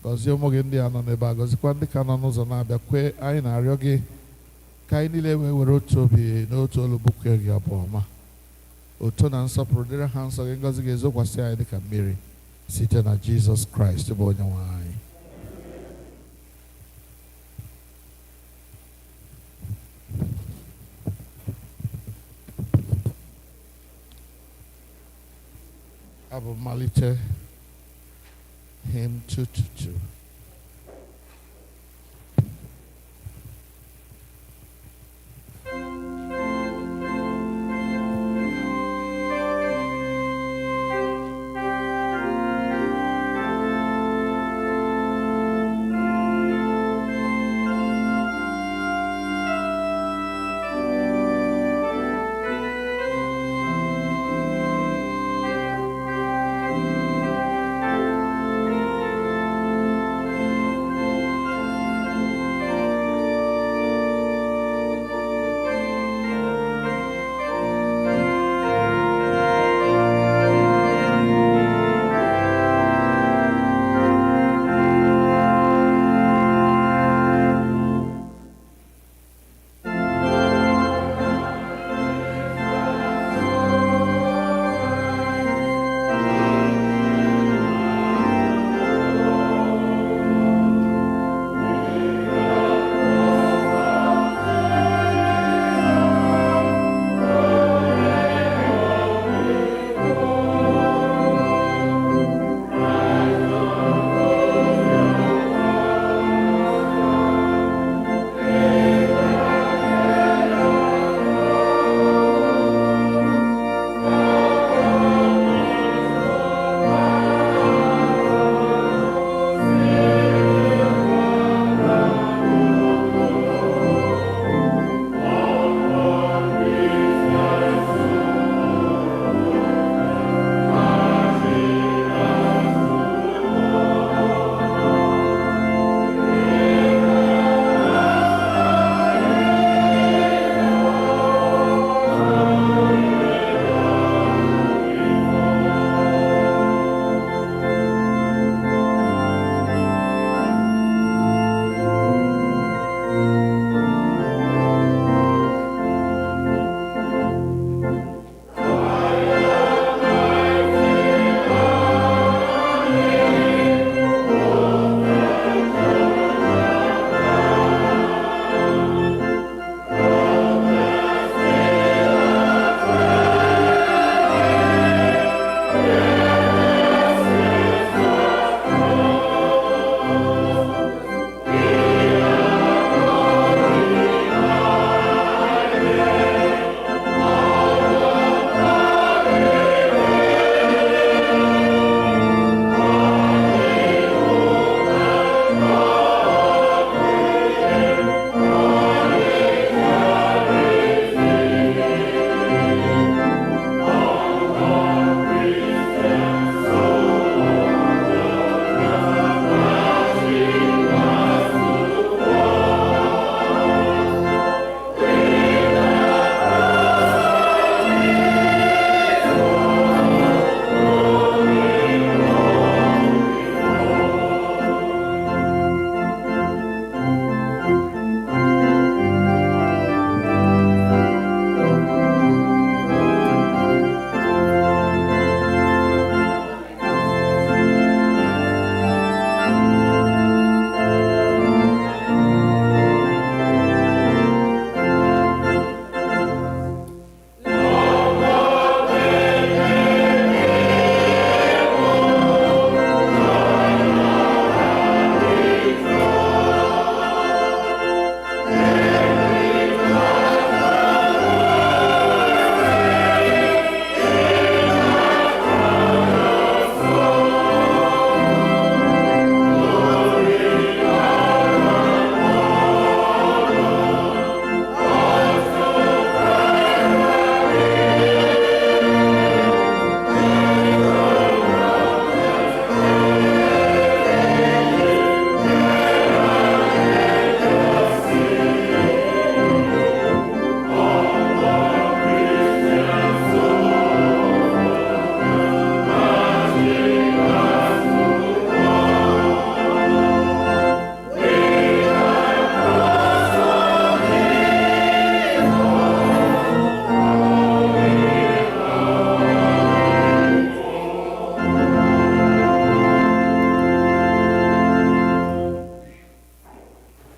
gọzie ụmụ gị ndị a nọ n'ebe a, gọzikwa ndị ka nọ n'ụzọ na-abịa. Kwe anyị na-arịọ gị ka anyị niile wee were otu obi n'otu olu bụkwa gị abụ ọma. Oto na nsọpụrụ dịrị ha nsọ gị, ngọzi gị ezokwasị anyị dịka mmiri site na Jizọs Kraịst bụ Onye-nwe-ayi. Abụ Nmalite, hymn 222.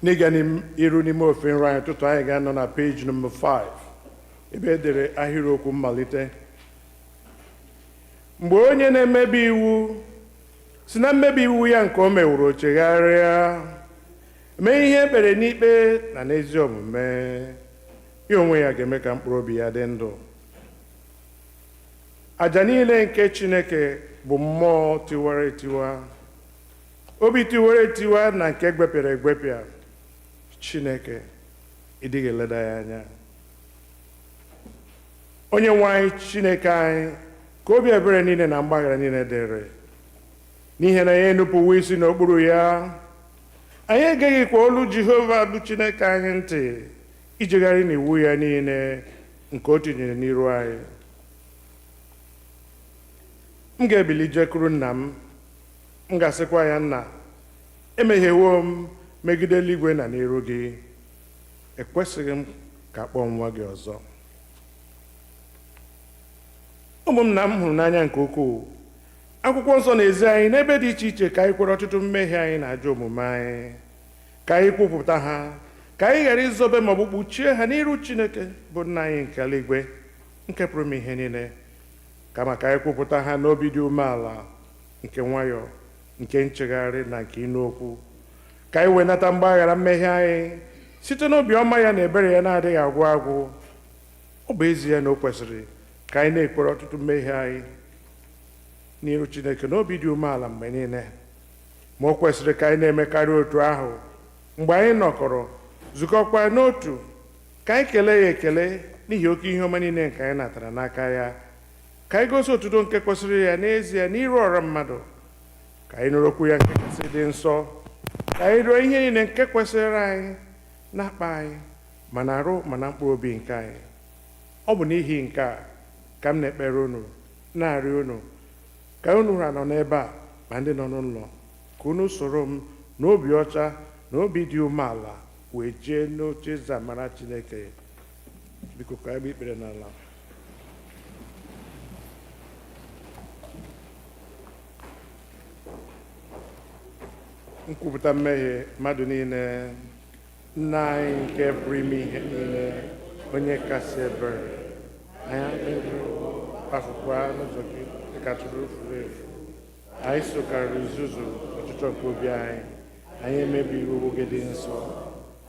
n'ịga iru n'ime ofe nrọ anyị ụtụtụ anyị ga-anọ na page number 5 ebe edere ahịrịokwu mmalite. Mgbe onye na-emebi iwu si na mmebi iwu ya nke o mewuru chegharịa mee ihe ekpere n'ikpe na n'ezi omume, ya onwe ya ga-eme ka mkpụrụ obi ya dị ndụ. Aja niile nke Chineke bụ mmụọ tiwara etiwa, obi tiwara etiwa na nke gbepịara egbepịa. Chineke ịdịghị eleda ya anya. Onye-nwe-ayi Chineke anyị, ka obi ebere niile na mgbaghara niile dịrị, n'ihi na ya enupụwo isi n'okpuru ya. Anyị egeghịkwa olu Jehova bụ Chineke anyị ntị ijegharị n'iwu ya niile nke o tinyere n'iru anyị. M ga-ebili jekwuru nna m ga-asịkwa ya, nna, emehiewo m megide eluigwe na n'iru gị, ekwesịghị m ka akpọọ nwa gị ọzọ. Ụmụ m na m hụrụ n'anya nke ukwuu, akwụkwọ nsọ na-ezi anyị n'ebe dị iche iche ka anyị kwere ọtụtụ mmehie anyị na ajọ omume anyị, ka anyị kwupụta ha, ka anyị ghara izobe ma ọ bụ kpuchie ha n'iru Chineke bụ nna anyị nke eluigwe, nke pụrụ ime ihe niile, kama ka anyị kwupụta ha n'obi dị umeala, nke nwayọọ, nke nchegharị na nke ịnụ okwu, ka anyị wenata mgbaghara mmehie anyị site n'obi ọma ya na ebere ya na-adịghị agwụ agwụ. Ọ bụ ezie na o kwesịrị ka anyị na-ekpere ọtụtụ mmehie anyị n'iru Chineke n'obi dị umeala mgbe niile, ma o kwesịrị ka anyị na-emekarị otu ahụ mgbe anyị nọkọrọ zukọkwa n'otu, ka anyị kelee ya ekele n'ihi oke ihe ọma niile nke anyị natara n'aka ya, ka anyị gosi otuto nke kwesịrị ya n'ezie n'iru ọra mmadụ, ka anyị nụrụ okwu ya nke kasị dị nsọ, ka anyị rịọ ihe niile nke kwesịrị anyị na-akpa anyị ma na arụ ma na mkpụrụ obi nke anyị. Ọ bụ n'ihi nke a ka m na-ekpere unu na-arịọ unu ka unu ha nọ n'ebe a ma ndị nọ n'ụlọ, ka unu soro m n'obi ọcha na obi dị umeala wee jee n'oche eze amara Chineke. Biko ka anyị kpee ekpere n'ala. Nkwuputa mmehie mmadụ niile. Nna anyị nke pụrụ ime ihe niile, onye kasị ebere, anyị kpafukwa n'ụzọ gị dịka atụrụ furu efu. Anyị sokarịrị nzuzu ọchịchọ nke obi anyị, anyị emebighị iwu gị dị nsọ,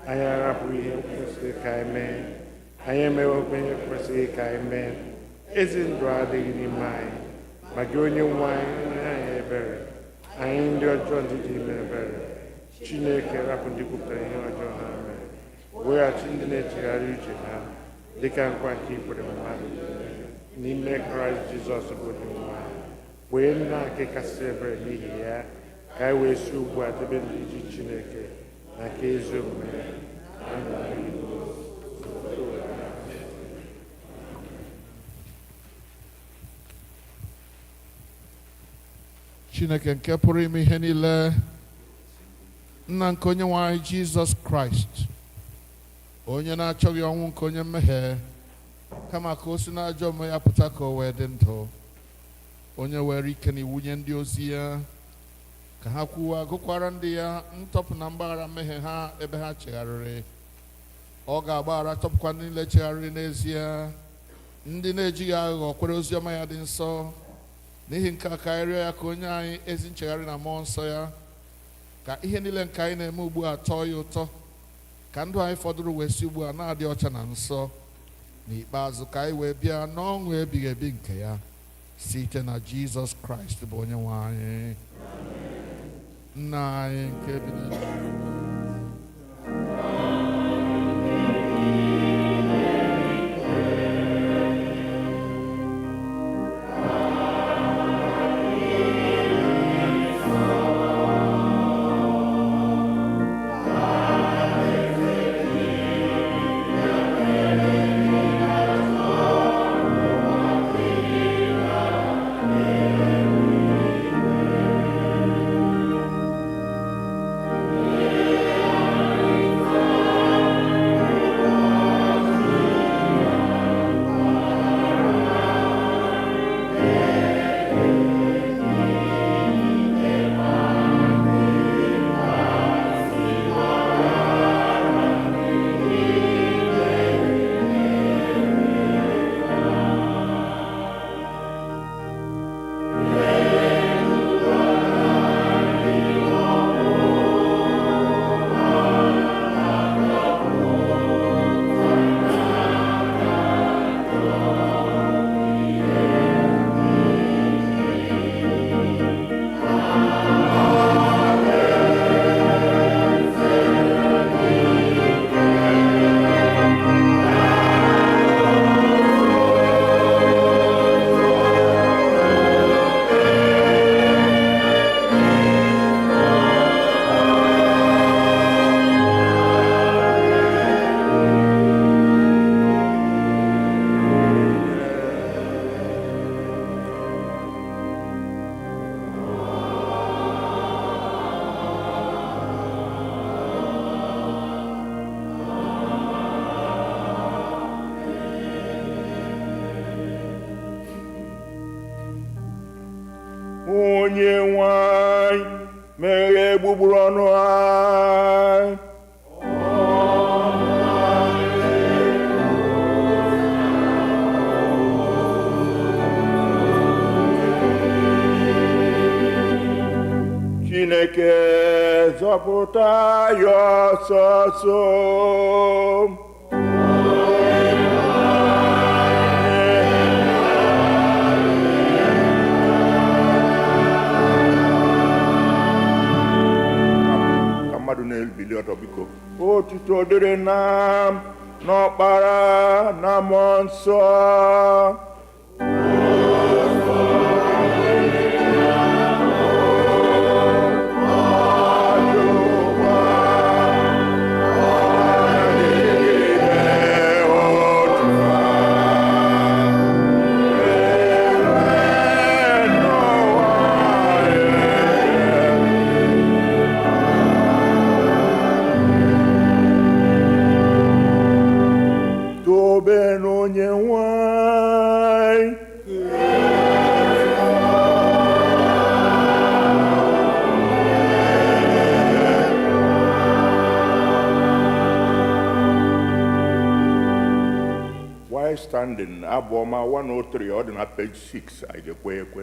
anyị arapụghị ihe kwesịrị ka anyị mee, anyị emewekwa ihe kwesịrị ka anyị mee. Ezi ndụ adịghị n'ime anyị, ma gị Onye-nwe anyị, onye anyị ebere, anyị ndị ọjọọ ndị dị ime ebere. Chineke, rapụ ndị kwupụtara ihe ọjọọ ha mere, weghachi ndị na-echegharị uche ha dịka nkwa nke ikwere mmadụ n'ime Kraist Jizọs bụ Onye-nwe anyị. Wee nna nke kasị ebere, n'ihi ya ka anyị wee si ugbu a debe ndị ji Chineke na nke ezi omume. Chineke nke pụrụ ime ihe niile, nna nke Onye-nwe-ayi Jizọs Kraist, onye na-achọghị ọnwụ nke onye mmehie, kama ka o si n'ajọ omume ya pụta ka o wee dị ndụ, onye were ike na iwu nye ndị ozi ya ka ha kwuwa gụkwara ndị ya ntọpụ na mgbaghara mmehie ha ebe ha chegharịrị. Ọ ga-agbaghara tọpụkwa ndị niile chegharịrị n'ezie, ndị na-ejighị aghụghọ kwere ozi ọma ya dị nsọ. N'ihi nke a ka anyị rịọ ya ka onye anyị ezi nchegharị na mmụọ nsọ ya, ka ihe niile nke anyị na-eme ugbu a tọọ ya ụtọ, ka ndụ anyị fọdụrụ wee si ugbu a na-adị ọcha na nsọ. N'ikpeazụ ka anyị wee bịa n'ọṅụ ebighị ebi nke ya site na Jizọs Kraịst bụ Onye-nwe anyị. Nna anyị nke bi n'eluigwe, anyị, meghee gbugburu ọnụ anyị. Chineke zọpụta ya ọsọsọ. Ka mmadụ na-ebili ọtọ biko. Otuto dịrị na n'Ọkpara na Mmụọ Nsọ. Onye-nwe-ayi. While standing, Aboma 103, ọ dị na page 6, anyị ga-ekwe ekwe.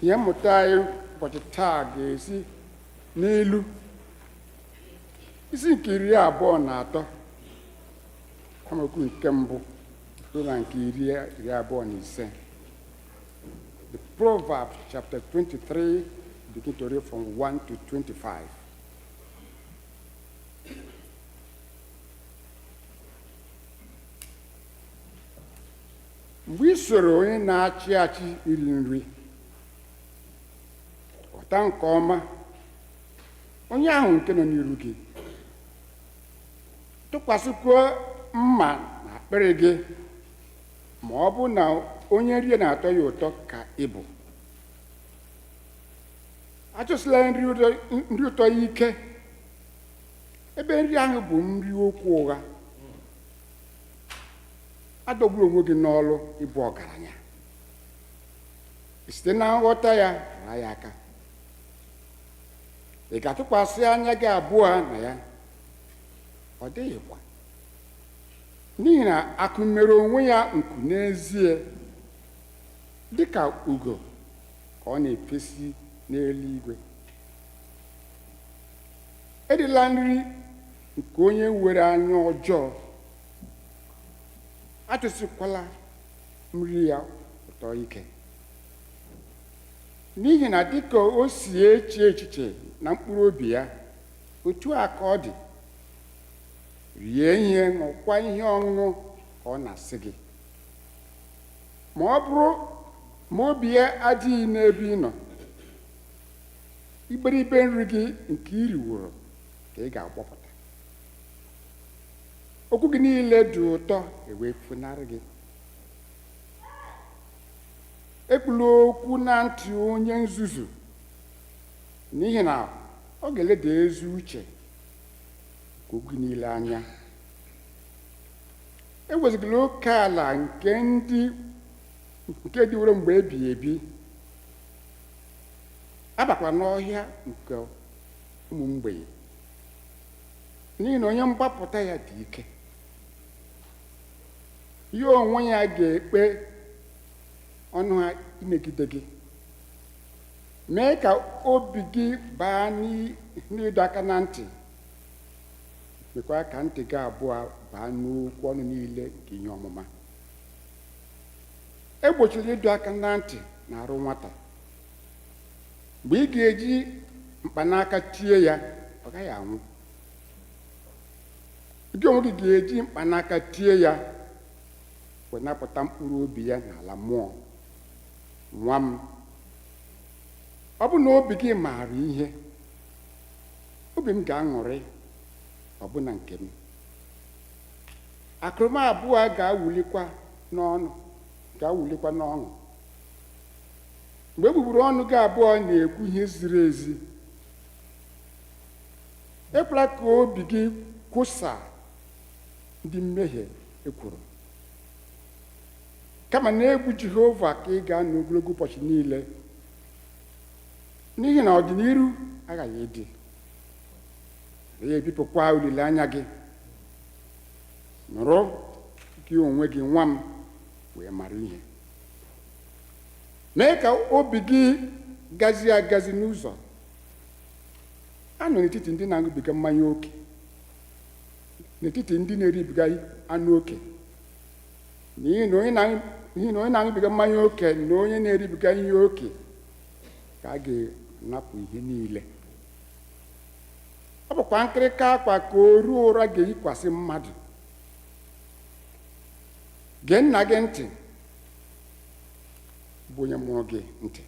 ihe mmụta anyị ụbọchị taa ga-esi n'ilu isi nke 23 amaokwu nke mbụ ruo na nke 25. The Proverbs chapter 23, begin to read from 1 to 25. Mgbe ị soro onye na-achị achị iri nri, ghọta nke ọma onye ahụ nke nọ n'iru gị, tụkwasịkwa mma na akpịrị gị, ma ọ bụ na onye nri na-atọ ya ụtọ ka ị bụ. Achọsila nri ụtọ ya ike, ebe nri ahụ bụ nri okwu ụgha. Adọgburu onwe gị n'ọlụ ịbụ ọgaranya, site na nghọta ya raa ya aka. Ị ga-atụkwasị anya gị abụọ na ya? Ọ dịghịkwa, n'ihi na akụ mere onwe ya nku n'ezie, dịka ugo ka ọ na-efesi n'eluigwe. Erila nri nke onye nwere anya ọjọọ, atụsikwala nri ya ụtọ ike, n'ihi na dịka o si eche echiche na mkpụrụ obi ya, otu a ka ọ dị. Rie ihe, ṅụkwa ihe ọṅụṅụ ka ọ na-asị gị. Ma ọ bụrụ ma obi ya adịghị n'ebe ị nọ, iberibe nri gị nke i riworo ka ị ga-agbapụta. Okwu gị niile dị ụtọ, ewee funarị gị. Ekwula okwu na ntị onye nzuzu, n'ihi na ọ ga-eleda ezi uche nke okwu gị niile anya. Ewezugala oke ala nke dịworo mgbe ebighị ebi, abakwala n'ọhịa nke ụmụ mgbei, n'ihi na onye mgbapụta ya dị ike. Ya onwe ya ga-ekpe ọnụ ha imegide gị. Mee ka obi gị baa n'ịdọ aka na ntị, mekwa ka ntị gị abụọ baa n'okwu ọnụ niile nke ihe ọmụma. Egbochila ịdọ aka na ntị na-arụ nwata. Mgbe ị ga-eji mkpanaka tie ya, ọ gaghị anwụ. Gị onwe gị ga-eji mkpanaka tie ya, wee napụta mkpụrụ obi ya n'ala mmụọ. Nwa m, ọ bụ na obi gị maara ihe, obi m ga-aṅụrị ọbụna nke m. Akụrụma abụọ ga-awụlikwa n'ọṅụ. Mgbe egbugbere ọnụ gị abụọ na-ekwu ihe ziri ezi, ekwela ka obi gị kwụsa ndị mmehie ekwuru. Kama na-egwu Jehova ka ị ga-anọ ogologo ụbọchị niile, n'ihi na ọdịnihu aghaghị ịdị. Ya ebipụkwa olileanya gị. Nụrụ gị onwe gị, nwa m, wee mara ihe. Mee ka obi gị gazie agazi n'ụzọ. Anọ n'etiti ndị na-aṅụbiga mmanya oke, n'etiti ndị na-eribiga anụ oke, n'ihi na onye na-aṅụbiga mmanya oke na onye na-eribiga ihe oke ka a ga-anapụ ihe niile. Ọ bụkwa nkịrịka akwa ka oru ụra ga-eyikwasị mmadụ. Gee nna gị ntị, bụ onye mụrụ gị ntị.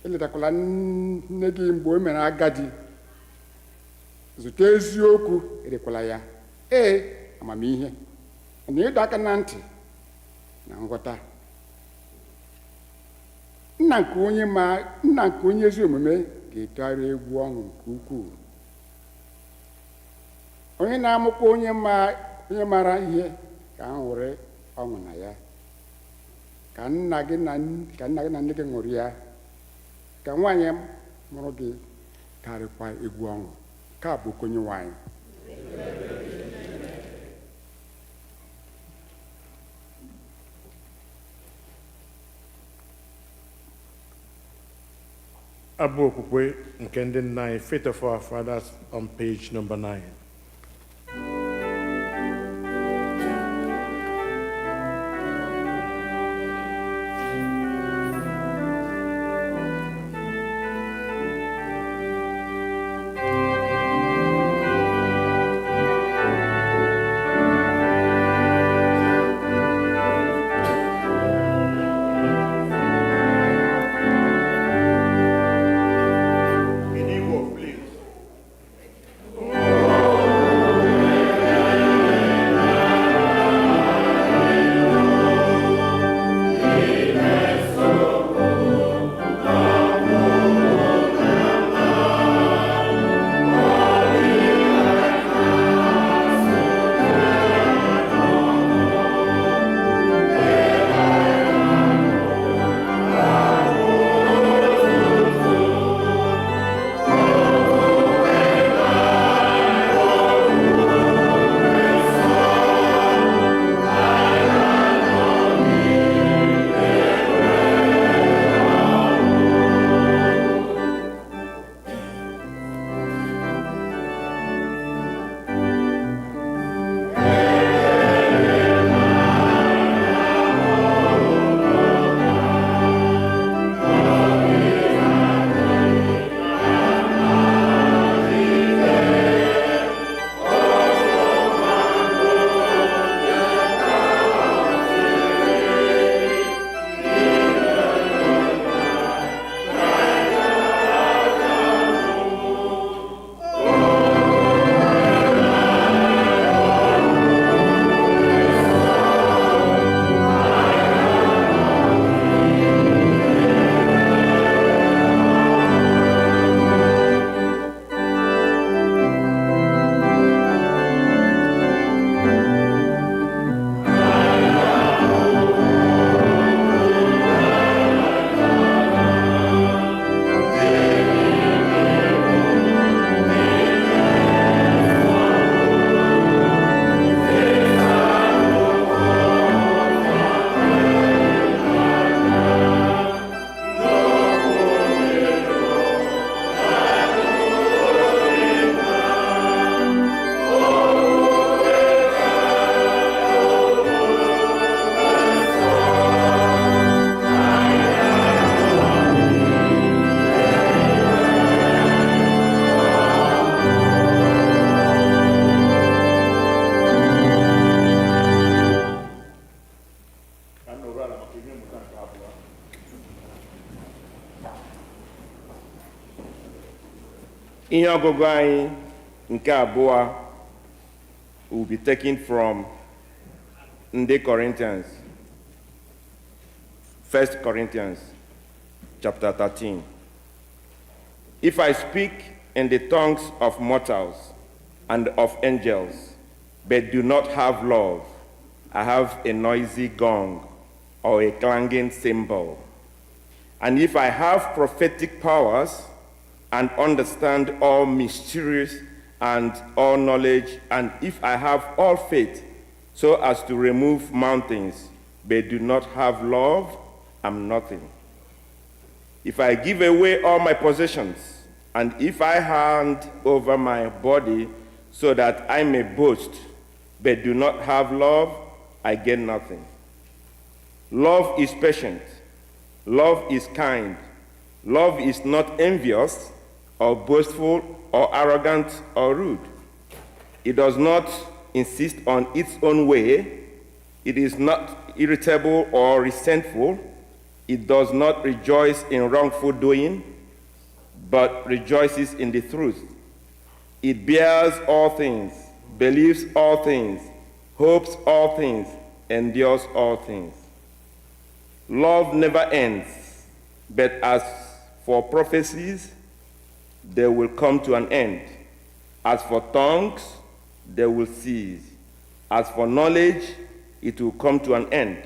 Eletakwala nne gị mgbe o mere agadi. Zụta eziokwu, erekwala ya. Amamihe na ịdọ aka na ntị na nghọta. Nna nke onye ezi omume ga-etogharị egwu ọṅụ nke ukwuu. Onye na-amụkwa onye mara ihe ka aṅụrị ọṅụ na ya. Ka nna gị na nne gị ṅụrụ ya, ka nwaanyị mụrụ gị karịkwa egwu ọṅụ. Nke a bụ okwu Onye-nwe anyị. Abụ Okwukwe Nke Ndi Nna-ayi, Faith of Our Fathers, on page number 9. Ihe ọgụgụ anyị Nke-Abua will be taken from Corinthians, 1 Corinthians chapter 13. If I speak in the tongues of mortals and of angels, but do not have love, I have a noisy gong or a clanging cymbal. And if I have prophetic powers and understand all mysteries and all knowledge, and if I have all faith so as to remove mountains, but do not have love, I'm nothing. If I give away all my possessions, and if I hand over my body so that I may boast, but do not have love, I gain nothing. Love is patient. Love is kind. Love is not envious or boastful or arrogant or rude. It does not insist on its own way. It is not irritable or resentful. It does not rejoice in wrongful doing, but rejoices in the truth. It bears all things, believes all things, hopes all things, endures all things. Love never ends, but as for prophecies, they will come to an end. As for tongues, they will cease. As for knowledge, it will come to an end.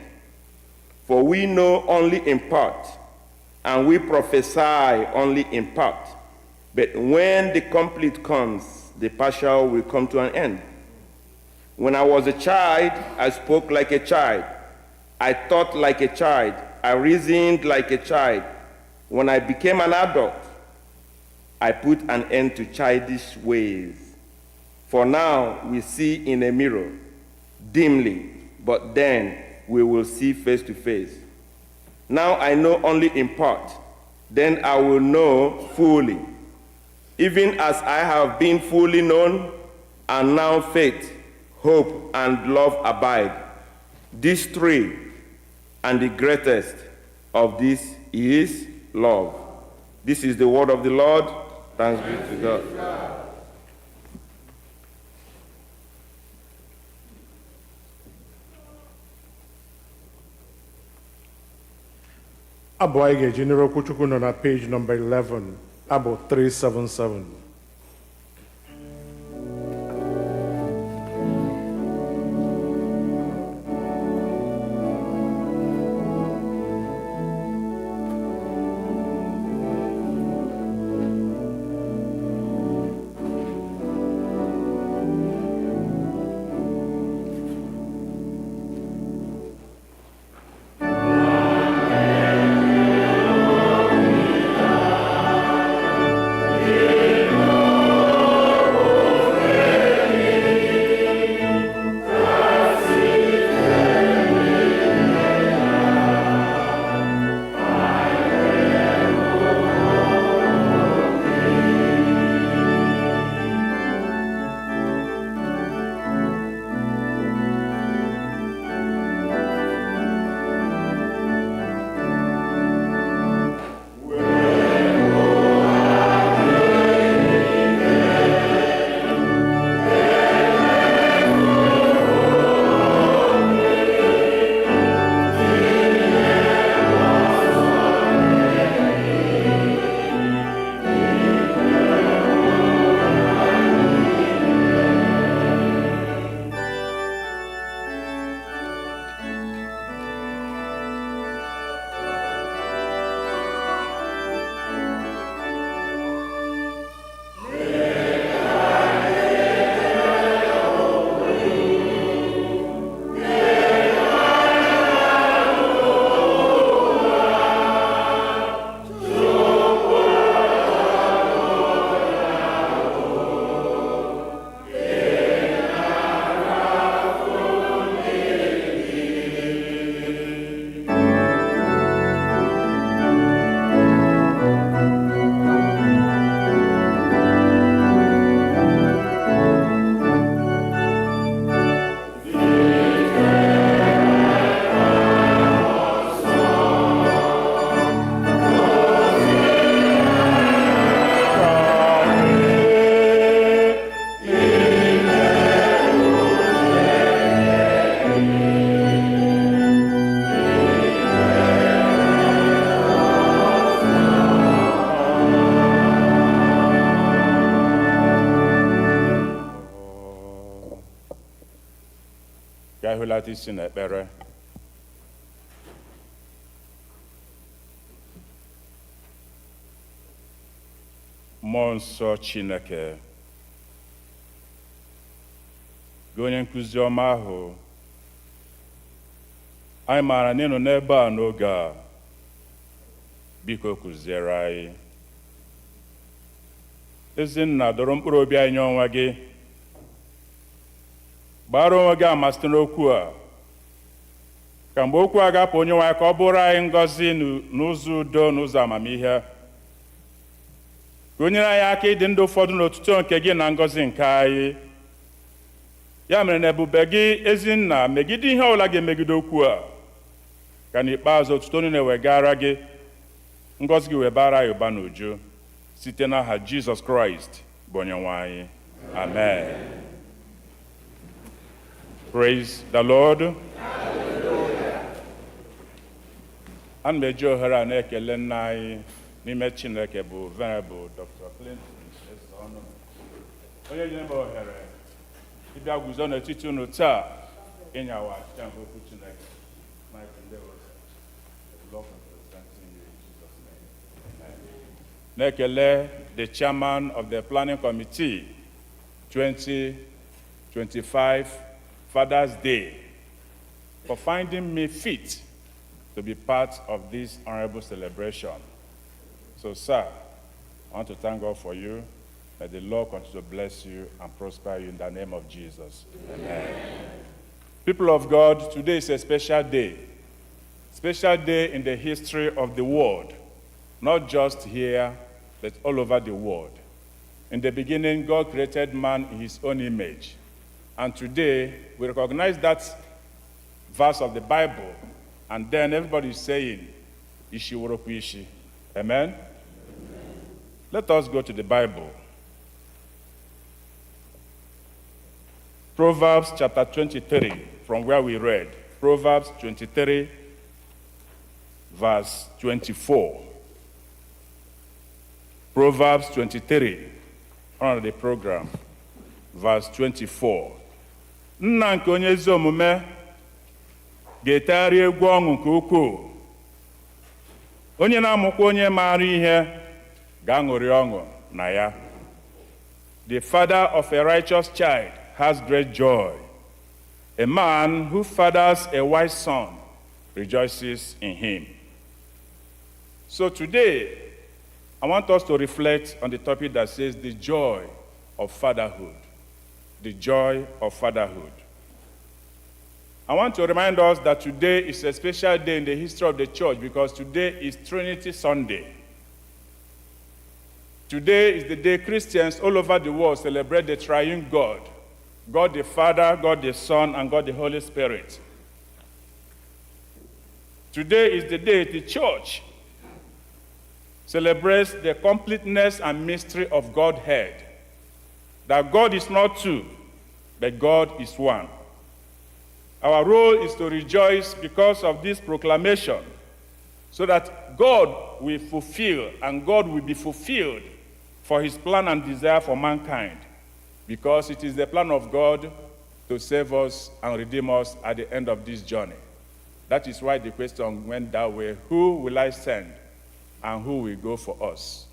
For we know only in part, and we prophesy only in part. But when the complete comes, the partial will come to an end. When I was a child, I spoke like a child. I thought like a child. I reasoned like a child. When I became an adult, I put an end to childish ways. For now we see in a mirror, dimly, but then we will see face to face. Now I know only in part, then I will know fully, even as I have been fully known, and now faith, hope, and love abide. These three, and the greatest of these is love. This is the word of the Lord. Thanks be to God. Abụ anyị ga-eji nụrụ okwu Chukwu nọ na page number 11, abụ 377. Hulata isi n'ekpere. Mmụọ nsọ Chineke, gị onye nkụzi ọma ahụ, anyị maara na ịnọ n'ebe a n'oge a, biko kụziere anyị. Ezinna, dọrọ mkpụrụ obi anyị nye onwe gị, gbara onwe gị ama site n'okwu a, ka mgbe okwu a ga-apụ Onye-nwe-ayi ka ọ bụrụ anyị ngọzi n'ụzọ udo na ụzọ amamihe, ka o nyere anyị aka ịdị ndụ ụfọdụ n'otuto nke gị na ngọzi nke anyị. Ya mere na ebube gị Ezinna megide ihe ọbụla ga-emegide okwu a, ka n'ikpeazụ otuto niile wegara gị, ngọzi gị webara anyị ụba n'uju, site n'aha Jizọs Kraist bụ Onye-nwe-ayi. Amen. Praise the Lord. Ana m eji ohere a na-ekele nna anyị n'ime Chineke bụ Venerable Dr. Clinton, onye nyere m ohere ịbịa guzo n'etiti unu taa ịnyawa achịcha nke okwu Chineke. Na-ekele the chairman of the planning committee 2025 Father's Day for finding me fit to be part of this honorable celebration. So, sir, I want to thank God for you. May the Lord continue to bless you and prosper you in the name of Jesus. Amen. People of God, today is a special day. Special day in the history of the world. Not just here, but all over the world. In the beginning, God created man in his own image. And today, we recognize that verse of the Bible, and then everybody is saying, Ishi. Amen? Let us go to the Bible. Proverbs chapter 23, from where we read. Proverbs 23, verse 24. Proverbs 23, on the program, verse 24. Nna nke onye ezi omume ga-etegharị egwu ọṅụ nke ukwuu. Onye na-amụkwa onye maara ihe ga-aṅụrị ọṅụ na ya. The father of a righteous child has great joy. A man who fathers a wise son rejoices in him. So today, I want us to reflect on the topic that says the joy of fatherhood. The joy of fatherhood. I want to remind us that today is a special day in the history of the church because today is Trinity Sunday. Today is the day Christians all over the world celebrate the triune God. God the Father, God the Son, and God the Holy Spirit. Today is the day the church celebrates the completeness and mystery of Godhead. That God is not two, but God is one. Our role is to rejoice because of this proclamation, so that God will fulfill and God will be fulfilled for his plan and desire for mankind, because it is the plan of God to save us and redeem us at the end of this journey. That is why the question went that way: who will I send and who will go for us?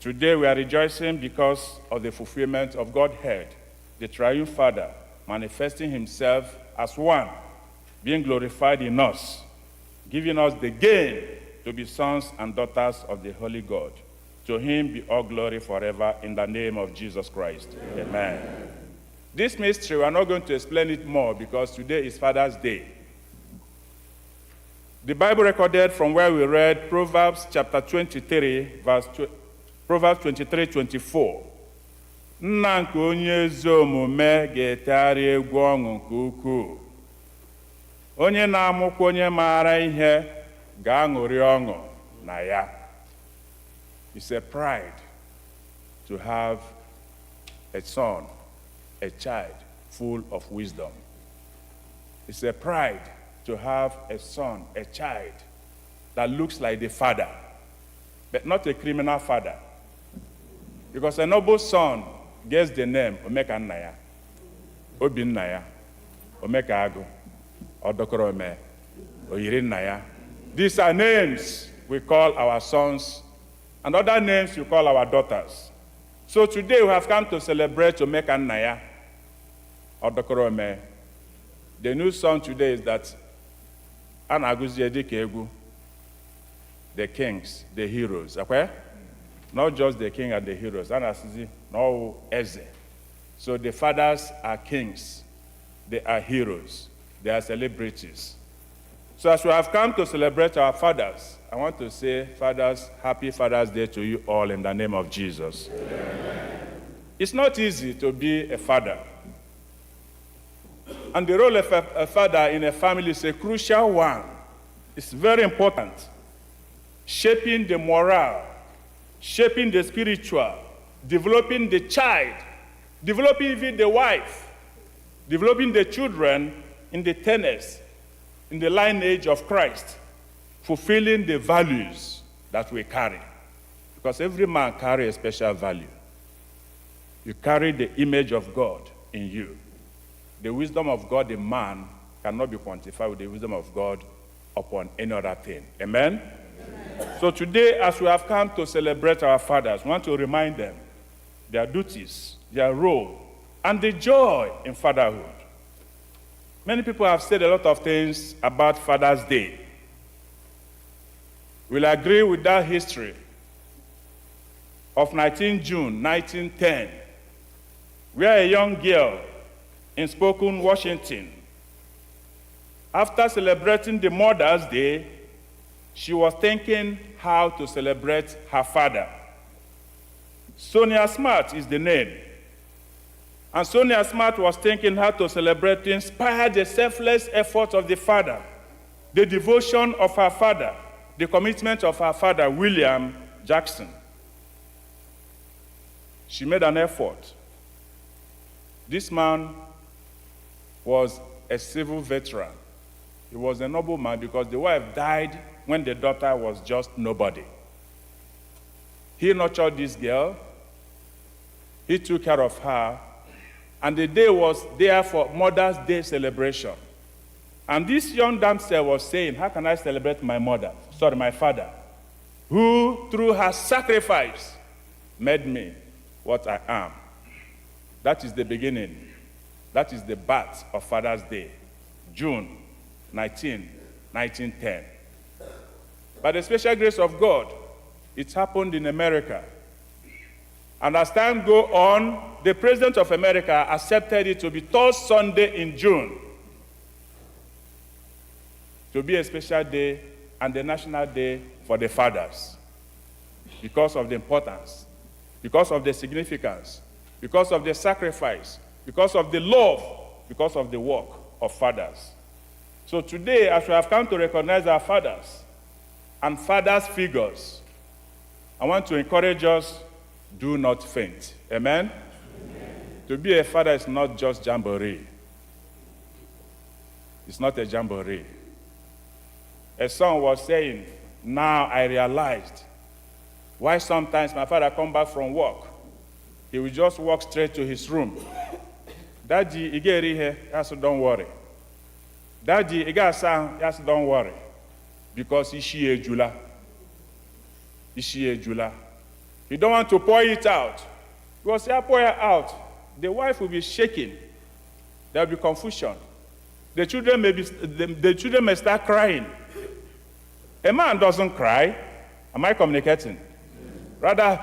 Today we are rejoicing because of the fulfillment of Godhead, the triune Father, manifesting himself as one, being glorified in us, giving us the gain to be sons and daughters of the Holy God. To him be all glory forever in the name of Jesus Christ. Amen. This mystery, we are not going to explain it more because today is Father's Day. The Bible recorded from where we read Proverbs chapter 23, Proverbs 23, 24. Nna nke onye ezi omume ga-etegharị egwu ọṅụ nke ukwuu. Onye na-amụkwa onye maara ihe ga-aṅụrị ọṅụ na ya. It's a pride to have a son, a child full of wisdom. It's a pride to have a son, a child that looks like the father, but not a criminal father. Because a noble son gets the name Omeka Nnaya, Obi Nnaya, Omeka Agụ, Odokoro Ome, Oyiri Nnaya. These are names we call our sons, and other names we call our daughters. So today we have come to celebrate Omeka Nnaya, Odokoro Ome. The new song today is that Anaguzie Dike Egwu, the kings, the heroes. Okay? Not just the king and the heroes. Anasizi, no Eze. So the fathers are kings. They are heroes. They are celebrities. So as we have come to celebrate our fathers, I want to say, fathers, happy Father's Day to you all in the name of Jesus. Amen. It's not easy to be a father. And the role of a father in a family is a crucial one. It's very important. Shaping the morale, shaping the spiritual, developing the child, developing even the wife, developing the children in the tenets, in the lineage of Christ, fulfilling the values that we carry. Because every man carries a special value. You carry the image of God in you. The wisdom of God in man cannot be quantified with the wisdom of God upon any other thing. Amen? Amen. So today, as we have come to celebrate our fathers, we want to remind them their duties, their role, and the joy in fatherhood. Many people have said a lot of things about Father's Day. We'll agree with that history. of 19 June 1910, where a young girl in Spokane, Washington, after celebrating the Mother's Day, she was thinking how to celebrate her father. Sonia Smart is the name. And Sonia Smart was thinking how to celebrate to inspire the selfless effort of the father, the devotion of her father, the commitment of her father, William Jackson. She made an effort. This man was a civil veteran. He was a noble man because the wife died when the daughter was just nobody. He nurtured this girl. He took care of her. And the day was there for Mother's Day celebration. And this young damsel was saying, how can I celebrate my father, who through her sacrifice made me what I am. That is the beginning. That is the birth of Father's Day, June 19, 1910. By the special grace of God, it happened in America. And as time goes on, the President of America accepted it to be third Sunday in June to be a special day and the national day for the fathers because of the importance, because of the significance, because of the sacrifice, because of the love, because of the work of fathers. So today, as we have come to recognize our fathers and fathers' figures, I want to encourage us, do not faint. Amen? Amen? To be a father is not just jamboree. It's not a jamboree. A son was saying, now I realized why sometimes my father come back from work. He will just walk straight to his room. Daddy, Ighe here, yes, don't worry. Daddy, Ighe Sang, yes, don't worry. Because Iche-Iche. He don't want to pour it out. Because if I pour it out, the wife will be shaking. There will be confusion. The children may start crying. A man doesn't cry. Am I communicating? Rather,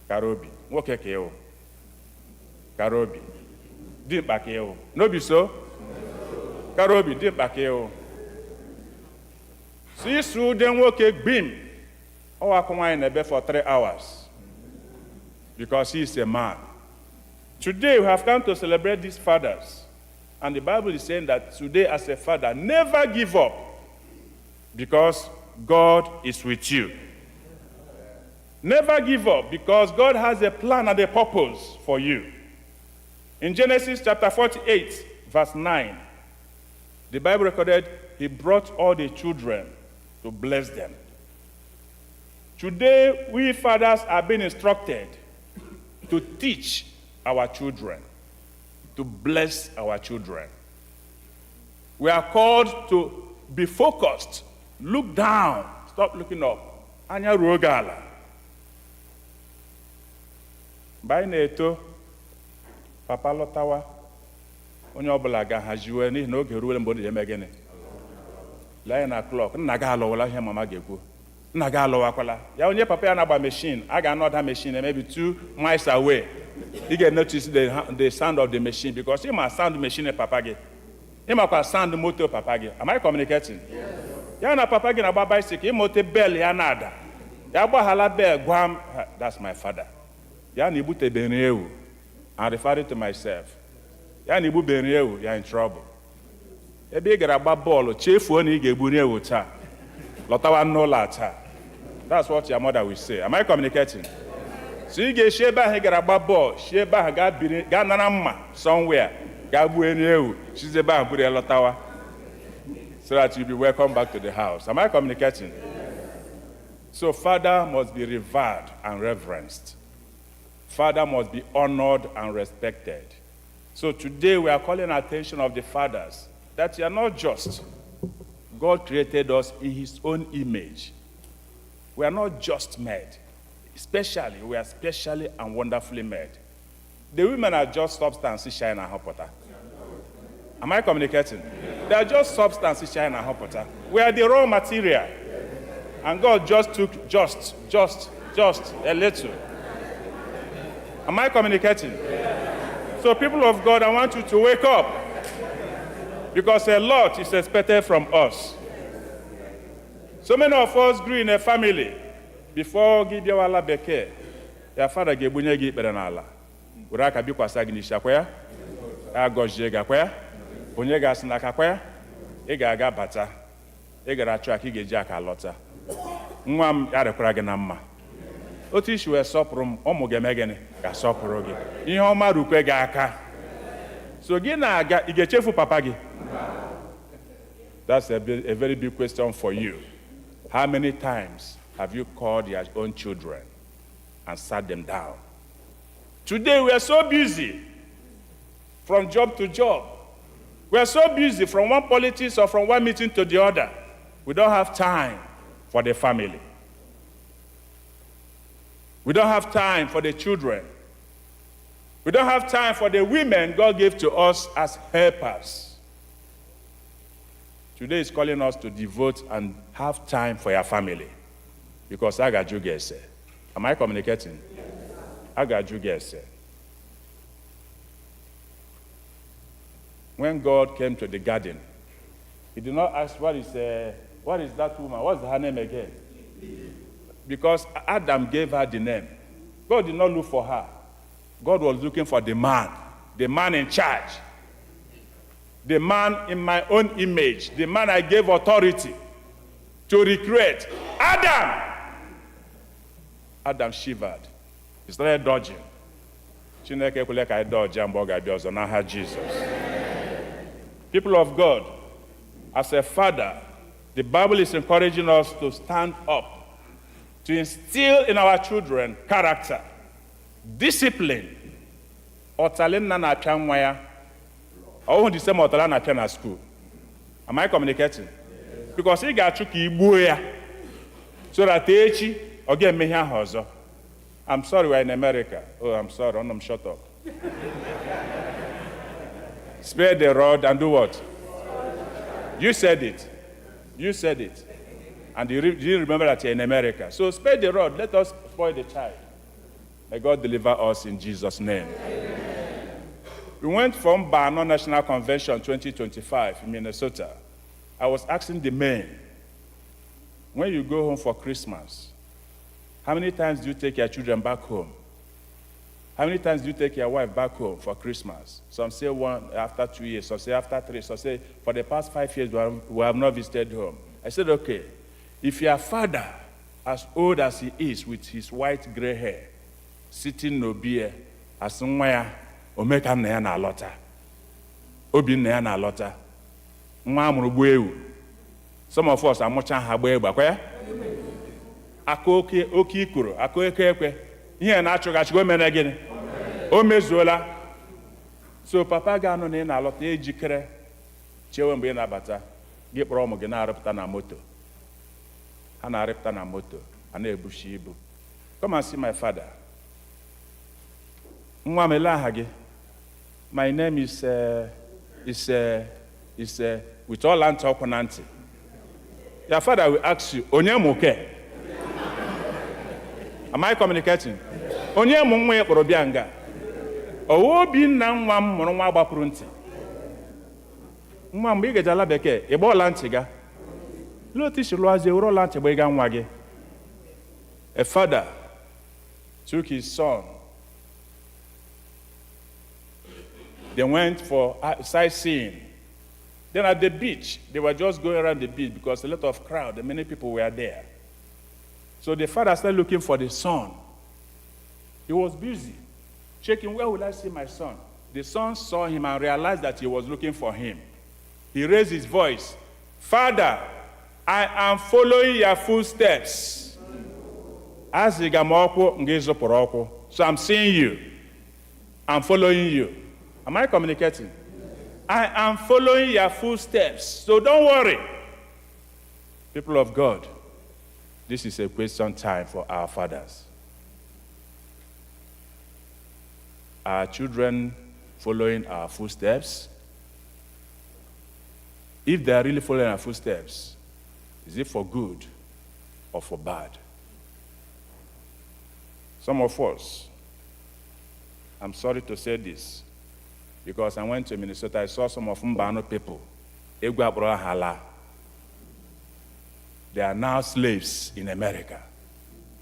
Karobi, Wokekeo. Karobi, Dimpakeo. No be so? Karobi, Dimpakeo. See, so then woke bim. Oh, I come in a bed for 3 hours. Because he is a man. Today we have come to celebrate these fathers. And the Bible is saying that today as a father, never give up. Because God is with you. Never give up because God has a plan and a purpose for you. In Genesis chapter 48, verse 9, the Bible recorded, he brought all the children to bless them. Today, we fathers are being instructed to teach our children, to bless our children. We are called to be focused. Look down. Stop looking up. Anya Rogala. By Neto, Papa Lotawa, onye ọbụla ga-ahaziwe n'ihi na oge ruo mgbe ọ na-eme gịnị? 9 o'clock. Nna ga alọwala ihe mama ga-ekwu. Nna ga alọwakwala. Ya onye papa ya na-agba machine, a ga-anọda machine maybe 2 miles away. You get notice the sound of the machine because he must sound machine papa gị. He must sound motor papa gị. Am I communicating? Yes. Ya na papa gị na-agba bicycle, imote bell ya na-ada. Ya gbaghala bell, gwam, that's my father. Ya na ibute beri ewu. I'm referring to myself. Ya na ibu beri ewu, you're in trouble. Ebe ị gara agba bọọlụ, chefuo na ị ga-egbu ewu taa. Lọtawa n'ụlọ taa. That's what your mother will say. Am I communicating? So you get sheba he gara agba ball, sheba ga nara mma somewhere, ga gbu eni ewu, she's a ba buri lotawa. So that you'll be welcome back to the house. Am I communicating? So father must be revered and reverenced. Father must be honored and respected. So today we are calling attention of the fathers that you are not just. God created us in his own image. We are not just made. Especially, we are specially and wonderfully made. The women are just substances shine and hot water. Am I communicating? They are just substances shine and hot water. We are the raw material. And God just took just just a little. Am I communicating? So people of God, I want you to wake up, because a lot is expected from us. So many of us grew in a family before Gideon Beke. Your father gave bunye gi Ekpere n'ala. Were aka bikwasa gị n'isi akwa ya. Agọzie gị akwa ya. Onye ga-asị n'aka akwa ya. Ị ga-aga bata. Ị gara achọ aka ị ga-eji aka lọta. Nwa m arịkwara gị na mma. Otu isi wee sọpụrụ m, ụmụ ga-eme gịnị? Ga-asọpụrụ gị. Ihe ọma rukwe gị aka. So gị na-aga, ị ga-echefu papa gị? That's a very big question for you. How many times have you called your own children and sat them down? Today we are so busy from job to job. We are so busy from one politics or from one meeting to the other. We don't have time for the family. We don't have time for the children. We don't have time for the women God gave to us as helpers. Today is calling us to devote and have time for your family. Because I got you guys. Am I communicating? Yes. I got you guys. When God came to the garden, he did not ask, what is that woman? What's her name again? Because Adam gave her the name. God did not look for her. God was looking for the man in charge. The man in my own image, the man I gave authority to recreate. Adam shivered. He started dodging. Chineke kwele ka dodge mgbe ọ ga-abịa ọzọ n'aha Jesus. People of God, as a father, the Bible is encouraging us to stand up, to instill in our children character, discipline. Ọtalị nna na-apịa nwa ya. Ọ the same ọtala na-apịa na school. Am I communicating? Yes. Because ị ga-achụ ka igbuo ya, so that echi ọ ga-eme ihe ahụ ọzọ. I'm sorry, we're in America. Oh, I'm sorry, shut up. Spare the rod and do what? You said it. You said it. And you didn't remember that you're in America. So spare the rod, let us spoil the child. May God deliver us in Jesus' name. Amen. We went from Bano National Convention 2025 in Minnesota. I was asking the men, when you go home for Christmas, how many times do you take your children back home? How many times do you take your wife back home for Christmas? Some say one after 2 years, some say after 3, some say for the past 5 years we have not visited home. I said, okay, if your father, as old as he is with his white gray hair, sitting no beer, as somewhere, omeka nna ya na alọta, obi nna ya na alọta, nwa amụrụ gbuo ewu. Some of us amụcha ha gbuo egbe, akwa ya? Aka oke ikoro, aka eke ekwe, ihe na-achụgachị o mere gịnị? O mezuola. So papa ga-anọ na ị na-alọta ejikere chewe mgbe ị na-abata, gị kpọrọ ụmụ gị na-arụpụta na moto. Ha na-arụpụta na moto, ha na-ebushi ibu. Come and see my father. Nwa m ele aha gị? My name is with all Ntopu na ntị. Your father will ask you, onye muke? Am I communicating? Onye mu nwa kpọrọ bịa nga. Obi nna nwa m mụrụ nwa gbapụrụ ntị. Nwa mgbe ị gejala bekee, ị gbọọla ntị ga. Lotu isi lụazie were ọla ntị gba ịga nwa gị. A father took his son. They went for sightseeing. Then at the beach, they were just going around the beach because a lot of crowd and many people were there. So the father started looking for the son. He was busy, checking, where will I see my son? The son saw him and realized that he was looking for him. He raised his voice, Father, I am following your footsteps. So I'm seeing you. I'm following you. Am I communicating? I am following your footsteps. So don't worry. People of God, this is a question time for our fathers. Are children following our footsteps? If they are really following our footsteps, is it for good or for bad? Some of us, I'm sorry to say this, because I went to Minnesota, I saw some of Mbano people. They are now slaves in America.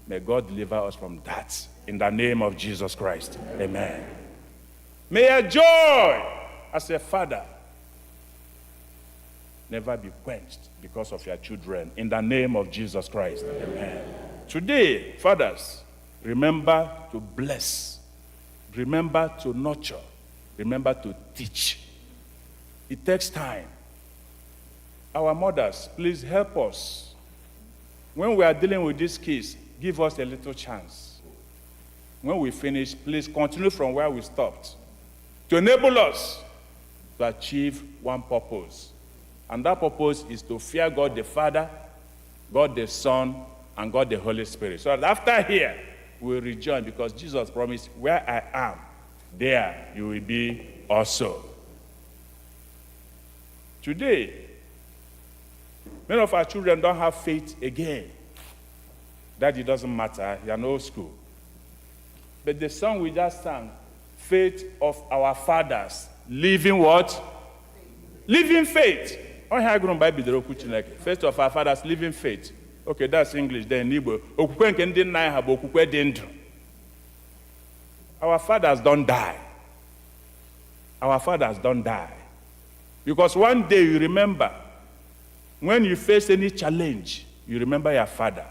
May God deliver us from that. In the name of Jesus Christ. Amen. May your joy as a father never be quenched because of your children. In the name of Jesus Christ. Amen. Today, fathers, remember to bless. Remember to nurture. Remember to teach. It takes time. Our mothers, please help us. When we are dealing with this case, give us a little chance. When we finish, please continue from where we stopped to enable us to achieve one purpose. And that purpose is to fear God the Father, God the Son, and God the Holy Spirit. So that after here, we'll rejoin, because Jesus promised, where I am, there you will be also. Today, many of our children don't have faith again. That it doesn't matter, you're in old school. But the song we just sang, faith of our fathers, living what? Living faith. Faith of our fathers, living faith. Okay, that's English. Then Igbo. Okwukwe Nke Ndi Nna-ayi bụ okwukwe dị ndụ. Our fathers don't die. Our fathers don't die. Because one day you remember, when you face any challenge, you remember your father.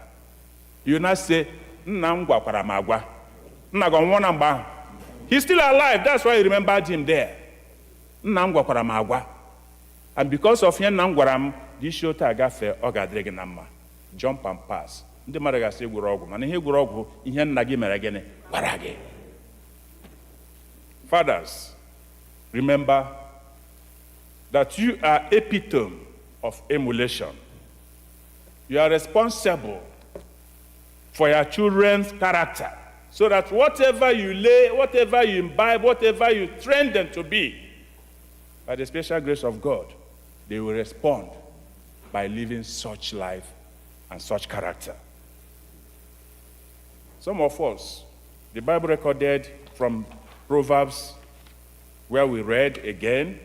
You not say, he's still alive, that's why you remembered him there. And because of him, this show tagafe ogadreginama. Jump and pass. Ndi maraga say gurogu. And he gurogu, ihe nagi meragene, barage. Fathers, remember that you are epitome of emulation. You are responsible for your children's character, so that whatever you lay, whatever you imbibe, whatever you train them to be, by the special grace of God, they will respond by living such life and such character. Some of us, the Bible recorded from Proverbs, where we read again,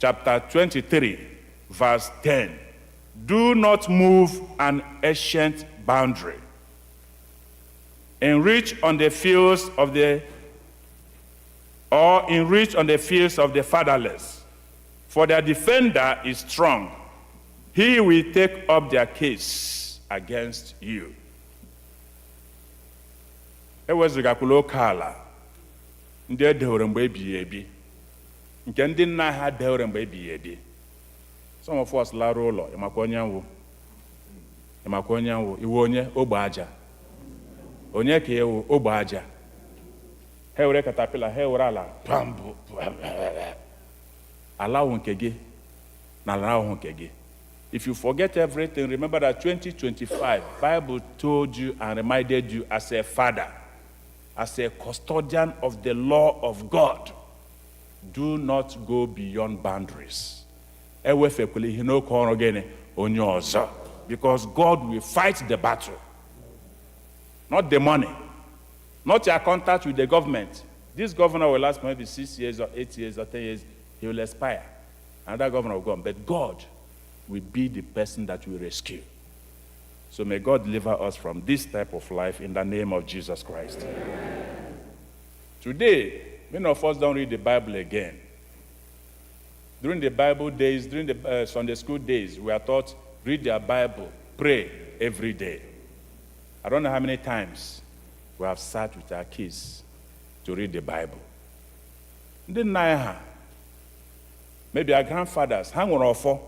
chapter 23, verse 10. Do not move an ancient boundary. Enrich on the fields of the fatherless, for their defender is strong. He will take up their case against you. Ewezugakula oke ala ndị edewere mgbe ebighị ebi, nke ndị nna ha dewere mgbe ebighị ebi. Some of us lara ụlọ, ịmakwa onye nwụ, iwe onye ogbe aja. Onye ka ewu ogbe aja. Ha were katapila, ha were ala, pambu, ala nke gị, na ala nke gị. If you forget everything, remember that 2025, Bible told you and reminded you as a father, as a custodian of the law of God, do not go beyond boundaries. Because God will fight the battle. Not the money, not your contact with the government. This governor will last maybe 6 years or 8 years or 10 years, he will expire. Another governor will go on. But God will be the person that will rescue. So may God deliver us from this type of life in the name of Jesus Christ. Amen. Today, many of us don't read the Bible again. During the Bible days, during the Sunday school days, we are taught, read your Bible, pray every day. I don't know how many times we have sat with our kids to read the Bible. Maybe our grandfathers hang on for,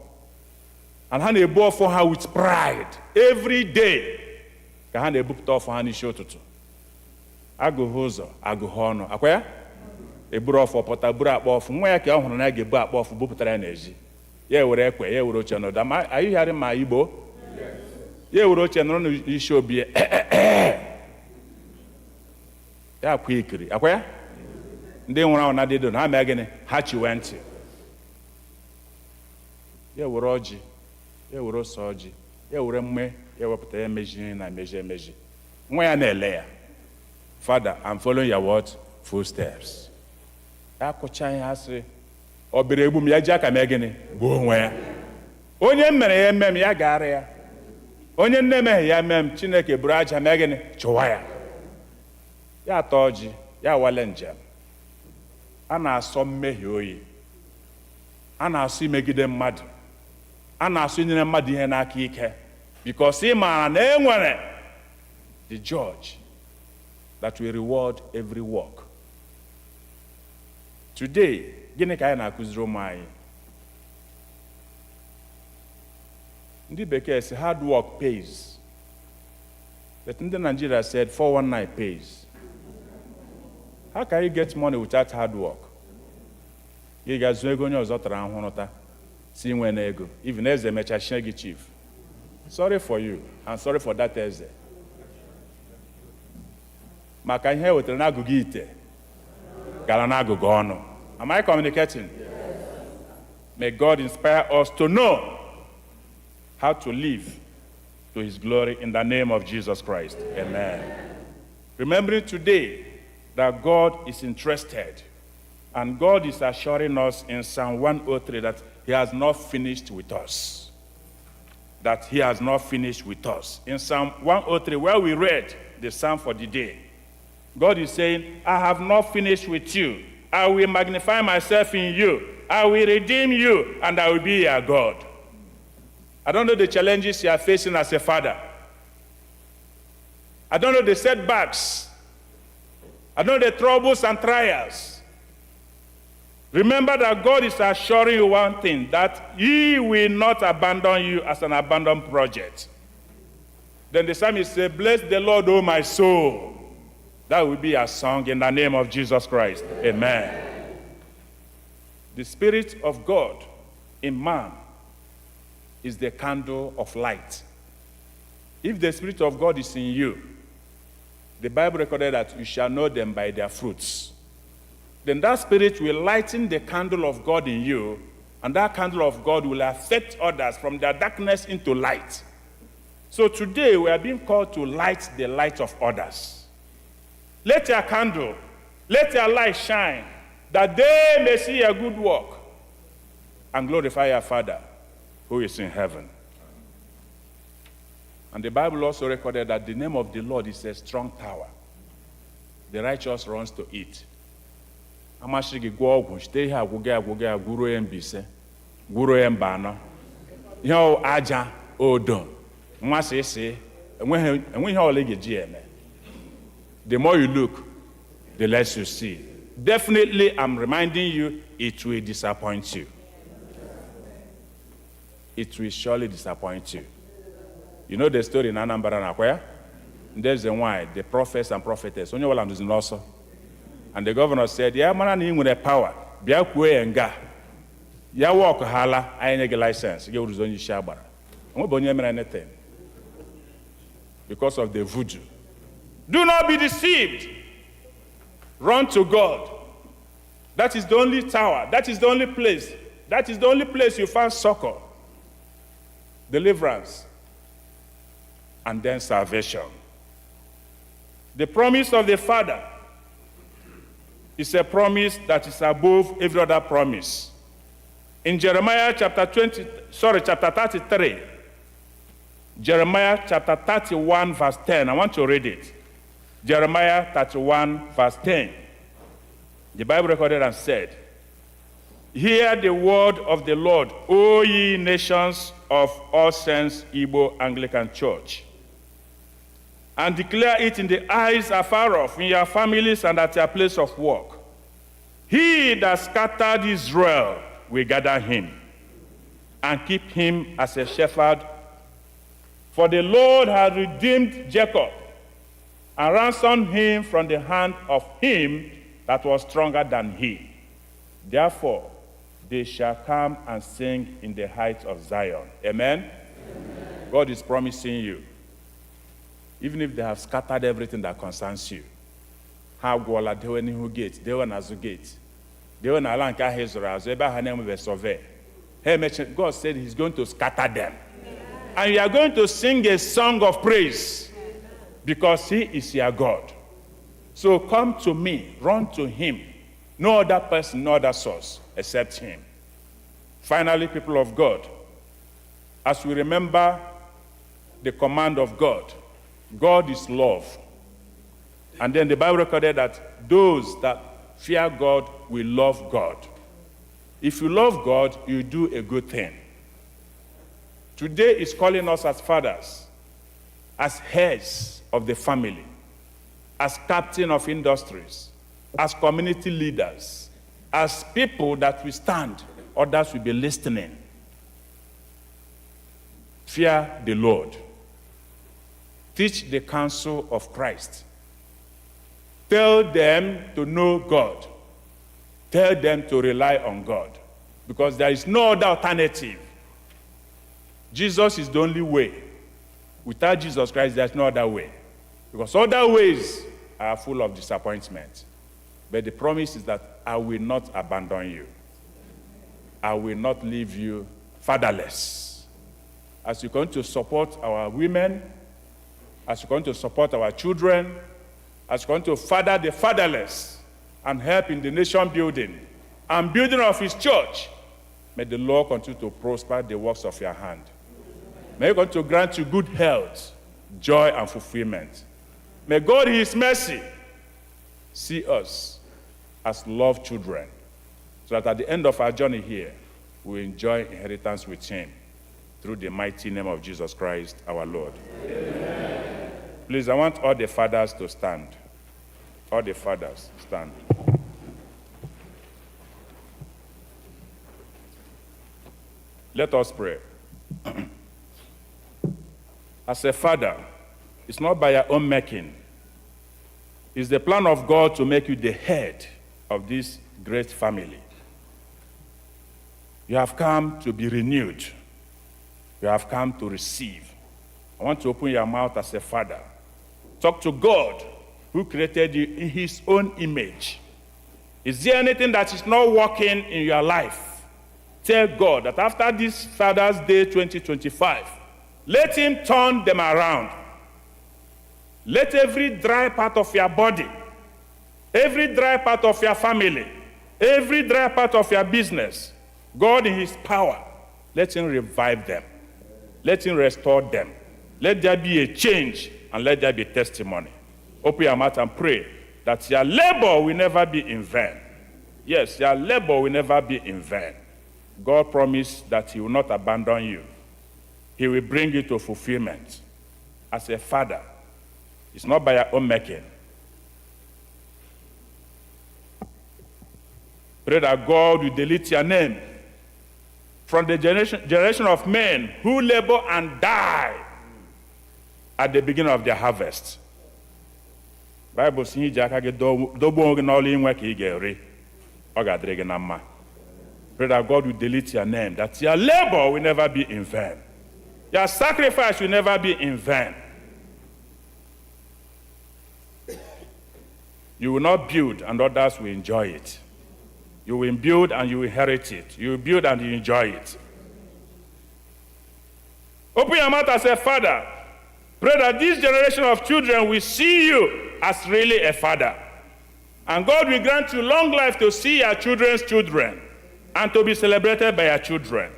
and hang a ball for her with pride every day. Hang a book for her show to. Ago hozo, ago hono. Akwaya? A bro for potabura off, where can on a get back off Bupata energy. Yeah, we're equa, yeah, we're channel. Are you hearing my Igbo? Yeah, we're channel, you should be yeah, quickly. Akwaya? They were on did not again, Hachi went. Yeah, we're Rogi. Yeah, we're Soji. Yeah, we're me. Yeah, we're measuring and measure. Where an layer. Father, I'm following your what? Footsteps. Akụcha ihe asị, ọ bịara egbu m ya ji aka mee gịnị? Gbuo onwe ya. Onye mere ya eme m ya gara ya. Onye nnemehie ya mee m, Chineke buru aja mee gịnị? Chụwa ya. Ya atọ ọjị, ya wale njem. A na-asọ mmehie oyi. A na-asọ imegide mmadụ. A na-asọ inyere mmadụ ihe n'aka ike. Because ị maara na e nwere the judge that will reward every work. Today, gịnị ka anyị na-akụziri ụmụ anyị? Ndị bekee si hard work pays. But ndị Nigeria said 419 pays. How can you get money without hard work? Ị ga-azụ ego onye ọzọ tara ahụhụ taa si nwe na ego. Even eze mechachie gị chief. Sorry for you and sorry for that eze. Maka ihe wetara n'agụgụ ite gara n'agụgụ ọnụ. Am I communicating? Yes. May God inspire us to know how to live to his glory in the name of Jesus Christ. Amen. Remembering today that God is interested, and God is assuring us in Psalm 103 that he has not finished with us. That he has not finished with us. In Psalm 103, where we read the psalm for the day, God is saying, I have not finished with you. I will magnify myself in you. I will redeem you, and I will be your God. I don't know the challenges you are facing as a father. I don't know the setbacks. I don't know the troubles and trials. Remember that God is assuring you one thing, that he will not abandon you as an abandoned project. Then the psalmist said, bless the Lord, O my soul. That will be a song in the name of Jesus Christ. Amen. The Spirit of God in man is the candle of light. If the Spirit of God is in you, the Bible recorded that you shall know them by their fruits. Then that Spirit will lighten the candle of God in you, and that candle of God will affect others from their darkness into light. So today we are being called to light the light of others. Let your candle, let your light shine, that they may see your good work and glorify your Father who is in heaven. And the Bible also recorded that the name of the Lord is a strong tower. The righteous runs to it. Amashigi gwo ogwu site ihe agwụga gwuru ya mbise gwuru ya mba anọ ihe aja odo nmasị isi enweghị ihe ọla ga-eji eme. The more you look, the less you see. Definitely, I'm reminding you, it will disappoint you. It will surely disappoint you. You know the story in Anambra na where? There's a why the prophets and prophetess. Onye wala nduzi n'ọsọ. And the governor said, yeah, mana na nwere power. Bịa kwuo nga. Ya walk hala, anyị nye gị license. Gị uruzo onye isi agbara. Onwe bụ onye mere anything. Because of the voodoo. Do not be deceived. Run to God. That is the only tower. That is the only place. That is the only place you find succor, deliverance, and then salvation. The promise of the Father is a promise that is above every other promise. In Jeremiah chapter 33, Jeremiah chapter 31, verse 10, I want to read it. Jeremiah 31, verse 10. The Bible recorded and said, hear the word of the Lord, O ye nations of all saints, Igbo Anglican Church, and declare it in the eyes afar off, in your families and at your place of work. He that scattered Israel will gather him, and keep him as a shepherd. For the Lord has redeemed Jacob, and ransomed him from the hand of him that was stronger than he. Therefore, they shall come and sing in the heights of Zion. Amen? Amen. God is promising you, even if they have scattered everything that concerns you, ha gwọla dewe n'ihu gate, dewe n'azụ gate, dewe n'ala nke ahụ ịzụrụ azụ, ebe ahụ na-enwebe survey. God said he's going to scatter them. And you are going to sing a song of praise, because he is your God. So come to me, run to him. No other person, no other source except him. Finally, people of God, as we remember the command of God, God is love. And then the Bible recorded that those that fear God will love God. If you love God, you do a good thing. Today is calling us as fathers, as heads of the family, as captain of industries, as community leaders, as people that we stand, others will be listening. Fear the Lord. Teach the counsel of Christ. Tell them to know God. Tell them to rely on God, because there is no other alternative. Jesus is the only way. Without Jesus Christ, there's no other way, because other ways are full of disappointment. But the promise is that I will not abandon you. I will not leave you fatherless. As you continue to support our women, as you continue to support our children, as you continue to father the fatherless, and help in the nation building and building of his church, may the Lord continue to prosper the works of your hand. May he continue to grant you good health, joy, and fulfillment. May God in his mercy see us as loved children, so that at the end of our journey here, we enjoy inheritance with him through the mighty name of Jesus Christ, our Lord. Amen. Please, I want all the fathers to stand. All the fathers, stand. Let us pray. As a father, it's not by your own making. It's the plan of God to make you the head of this great family. You have come to be renewed. You have come to receive. I want to open your mouth as a father. Talk to God, who created you in his own image. Is there anything that is not working in your life? Tell God that after this Father's Day 2025, let him turn them around. Let every dry part of your body, every dry part of your family, every dry part of your business, God in his power, let him revive them. Let him restore them. Let there be a change, and let there be testimony. Open your mouth and pray that your labor will never be in vain. Yes, your labor will never be in vain. God promised that he will not abandon you. He will bring you to fulfillment. As a father, it's not by your own making. Pray that God will delete your name from the generation of men who labor and die at the beginning of their harvest. Bible says, pray that God will delete your name, that your labor will never be in vain. Your sacrifice will never be in vain. You will not build and others will enjoy it. You will build and you will inherit it. You will build and you enjoy it. Open your mouth as a father. Pray that this generation of children will see you as really a father. And God will grant you long life to see your children's children and to be celebrated by your children.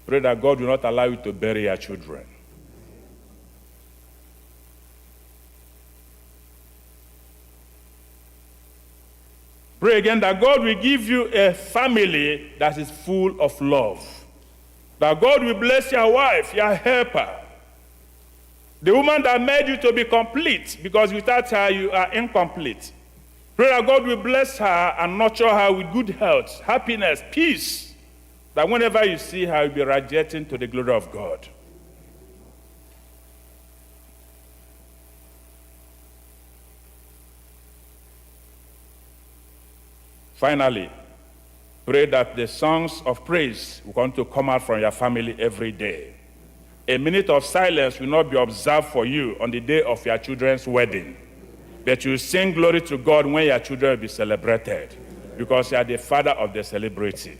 Pray that God will not allow you to bury your children. Pray again that God will give you a family that is full of love. That God will bless your wife, your helper, the woman that made you to be complete, because without her you are incomplete. Pray that God will bless her and nurture her with good health, happiness, peace, that whenever you see her, you'll be radiating to the glory of God. Finally, pray that the songs of praise will want to come out from your family every day. A minute of silence will not be observed for you on the day of your children's wedding, but you sing glory to God when your children will be celebrated, because you are the father of the celebrity.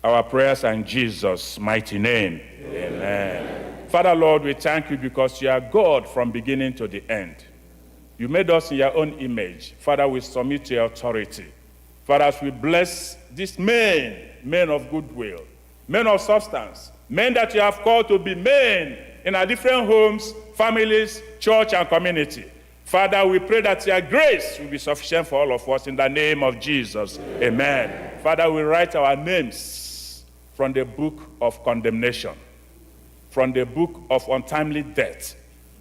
our prayers are in Jesus' mighty name. Amen. Father, Lord, we thank you because you are God from beginning to the end. You made us in your own image. Father, we submit to your authority. Father, as we bless these men of goodwill, men of substance, men that you have called to be men in our different homes, families, church, and community. Father, we pray that your grace will be sufficient for all of us in the name of Jesus. Amen. Father, we write our names from the book of condemnation, from the book of untimely death,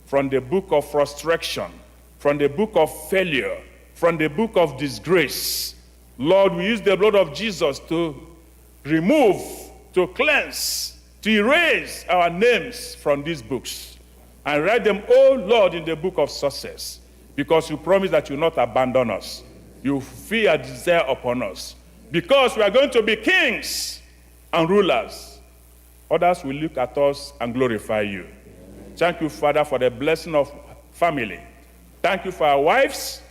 from the book of frustration, from the book of failure, from the book of disgrace. Lord, we use the blood of Jesus to remove, to cleanse, to erase our names from these books and write them, oh Lord, in the book of success, because you promise that you will not abandon us. You feel a desire upon us, because we are going to be kings and rulers. Others will look at us and glorify you. Thank you, Father, for the blessing of family. Thank you for our wives.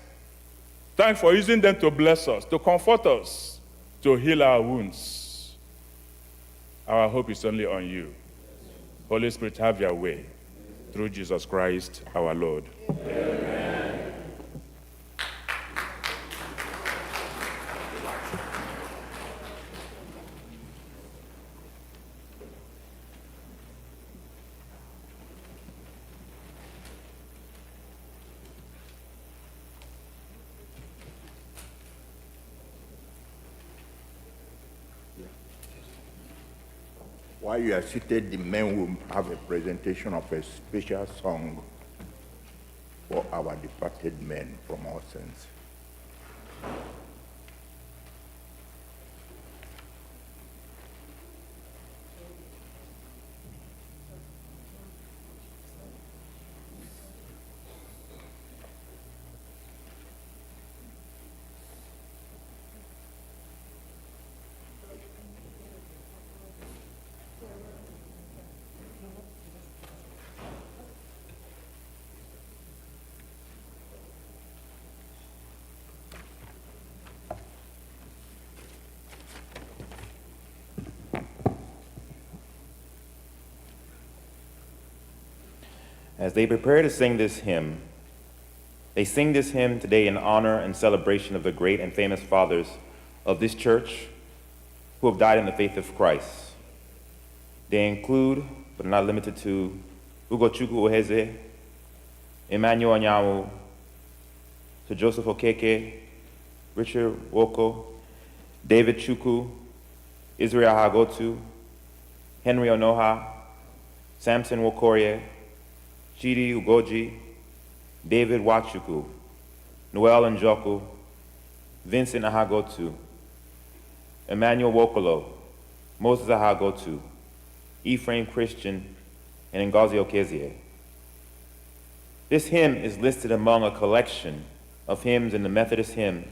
Thank you for using them to bless us, to comfort us, to heal our wounds. Our hope is only on you. Holy Spirit, have your way. Through Jesus Christ, our Lord. Amen. While you are seated, the men will have a presentation of a special song for our departed men from our sins. As they prepare to sing this hymn, they sing this hymn today in honor and celebration of the great and famous fathers of this church who have died in the faith of Christ. They include, but are not limited to, Chukwu Oheze, Emmanuel Anyanwu, Sir Joseph Okeke, Richard Woko, David Chukwu, Israel Hagotu, Henry Onoha, Samson Wokorie, Chidi Ugoji, David Wachukwu, Noel Njoku, Vincent Ahagotu, Emmanuel Wokolo, Moses Ahagotu, Ephraim Christian, and Ngozi Okezie. This hymn is listed among a collection of hymns in the Methodist hymn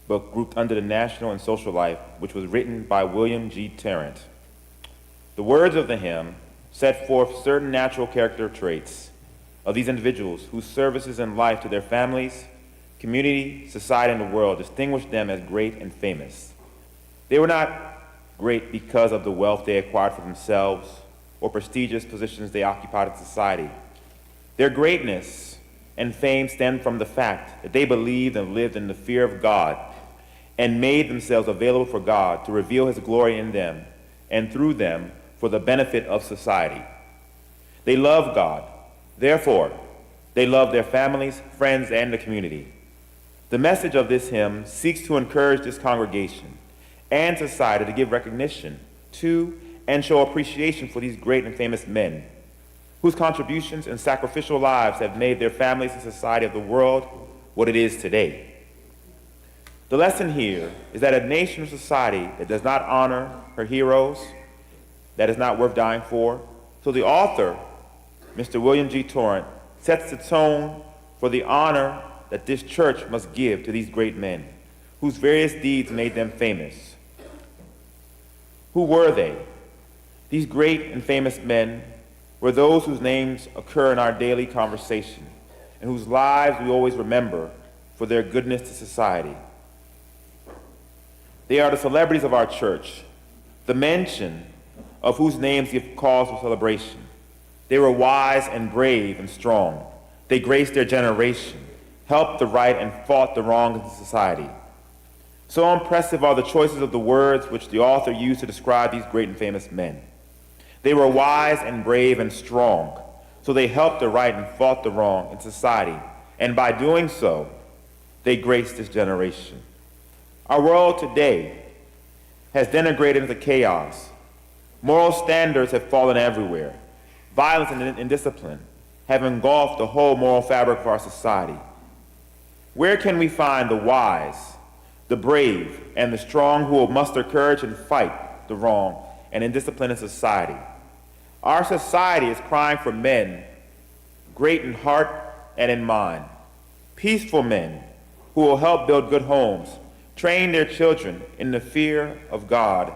book grouped under the National and Social Life, which was written by William G. Tarrant. The words of the hymn set forth certain natural character traits of these individuals whose services in life to their families, community, society, and the world distinguished them as great and famous. They were not great because of the wealth they acquired for themselves or prestigious positions they occupied in society. Their greatness and fame stemmed from the fact that they believed and lived in the fear of God and made themselves available for God to reveal his glory in them and through them for the benefit of society. They love God. Therefore, they love their families, friends, and the community. The message of this hymn seeks to encourage this congregation and society to give recognition to and show appreciation for these great and famous men whose contributions and sacrificial lives have made their families and society of the world what it is today. The lesson here is that a nation or society that does not honor her heroes, that is not worth dying for. So the author, Mr. William G. Tarrant, sets the tone for the honor that this church must give to these great men, whose various deeds made them famous. Who were they? These great and famous men were those whose names occur in our daily conversation and whose lives we always remember for their goodness to society. They are the celebrities of our church, the mention of whose names give cause for celebration. They were wise and brave and strong. They graced their generation, helped the right and fought the wrong in society. So impressive are the choices of the words which the author used to describe these great and famous men. They were wise and brave and strong, so they helped the right and fought the wrong in society, and by doing so, they graced this generation. Our world today has denigrated into chaos. Moral standards have fallen everywhere. Violence and indiscipline have engulfed the whole moral fabric of our society. Where can we find the wise, the brave, and the strong who will muster courage and fight the wrong and indiscipline in society? Our society is crying for men, great in heart and in mind, peaceful men who will help build good homes, train their children in the fear of God,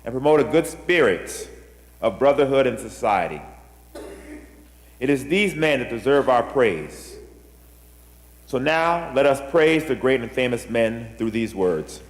and promote a good spirit of brotherhood in society. It is these men that deserve our praise. So now let us praise the great and famous men through these words.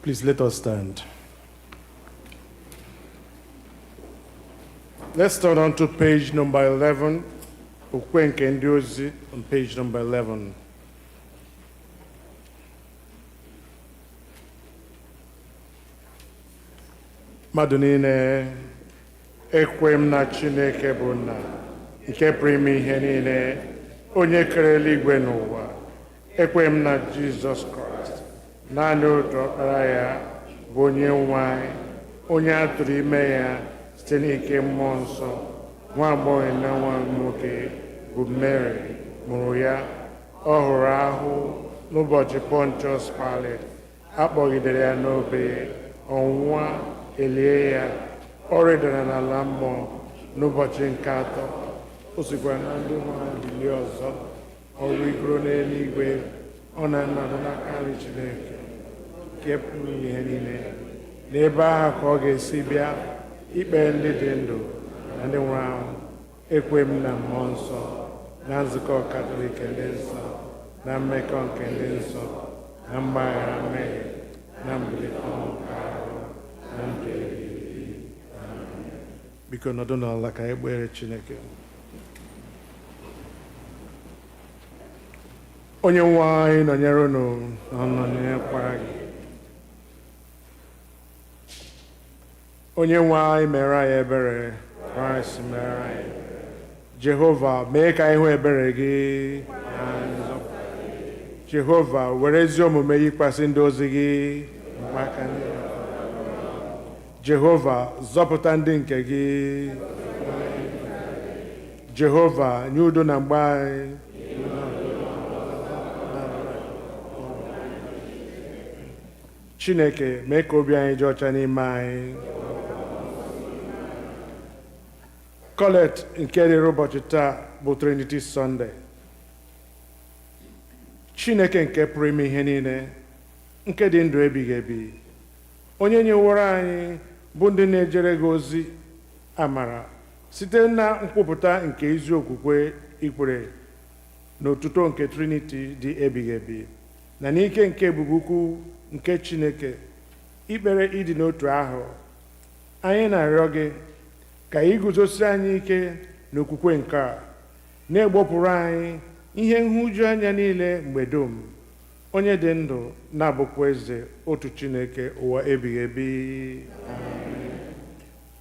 Please let us stand. Let's turn on to page number 11, Okwukwe Nke Ndi-Ozi, on page number 11. Mmadụ niile, ekwe m na Chineke bụ nna nke pụrụ ime ihe niile, onye kere eluigwe n'ụwa. Ekwe m na Jizọs Kraist, naanị otu ọkpara ya, bụ Onye-nwe-ayi, onye a tụrụ ime ya site n'ike mmụọ nsọ, nwa agbọghọ na nwa nwoke bụ Mary mụrụ ya. Ọ hụrụ ahụ n'ụbọchị Pontius Pilate, akpọgidere ya n'obe, ọnwụnwa, elie ya. Ọ rịdara n'ala mmụọ n'ụbọchị nke atọ, o sikwa na ndị nwụrụ bilie ọzọ. Ọ rigoro n'eluigwe, ọ na-anọdụ n'aka nri Chineke nke pụrụ ihe niile. N'ebe ahụ ka ọ ga-esi bịa ikpe ndị dị ndụ na ndị nwụrụ anwụ. Ekwe m na mmụọ nsọ, na nzukọ Katọlik ndị nsọ, na mmekọ nke ndị nsọ, na mgbaghara mmehie, na mbilite n'ọnwụ nke ahụ, na ndụ ebighị ebi. Amen. Biko nọdụ n'ala ka anyị kpere Chineke. Onye-nwe-ayi nọnyere unu na ọnọnyekwara gị. Onye-nwe-ayi mere anyị ebere, Kraist mere anyị ebere. Jehova, mee ka anyị hụ ebere gị na nzọpụta gị. Jehova, were ezi omume yikwasị ndị ozi gị maka ndị. Jehova, zọpụta ndị nke gị. Jehova, nye udo na mgbe anyị. Chineke, mee ka obi anyị dị ọcha n'ime anyị. Colet nke dịrị ụbọchị taa bụ Trinity Sunday. Chineke nke pụrụ ime ihe niile, nke dị ndụ ebighị ebi, onye nyeworo anyị bụ ndị na-ejere gị ozi amara site na nkwuputa nke ezi okwukwe ikwere na otuto nke Trinity dị ebighị ebi, na n'ike nke ebube ukwu nke Chineke, ikpere ịdị n'otu ahụ. Anyị na-arịọ gị ka ị guzosi anyị ike n'okwukwe nke a, na-egbopụrụ anyị ihe nhụju anya niile mgbe dum, onye dị ndụ na-abụkwa eze otu Chineke ụwa ebighị ebi.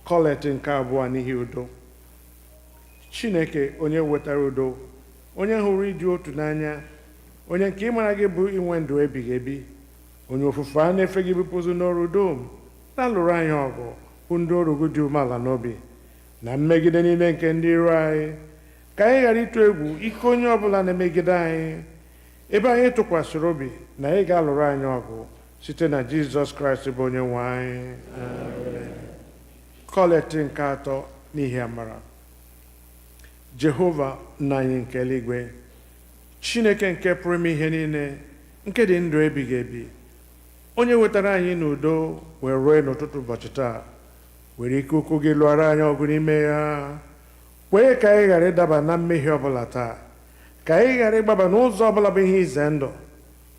Colet nke abụọ n'ihi udo. Chineke, onye wetara udo, onye hụrụ ịdị otu n'anya, onye nke ịmara gị bụ inwe ndụ ebighị ebi, onye ofufe a na-efe gị bụpụzụ n'ọrụ dum, na-alụrụ anyị ọgụ bụ ndị ọrụ gị dị umeala n'obi na mmegide niile nke ndị iro anyị, ka anyị ghara ịtụ egwu ike onye ọbụla na-emegide anyị, ebe anyị tụkwasịrị obi na anyị ga-alụrụ anyị ọgụ site na Jizọs Kraịst bụ Onye-nwe anyị. Amen. Colet nke atọ n'ihi amara. Jehova, nna anyị nke eluigwe, Chineke nke pụrụ ime ihe niile, nke dị ndụ ebighị ebi, onye wetara anyị n'udo wee ruo n'ụtụtụ ụbọchị taa, were ike ukwu gị lụọra anyị ọgụ n'ime ya. Kwee ka anyị ghara ịdaba na mmehie ọbụla taa, ka anyị ghara ịgbaba n'ụzọ ọbụla bụ ihe ize ndụ,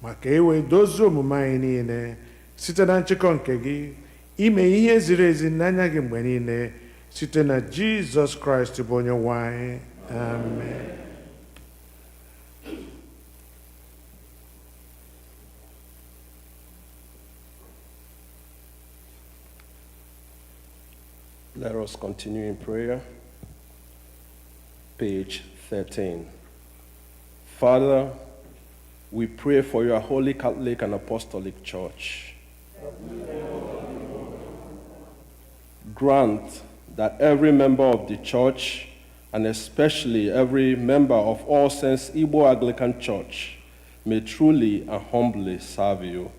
ma ka e wee dozie omume anyị niile site na nchịkọ nke gị, ime ihe ziri ezi n'anya gị mgbe niile, site na Jizọs Kraịst bụ Onye-nwe anyị. Amen. Let us continue in prayer. Page 13. Father, we pray for your Holy Catholic and Apostolic Church. Grant that every member of the church, and especially every member of All Saints Igbo Anglican Church, may truly and humbly serve you.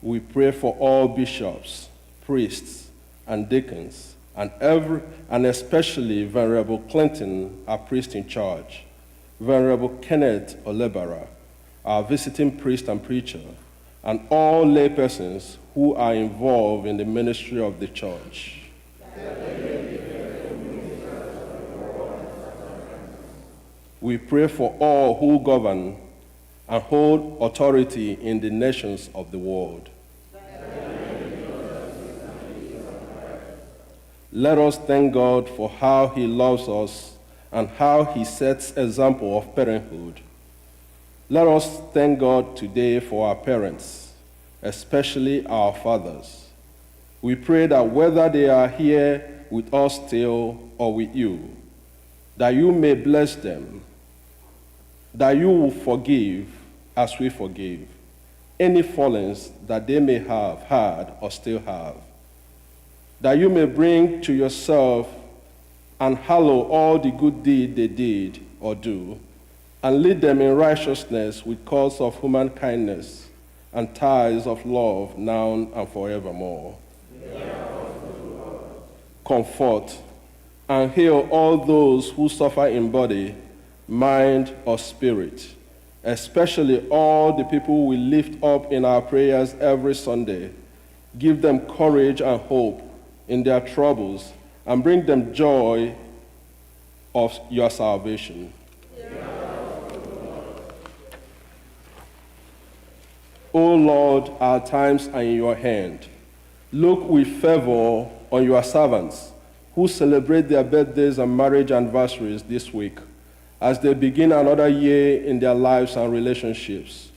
We pray for all bishops, priests, and deacons, and especially Venerable Clinton, our priest in charge, Venerable Kenneth Olebara, our visiting priest and preacher, and all laypersons who are involved in the ministry of the church. We pray for all who govern and hold authority in the nations of the world. Let us thank God for how he loves us and how he sets example of parenthood. Let us thank God today for our parents, especially our fathers. We pray that whether they are here with us still or with you, that you may bless them, that you will forgive as we forgive any fallings that they may have had or still have, that you may bring to yourself and hallow all the good deed they did or do, and lead them in righteousness with cords of human kindness and ties of love now and forevermore. Comfort and heal all those who suffer in body, mind, or spirit, especially all the people we lift up in our prayers every Sunday. Give them courage and hope in their troubles, and bring them joy of your salvation. O Lord, our times are in your hand. Look with favor on your servants who celebrate their birthdays and marriage anniversaries this week as they begin another year in their lives and relationships.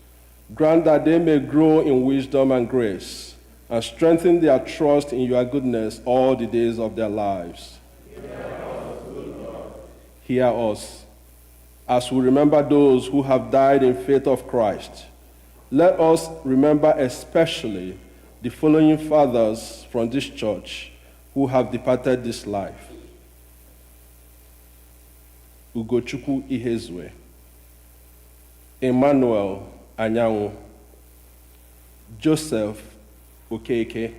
Grant that they may grow in wisdom and grace and strengthen their trust in your goodness all the days of their lives. Hear us as we remember those who have died in faith of Christ. Let us remember especially the following fathers from this church who have departed this life. Chukwu Ihezwe, Emmanuel Anyanwu, Joseph Okeke,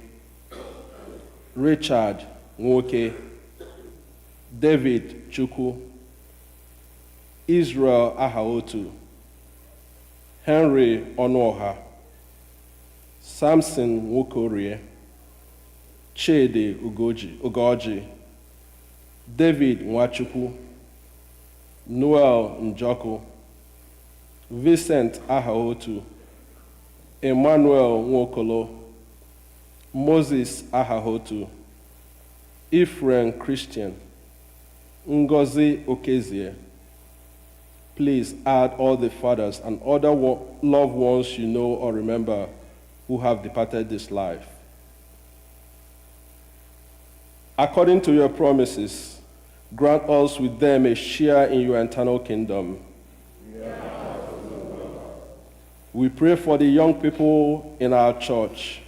Richard Nwoke, David Chukwu, Israel Ahaotu, Henry Onoha, Samson Nwokorie, Chede Ugoji, David Nwachukwu, Noel Njoku, Vincent Ahaotu, Emmanuel Nwokolo, Moses Ahaotu, Ephraim Christian, Ngozi Okezie. Please add all the fathers and other loved ones you know or remember who have departed this life. According to your promises, grant us with them a share in your eternal kingdom. We pray for the young people in our church,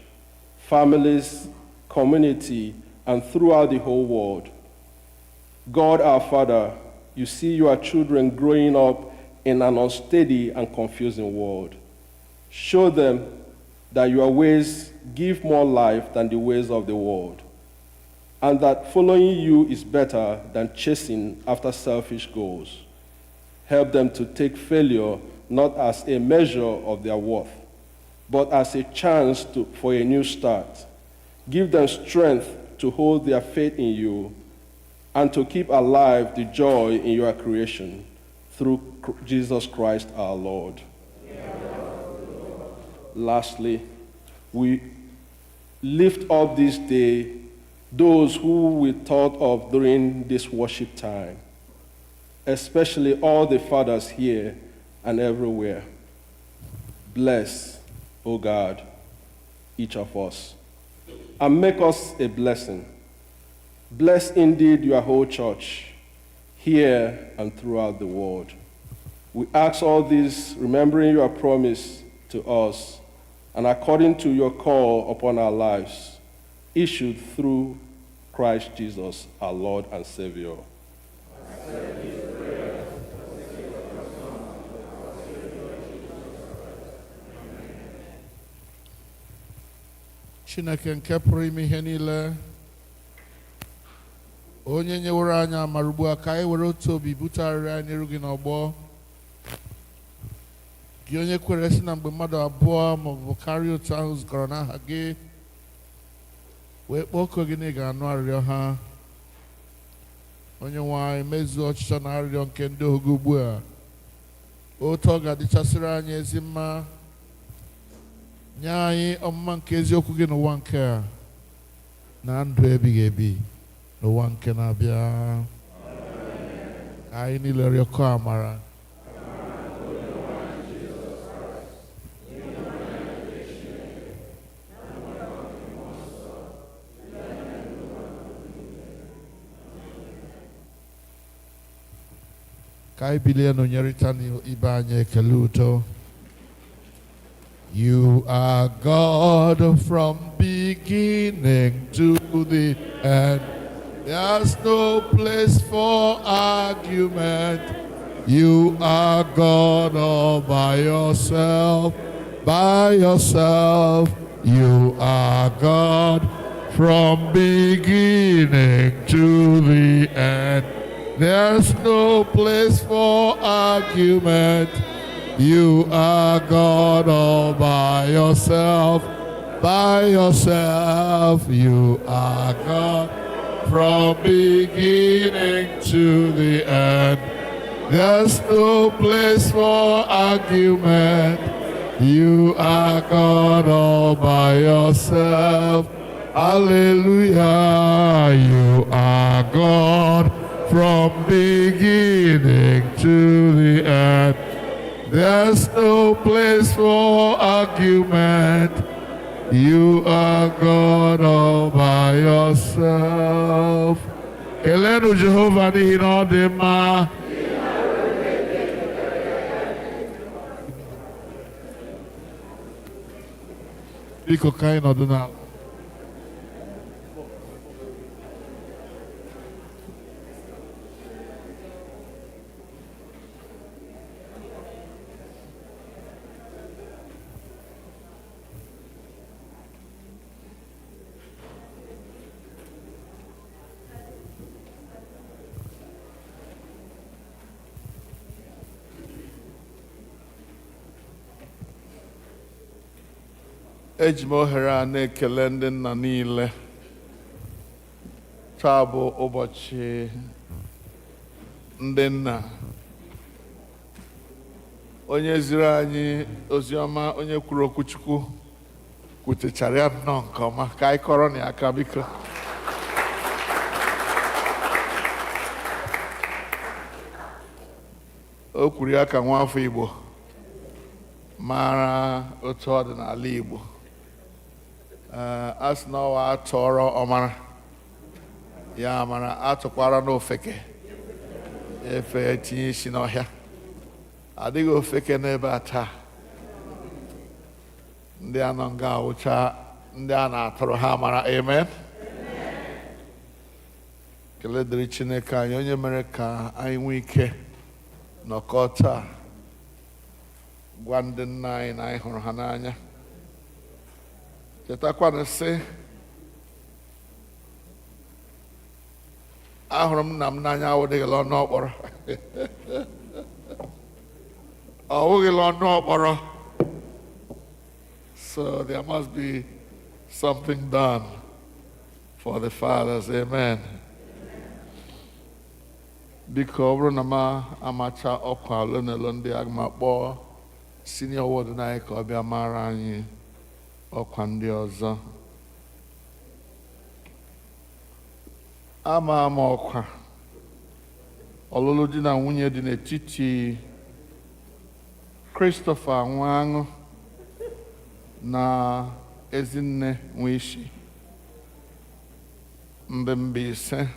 families, community, and throughout the whole world. God our Father, you see your children growing up in an unsteady and confusing world. Show them that your ways give more life than the ways of the world, and that following you is better than chasing after selfish goals. Help them to take failure not as a measure of their worth, but as a chance for a new start. Give them strength to hold their faith in you and to keep alive the joy in your creation through Jesus Christ our Lord. Lastly, we lift up this day those who we thought of during this worship time, especially all the fathers here and everywhere. Bless, O God, each of us, and make us a blessing. Bless indeed your whole church, here and throughout the world. We ask all this, remembering your promise to us, and according to your call upon our lives, issued through Christ Jesus, our Lord and Savior. Chineke nke pụrụ ime ihe niile, onye nyewere anyị amara ugbu a ka anyị were otu obi bute arịrịọ anyị n'iru gị n'ọgbọ. Gị onye kwere si na mgbe mmadụ abụọ maọbụ karịa otu ahụ zukọrọ n'aha gị, wee kpọọ oku gị na ị ga-anụ arịrịọ ha. Onye-nwe-ayi, mezuo ọchịchọ na arịrịọ nke ndị ohu gị ugbu a. otu ọ ga-adịchasịrị anyị ezi mma, nye anyị ọmụma nke eziokwu gị n'ụwa nke a na ndụ ebighị ebi n'ụwa nke na-abịa. Ka anyị niile rịọkọ amara ka anyị bilie n'onyerịta n'ibe anyị ekele udo. You are God from beginning to the end. There's no place for argument. You are God all by yourself. By yourself, you are God from beginning to the end. There's no place for argument. You are God all by yourself. By yourself, you are God from beginning to the end. There's no place for argument. You are God all by yourself. Hallelujah. You are God from beginning to the end. There's no place for argument. You are God all by yourself. Kelenu Jehovah n'ihi na ọ dị mma. Biko ka anyị nọdụ n'ala. Eji m ohere a na-ekele ndị nna niile. Taa bụ ụbọchị ndị nna. Onye ziri anyị ozi ọma, onye kwuru okwu Chukwu kwutechara ya nnọọ nke ọma. Ka anyị kọrọ na aka biko. O kwuru ya ka nwa afọ Igbo mara otu ọdịnala Igbo. A sị na ọwa atọrọ ọmara ya mara atụkwara n'ofeke efe tinye isi n'ọhịa. Adịghị ofeke n'ebe a taa. Ndị anọ nga awụcha ndị a na-atọrọ ha mara. Amen. Kele dịrị Chineke anyị onye mere ka anyị nwee ike nọkọ taa gwa ndị nna anyị na anyị hụrụ ha n'anya. Chetakwana sị ahụrụ m nna m n'anya awụdịghịla ọnụ ọkpọrọ. Ọ wụghịla ọnụ ọkpọrọ. So there must be something done for the fathers. Amen. Biko ọ bụrụ na m amacha ọkwa ole na ole ndị aga m akpọ senior ward anyị ka ọ bịa mara anyị ọkwa ndị ọzọ. Ama ọkwa ọlụlụ di na nwunye dị n'etiti Christopher Nwaṅụ na Ezinne Nwishi Mbaise.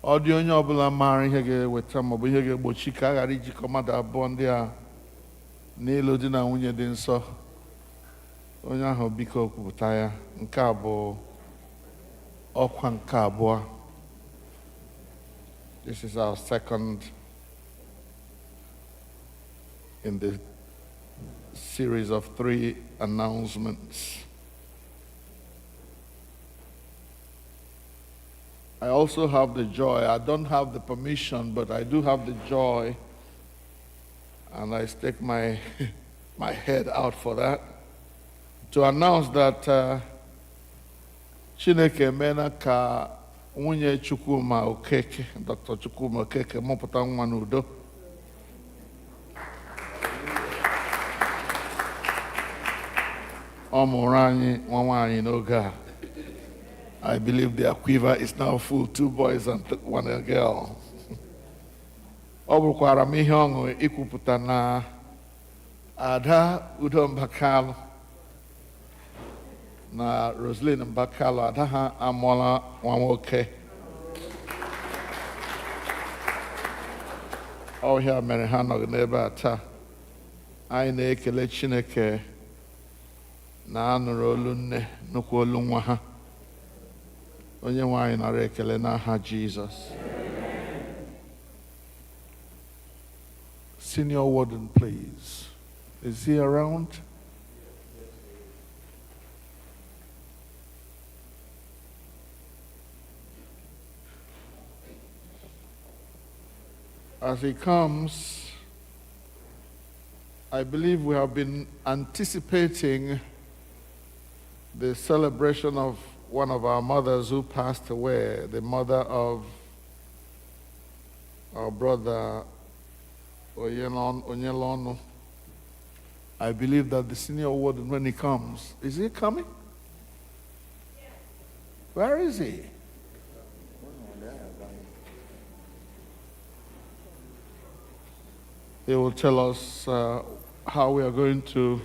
Ọ dị onye ọbụla maara ihe ga-eweta maọbụ ihe ga-egbochi ka a ghara ijikọ mmadụ abụọ ndị a n'ịlụ di na nwunye dị nsọ, onye ahụ biko kwupụta ya. Nke a bụ ọkwa nke abụọ. This is our second in the series of 3 announcements. I also have the joy, I don't have the permission, but I do have the joy, and I stick my head out for that, to announce that Chineke mena ka nwunye Chukwuma Okeke, Dr. Chukwuma Okeke, mụpụta nwa n'udo. ọ mụrụ anyị nwa nwaanyị n'oge a. I believe their quiver is now full, 2 boys and 1 girl. Ọ bụkwara m ihe ọṅụ ikwupụta na Ada Udo Mbakalu na Roslyn Mbakalu, ada ha amụọla nwa nwoke. Ọhịa mere ha nọgị n'ebe a taa. Anyị na-ekele Chineke na anụrụ olu nne nụkwa olu nwa ha. Onye-nwe-ayi nara ekele n'aha Jesus. Senior warden, please. Is he around? As he comes, I believe we have been anticipating the celebration of one of our mothers who passed away, the mother of our brother Onyelonu. I believe that the senior warden, when he comes, is he coming? Where is he? He will tell us how we are going to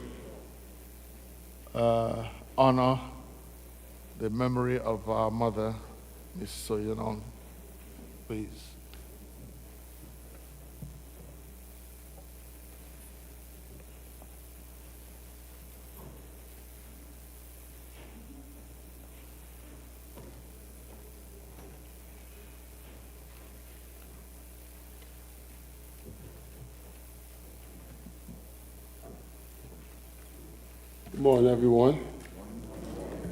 honor the memory of our mother, Miss Soyenon. Please. Good morning, everyone.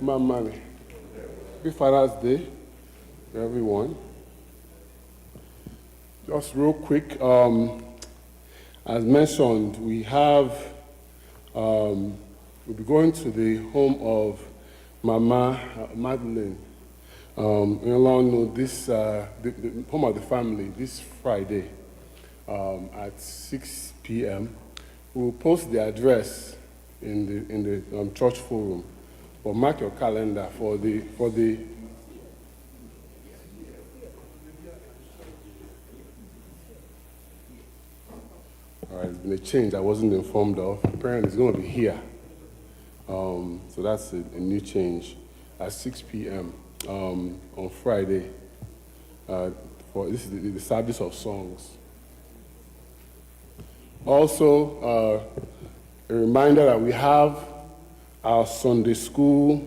Mamani. Happy Father's Day, everyone. Just real quick, as mentioned, we have, we'll be going to the home of Mama Madeleine in London, the home of the family, this Friday at 6 p.m. We'll post the address in the church forum. But mark your calendar for the all right, it's been a change I wasn't informed of. Apparently it's going to be here. So that's a new change at 6 p.m. On Friday. This is the service of songs. Also, a reminder that we have our Sunday school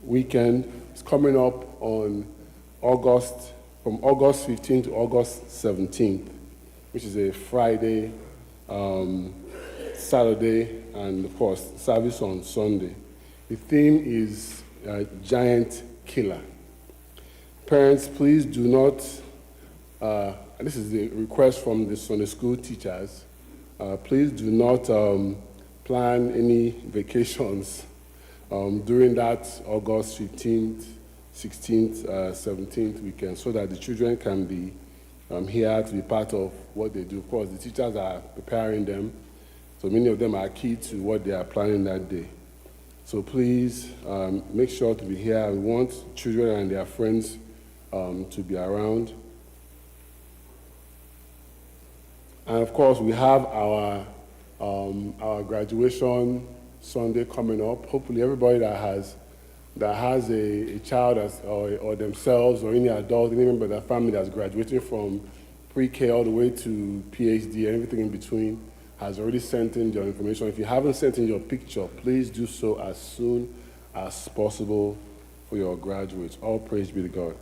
weekend is coming up on from August 15th to August 17th, which is a Friday, Saturday, and of course, service on Sunday. The theme is Giant Killer. Parents, please do not, and this is the request from the Sunday school teachers, please do not plan any vacations during that August 15th, 16th, 17th weekend so that the children can be here to be part of what they do. Of course, the teachers are preparing them, so many of them are key to what they are planning that day. So please make sure to be here. We want children and their friends to be around. And of course, we have our graduation Sunday coming up. Hopefully everybody that has a child or themselves or any adult, any member of their family that's graduating from pre-K all the way to PhD and everything in between has already sent in your information. If you haven't sent in your picture, please do so as soon as possible for your graduates. All praise be to God.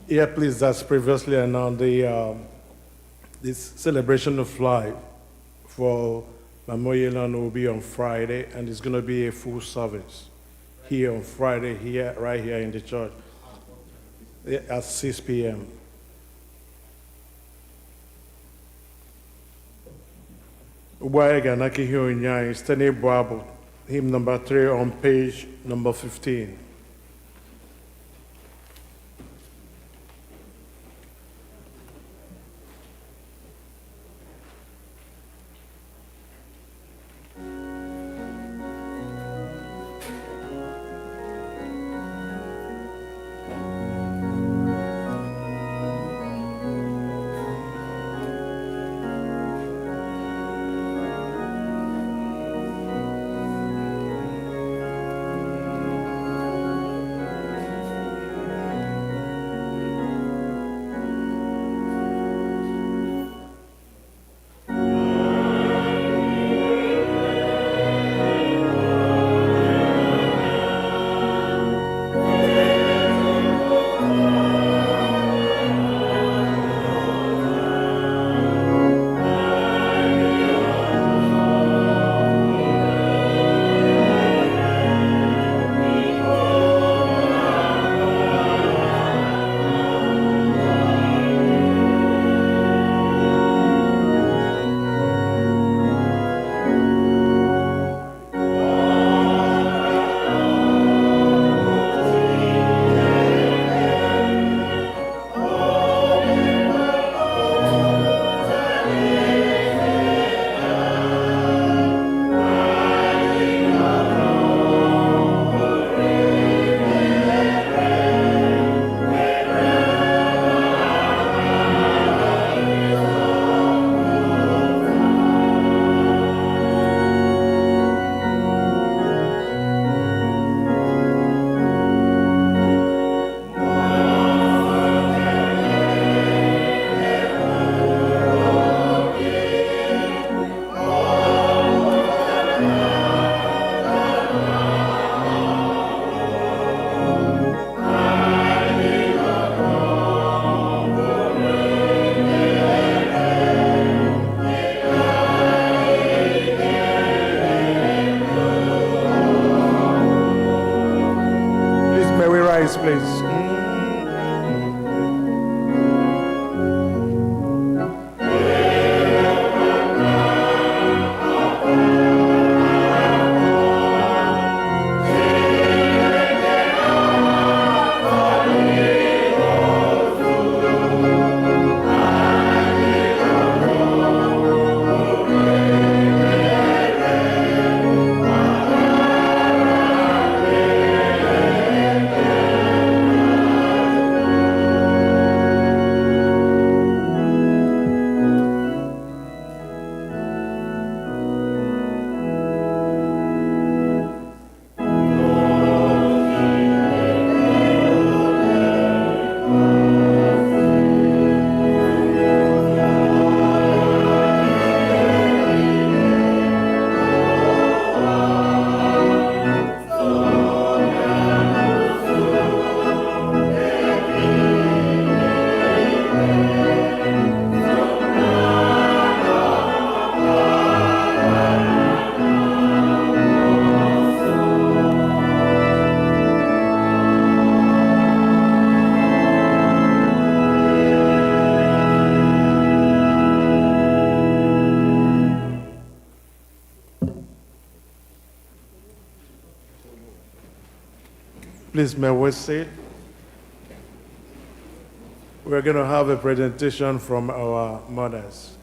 Yeah, please, as previously announced, this celebration of life for Memorial will be on Friday, and it's going to be a full service here on Friday, right here in the church at 6 p.m. Ugbu a anyị ga-anaka ihe onyinye anyị site n'ịbụ abụ hymn number 3 on page number 15. Please. Please, may we sit? We're going to have a presentation from our mothers.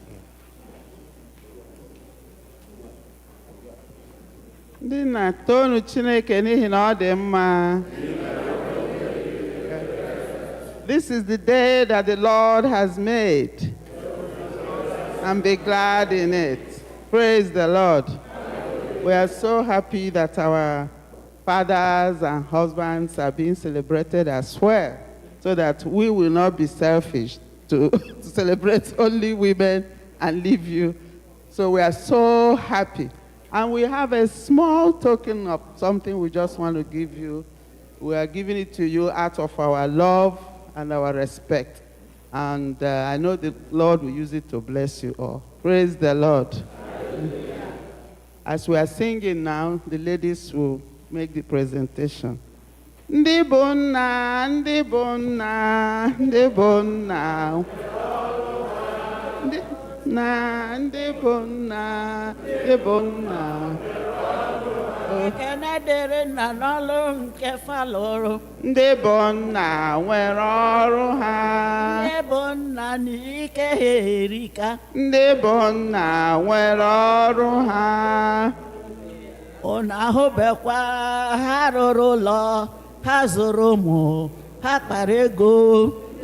Ndị na-atonu Chineke n'ihi na ọ dị mma. This is the day that the Lord has made, and be glad in it. Praise the Lord. We are so happy that our fathers and husbands are being celebrated as well, so that we will not be selfish to celebrate only women and leave you. So we are so happy. And we have a small token of something we just want to give you. We are giving it to you out of our love and our respect. And I know the Lord will use it to bless you all. Praise the Lord. Hallelujah. As we are singing now, the ladies will make the presentation. Ndị bụ nna, ndị bụ nna, ndị bụ nna. nna, ndị bụ nna, ndị bụ nna. Ekene dịrị nna n'ọlụ nke falụrụ. Ndị bụ nna nwere ọrụ ha. Ndị bụ nna n'ike ha erika. Ndị bụ nna nwere ọrụ ha. Unu ahụbekwa ha rụrụ ụlọ, ha zụrụ ụmụ, ha kpara ego.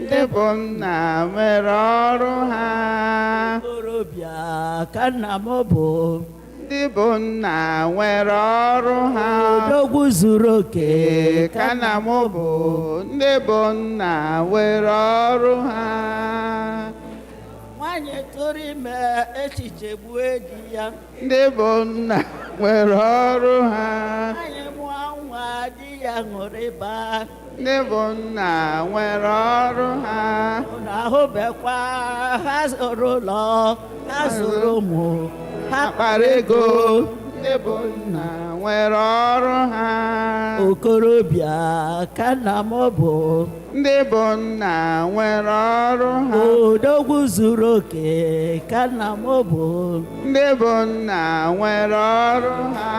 Ndị bụ nna nwere ọrụ ha. Okorobịa ka nna m bụ. Ndị bụ nna nwere ọrụ ha. Odogwu zuru oke ka nna m bụ. Ndị bụ nna nwere ọrụ ha. Nwanyị tụrụ ime echiche gbue di ya. Ndị bụ nna nwere ọrụ ha. Nwanyị mụọ nwa di ya ṅụrịba. Ndị bụ nna nwere ọrụ ha. Unu ahụbekwa ha zụrụ ụlọ, ha zụrụ ụmụ, ha kpara ego. Ndị bụ nna nwere ọrụ ha. Okorobịa ka nna m bụ. Ndị bụ nna nwere ọrụ ha. Odogwu zuru oke ka nna m bụ. Ndị bụ nna nwere ọrụ ha.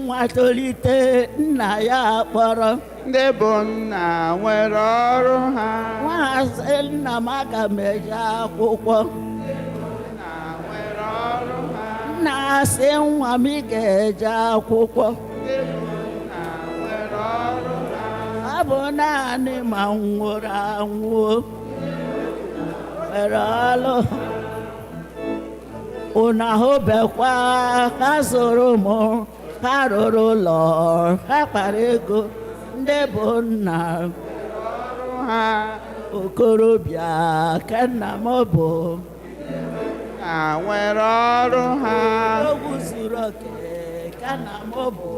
Nwa tolite nna ya kpọrọ. Ndị bụ nna nwere ọrụ ha. Nwa sị nna m aga m eje akwụkwọ. Nna nwere ọrụ ha. Nna sị nwa m ị ga-eje akwụkwọ. Ndị bụ nna nwere ọrụ ha. Ọ bụ naanị ma m nwụrụ anwụọ nwere ọrụ. Unu ahụbekwa ha zụrụ ụmụ, ha rụrụ ụlọ, ha kpara ego. Ndị bụ nna ọrụ ha. okorobịa ka nna m bụ. Nna nwere ọrụ ha. Odogwu zuru oke ka nna m bụ.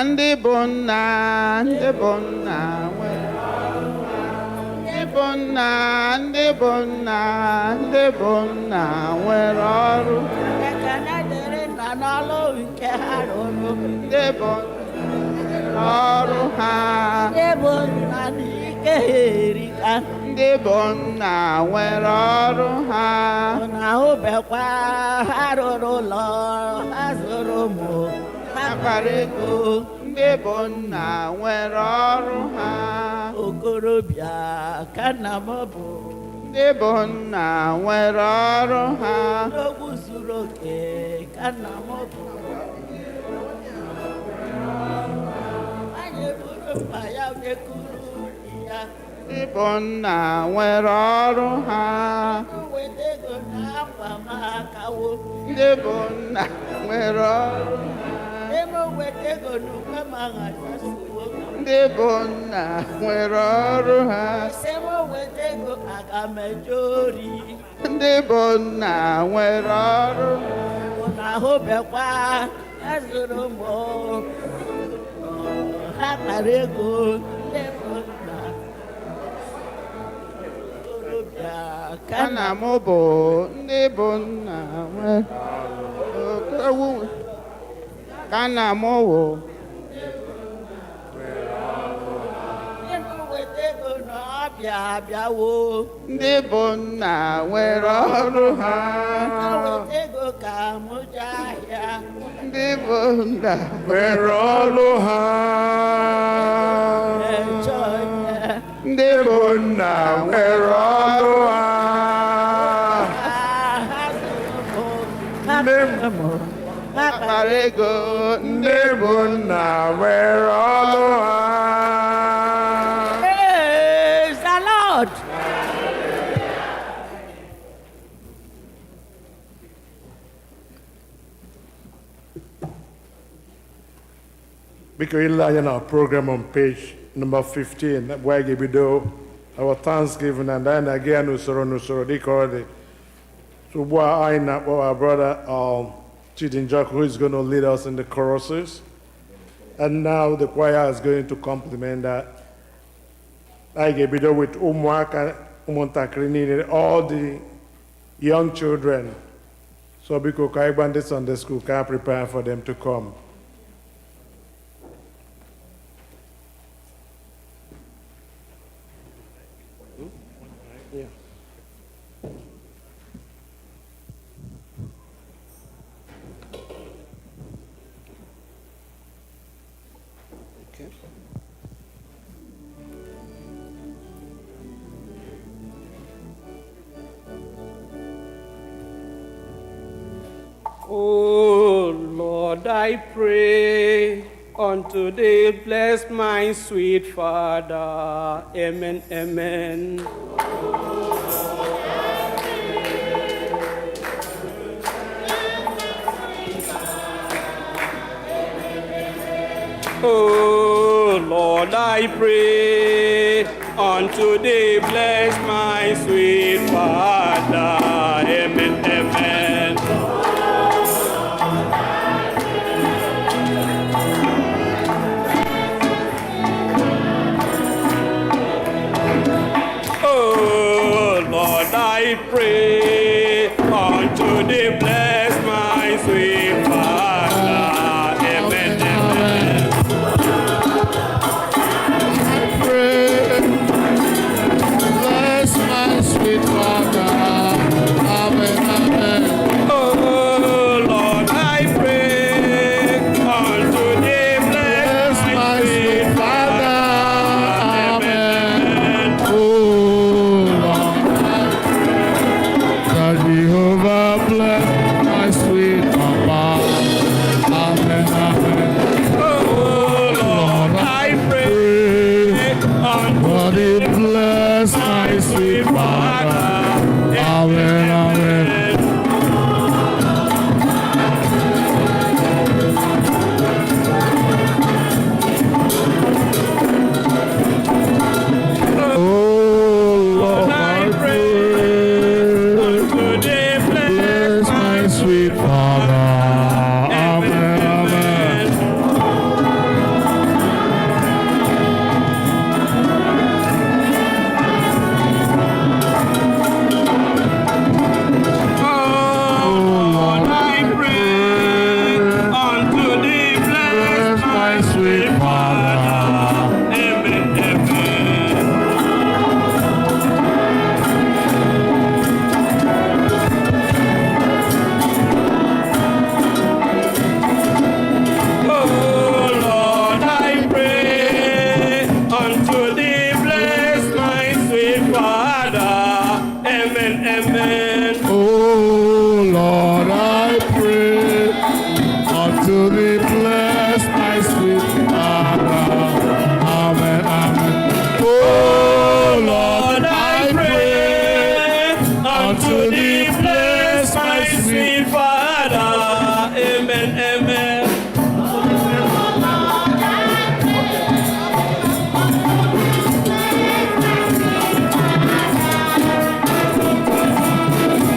Ndị bụ nna, ndị bụ nna nwere ọrụ ha. Ndị bụ nna, ndị bụ nna, ndị bụ nna nwere ọrụ. Ekene dịrị nna n'ọlụ nke ha rụrụ. Ndị bụ nna ọrụ ha. Ndị bụ nna n'ike ha erika. Ndị bụ nna nwere ọrụ ha. Unu ahụbekwa ha rụrụ ụlọ, ha zụrụ ụmụ, ha kpara ego. Ndị bụ nna nwere ọrụ ha. Okorobịa ka nna m bụ. Ndị bụ nna nwere ọrụ ha. Odogwu zuru oke ka nna m bụ. Anyị buru mkpa ya wekuru ya. Ndị bụ nna nwere ọrụ ha. Weta ego na akwa m akawo. Ndị bụ nna nwere ọrụ ha. Ebe weta ego na ukwe m aghachasiwo. Ndị bụ nna nwere ọrụ ha. Ise m weta ego aga m eje ori. Ndị bụ nna nwere ọrụ ha. Unu ahụbekwa ha zụrụ ụmụ, ha kpara ego. Ndị bụ nna okorobịa ka Ka nna m bụ. Ndị bụ nna nwere ọrụ. Ka nna m bụ. weta ego na ọbịa abịawo. Ndị bụ nna nwere ọrụ ha. Ha weta ego ka m jee ahịa. Ndị bụ nna Nwere ọrụ ha. Echọ onye. Ndị bụ nna nwere ọrụ ha. Ha zụrụ ụmụ, ha kpara ụmụ, ha kpara Akpara ego. Ndị bụ nna nwere ọrụ ha. Praise the Lord. Biko ile anya na program on page number 15 where ga-ebido our Thanksgiving and anyị na-aga ya n'usoro dịka ọ dị. So ugbu a anyị na-akpọ our brother Njoku, who is going to lead us in the choruses. And now the choir is going to complement that. Anyị ga-ebido with ụmụaka, ụmụntakịrị niile, all the young children. So biko ka anyị gba ndị Sunday school ka anyị prepare for them to come. Oh Lord, I pray unto thee, bless my sweet Father. Amen, amen. Oh Lord, I pray unto thee, bless my sweet Father. Amen, amen. Oh Lord, I pray unto thee, bless my sweet Father. Amen, amen. Bless my sweet Father. Amen, amen. Oh Lord, I pray unto thee, bless my sweet Father. Amen. Oh Lord, that Jehovah bless my sweet Papa. Amen, amen. Oh Lord, I pray unto God bless my sweet Father. Amen, amen. Oh Lord, I pray unto thee, bless my sweet Father. Amen, amen. Oh Lord, I pray unto thee, bless my sweet Father. Amen, amen. Oh Lord, I pray unto thee, bless my sweet Father. Amen, amen. Oh Lord, I pray unto thee, bless my sweet Father. Amen, amen. Oh Lord, I pray unto thee, bless my sweet Father. Amen, amen.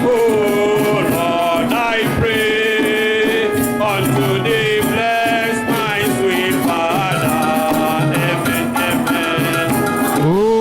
Oh Lord, I pray unto thee, bless my sweet Father. Amen, amen. Oh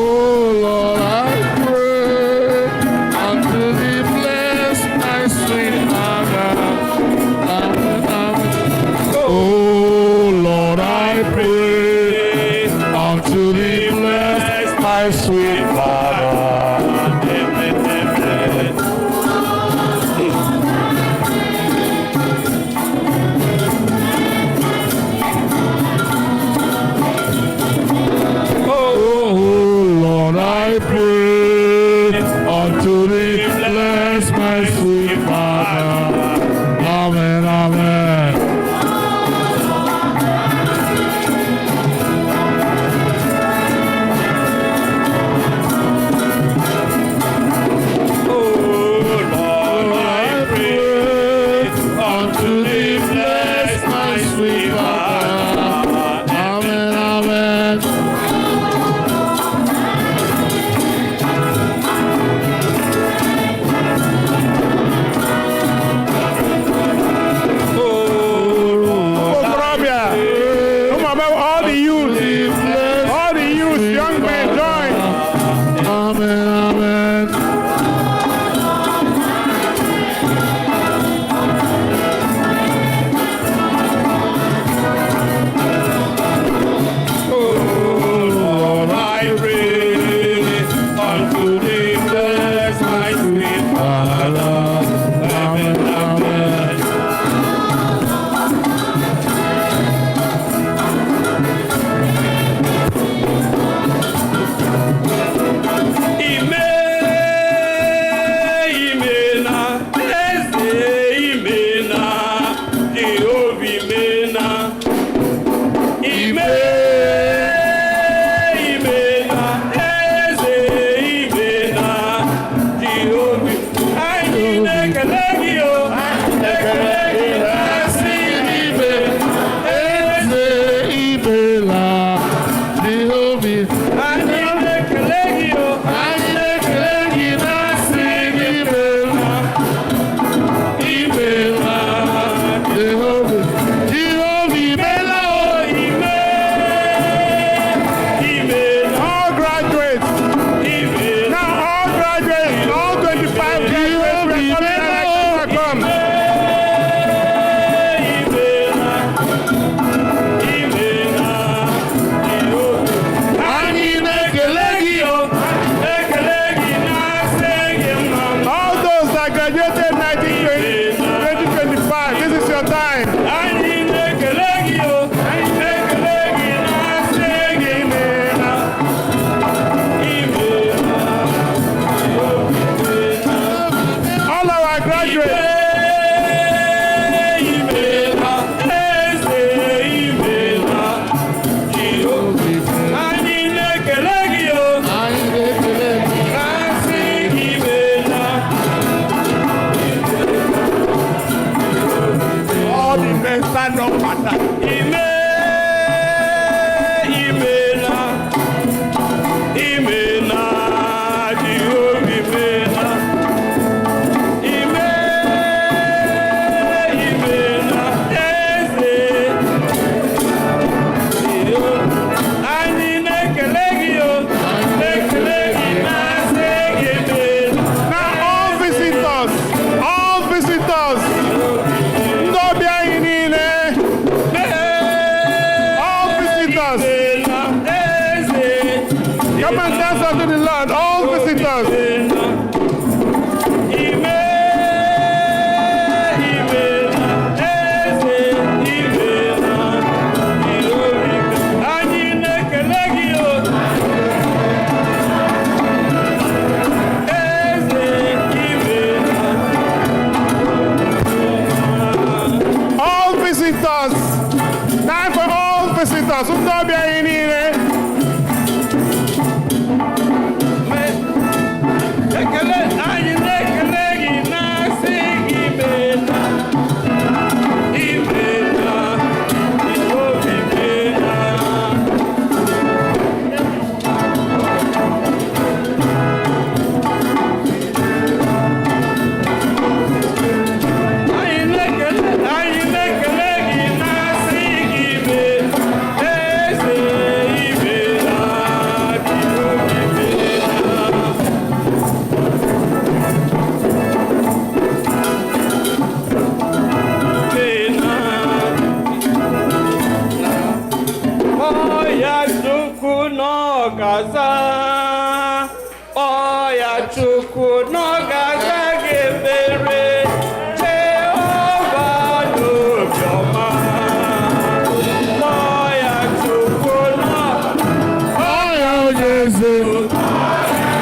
Chukwu n'ọgaza ga-emere Jehova n'obiọma. Kpọọ ya Chukwu onye eze.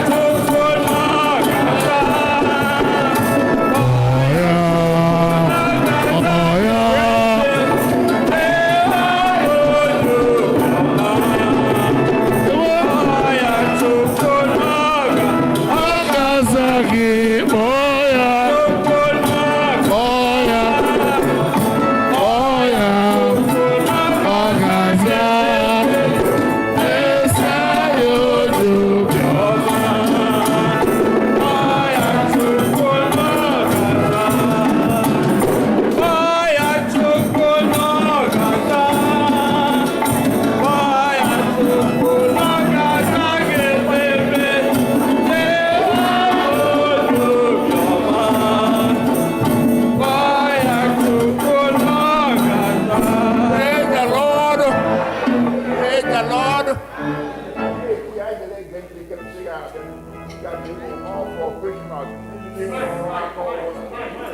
Chukwu n'ọgaza.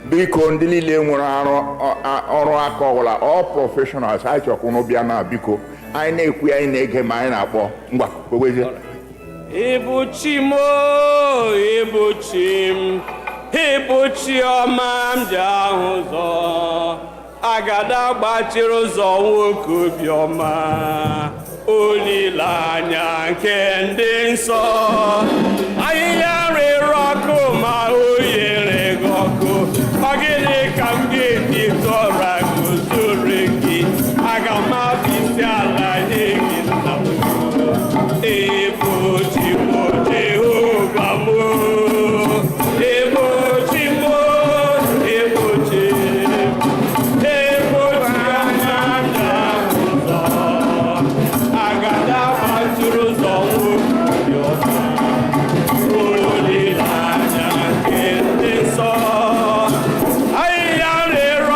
Biko ndị niile nwere ọrụ aka ọbụla all professionals anyị chọkwụnụ bịa na biko anyị na-ekwu anyị na-ege ma anyị na-akpọ ngwa kwewezie. Ibuchi mo, ibuchi m, ibuchi ọma m ji ahụ ụzọ, agada gbachiri ụzọ nwoke obiọma, olileanya nke ndị nsọ, ahịhịa rere ọkụ ma o yere gị ọkụ, ọ gịnị ka m ga-eji tọrọ guzoro gị, aga m abụ isi ala nye gị nna m. Ibuchi mo Jehova mo, ibuchi mo, ibuchi, ibuchi ọma m ji ahụ ụzọ, agada gbachiri ụzọ nwoke obiọma, olileanya nke ndị nsọ, ahịhịa rere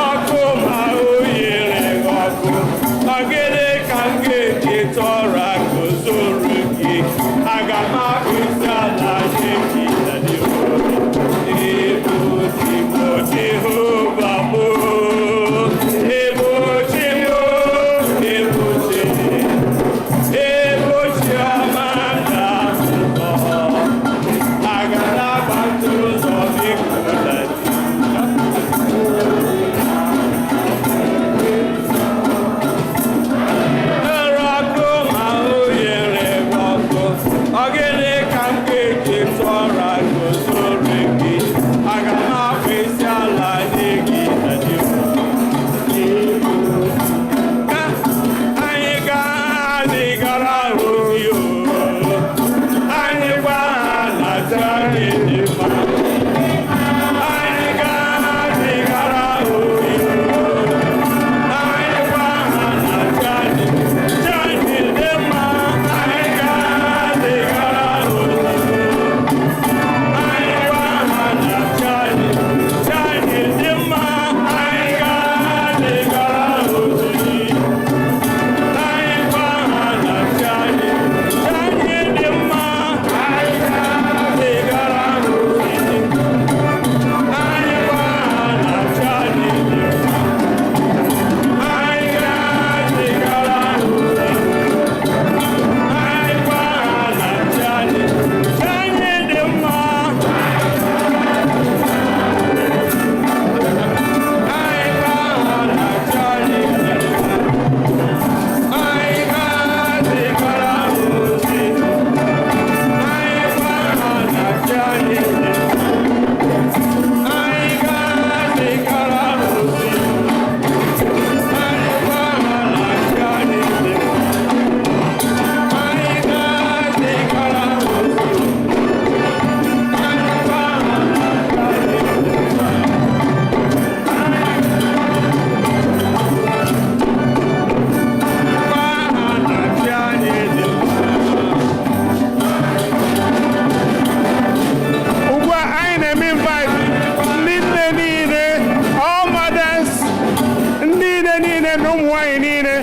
ụmụ nwanyị niile.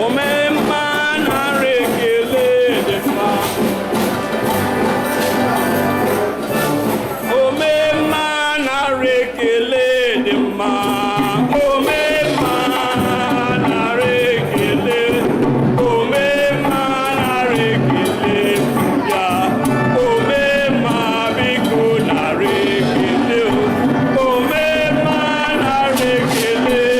Omemma nara ekele dị mma. Omemma nara ekele dị mma. Omemma nara ekele. Omemma nara ekele ya. Omemma biko nara ekele. Omemma nara ekele.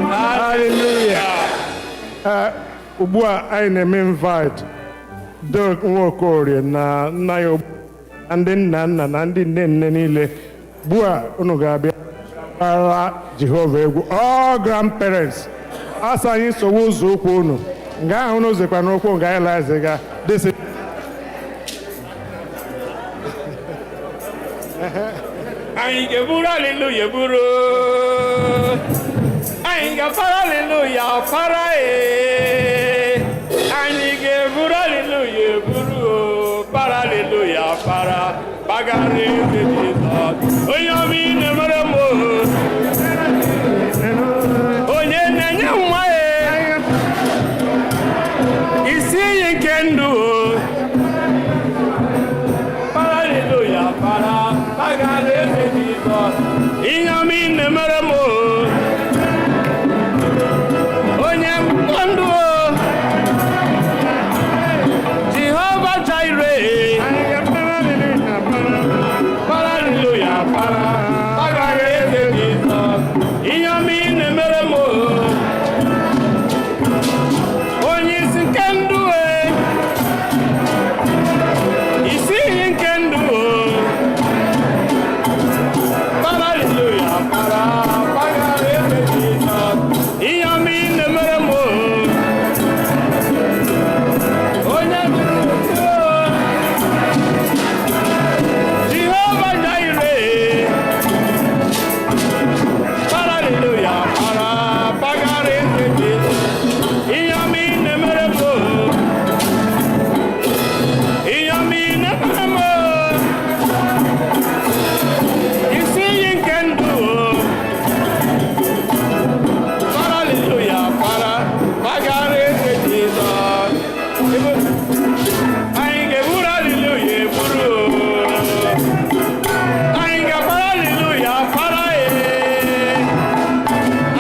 Hallelujah. Ugbu a anyị na-eme invite Dirk Nwokorie na nna ya na ndị nna nna na ndị nne nne niile. Ugbu a unu ga-abịa gbara Jehova egwu. All grandparents, asa anyị sowe ụzọ ụkwụ unu. Nga ahụ unu zekwa n'ụkwụ nga anyị laziga. Anyị ga-eburu hallelujah buru. Anyị ga-para hallelujah para Anyị ga-eburu hallelujah buru. Para hallelujah para. Bagara eze Jizọs. Onye ọma ị na-emere m. Onye na-enye nwa isi iyi nke ndụ. Para hallelujah para. Bagara eze Jizọs. Ihe ọma ị na-emere m. Onye ndụ. Jehova Jireh. Para hallelujah para. Bagara eze Jizọs. Ihe ọma ị na-emere m. Onye isi nke ndụ. Isi iyi nke ndụ. Para hallelujah para. Bagara eze Jizọs. Ihe ọma ị na-emere m. Onye Jehova Jireh. Para hallelujah para. Bagara eze Jizọs. Ihe ọma ị na-emere m. Ihe ọma ị na-emere m. Isi iyi nke ndụ. Para hallelujah para. Bagara eze Jizọs. Anyị ga-eburu hallelujah buru. Anyị ga-para hallelujah para.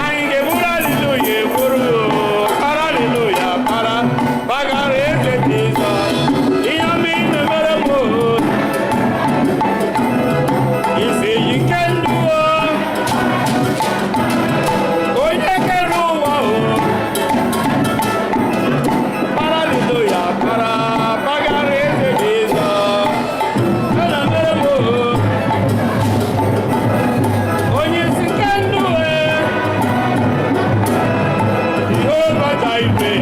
Anyị ga-eburu hallelujah buru. Para hallelujah para. Bagara eze Jizọs. Ihe ọma ị na-emere m. Isi iyi nke ndụ. Onye kere ụwa. Para hallelujah para. Bagara eze Jizọs. Ọ na-emere m. Onye isi nke ndụ. Jehova Jireh.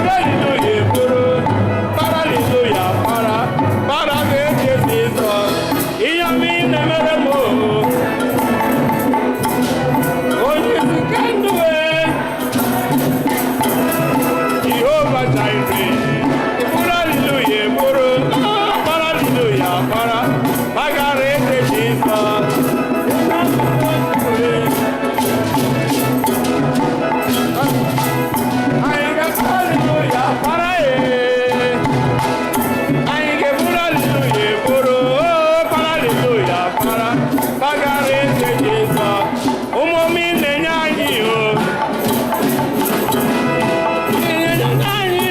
Hallelujah buru. Para hallelujah para. Para eze Jizọs. Ihe ọma ị na-emere m. Onye isi nke ndụ. Jehova Jireh. Buru hallelujah buru. Para hallelujah para. Bagara eze Jizọs. Anyị ga-eburu hallelujah para. Anyị ga-eburu hallelujah buru. Para hallelujah para. Bagara eze Jizọs. Ụmụ m ị na-enye anyị na-enye anyị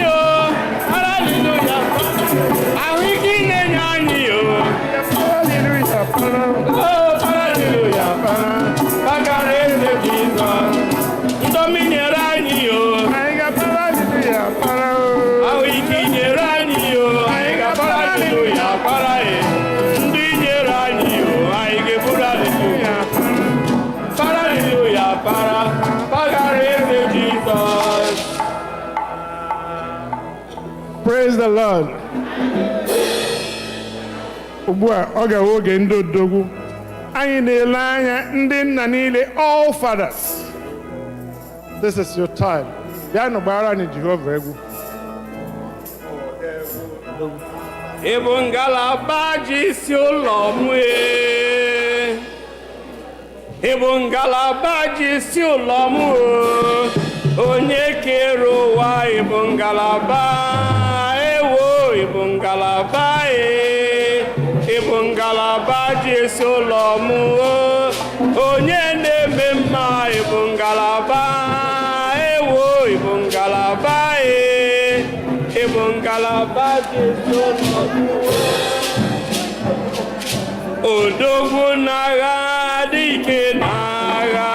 para hallelujah. Ahụike ị na-enye anyị Hallelujah para. para hallelujah para. Bagara eze Jizọs. Ndomi nyere anyị Anyị ga-para hallelujah para. ahụike nyere anyị anyị ga-para hallelujah para. Ndị nyere anyị anyị ga-eburu hallelujah para hallelujah para. Bagara eze Jizọs. Praise the Lord. Ugbu a ọ ga-ewe oge ndị odogwu. Anyị na-ele anya ndị nna niile, all fathers. This is your time. Bịanụ gbara anyị Jehova egwu. Ị bụ ngalaba ji isi ụlọ m. Ị bụ ngalaba ji isi ụlọ m. Onye kere ụwa. Ị bụ ngalaba. Ewo ị bụ ngalaba. Ị bụ ngalaba ji isi ụlọ m. Onye na-eme mma. Ị bụ ngalaba. Ewo ị bụ ngalaba. Ị bụ ngalaba ji isi ụlọ m. Odogwu n'agha dị ike n'agha.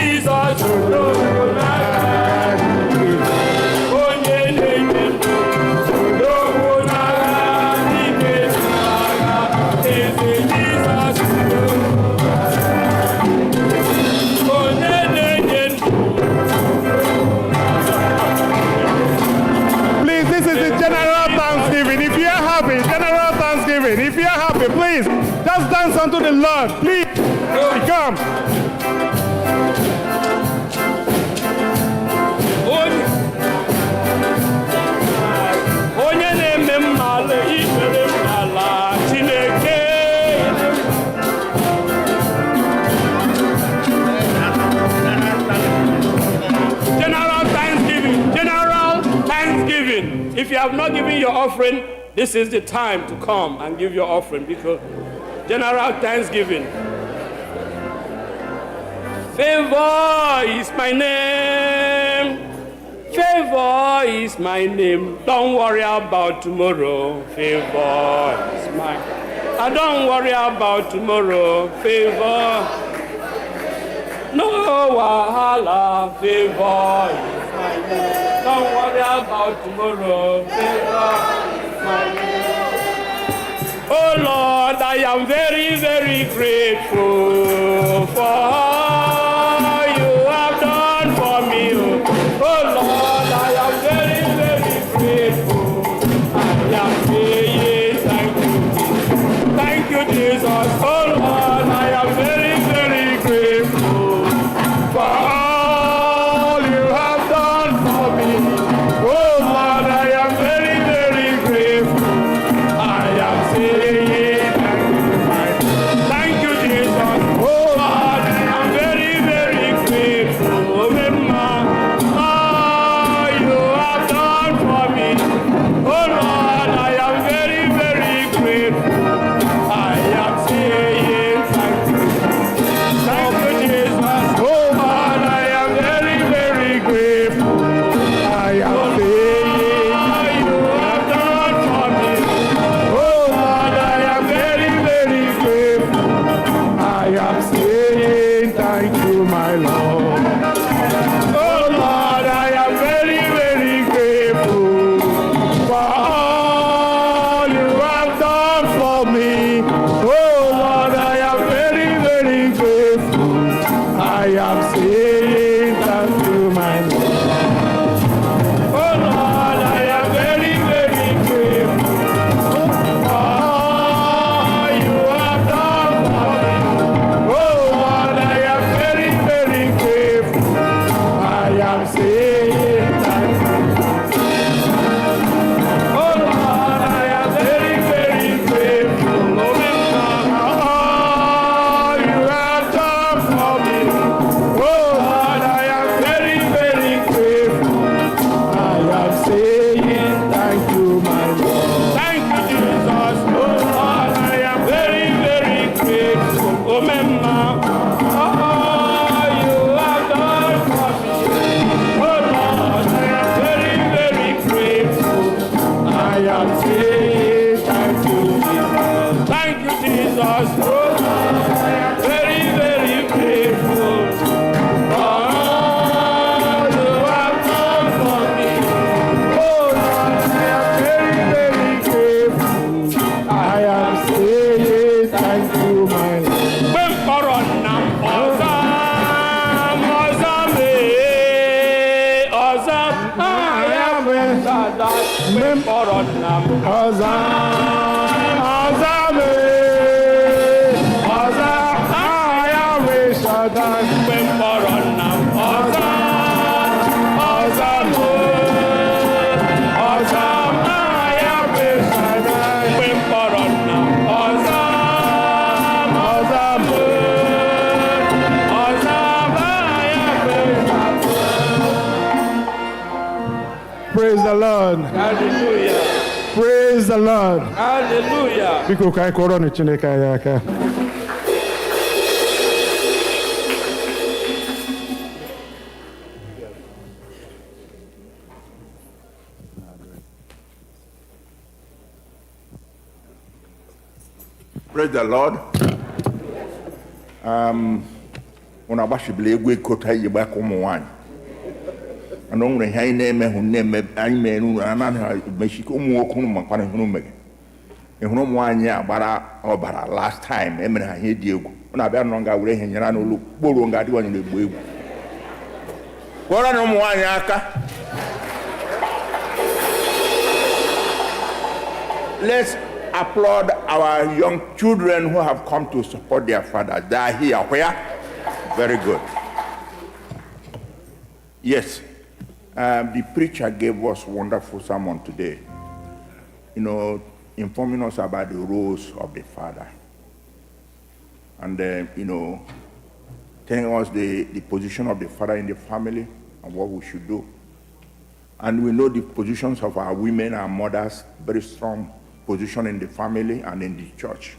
Jizọs odogwu n'agha, onye na-enye ndụ odogwu n'agha, dike n'agha, eze Jizọs odogwu n'agha, onye na-enye ndụ. Please, this is the general thanksgiving. If you are happy, general thanksgiving. If you are happy, please, just dance unto the Lord. Please, come. Onye na-eme mmalụ ikpere n'ala Chineke. General Thanksgiving. General Thanksgiving. If you have not given your offering, this is the time to come and give your offering, because General Thanksgiving. Favor is my name. Favor is my name. Don't worry about tomorrow. Favor is my. Don't worry about tomorrow. Favor. No wahala. Favor is my name. Don't worry about tomorrow. Favor is my name. Oh Lord, I am very, very grateful for all you have done for me. Oh Lord, I am very, very grateful. I am saying thank you. Thank you, Jesus. Oh Lord, I am very, very grateful for all you have done for me. Oh Lord, I am very, very grateful. I am saying thank you, Jesus. Oh Lord, I am very, very grateful. Remember all you have done for me. Oh Lord, I am very, very grateful. I am saying thank you. Thank you, Jesus. Oh Lord, I am very, very grateful. I am saying all you have done for me. Oh Lord, I am very, very grateful. I am saying thank you, my Lord. Oh Lord, I am very, very grateful for all you have done for me. Oh Lord, I am very, very grateful. I am saying thank you, my Lord. Oh Lord, I am very, very grateful for all you have done for me. Oh Lord, I am very, very grateful. I am saying thank you. Oh Lord, I am very, very grateful. Oh all you have done for me. Oh Lord, I am very, very grateful. I am saying thank you, my Lord. Thank you, Jesus. Oh Lord, I am very, very grateful. Oh Mema, all you have done for me. Oh Lord, I am very, very grateful. I am saying thank you, Jesus. Thank you, Jesus. Oh Lord, I am very, very grateful. All you have done for me. Oh Lord, I am very, very grateful. I am saying thank you, my Lord. When Corona, Praise the Lord. Hallelujah. Praise the Lord. Hallelujah. Biko ka anyị kụọrọ Chineke anyị aka. Praise the Lord. Una agbachibila egwu ekota iji gbaka ụmụ nwaanyị. Ana o nwere ihe anyị na-eme hụ na-eme anyị mere unu anaghị emechike ụmụ nwoke unu makwana ihe unu mere. Ị hụrụ ụmụ nwaanyị a gbara ọbara last time emere ha ihe dị egwu. Unu abịa nọ nga were ihe nyere n'ụlọ kporo nga adịghị onye na-egbu egwu. Kpọrọ na ụmụ nwaanyị aka. Let's applaud our young children who have come to support their fathers. They are here. Where? Very good. Yes, the preacher gave us a wonderful sermon today, informing us about the roles of the father. And, telling us the position of the father in the family and what we should do. And we know the positions of our women and mothers, very strong position in the family and in the church.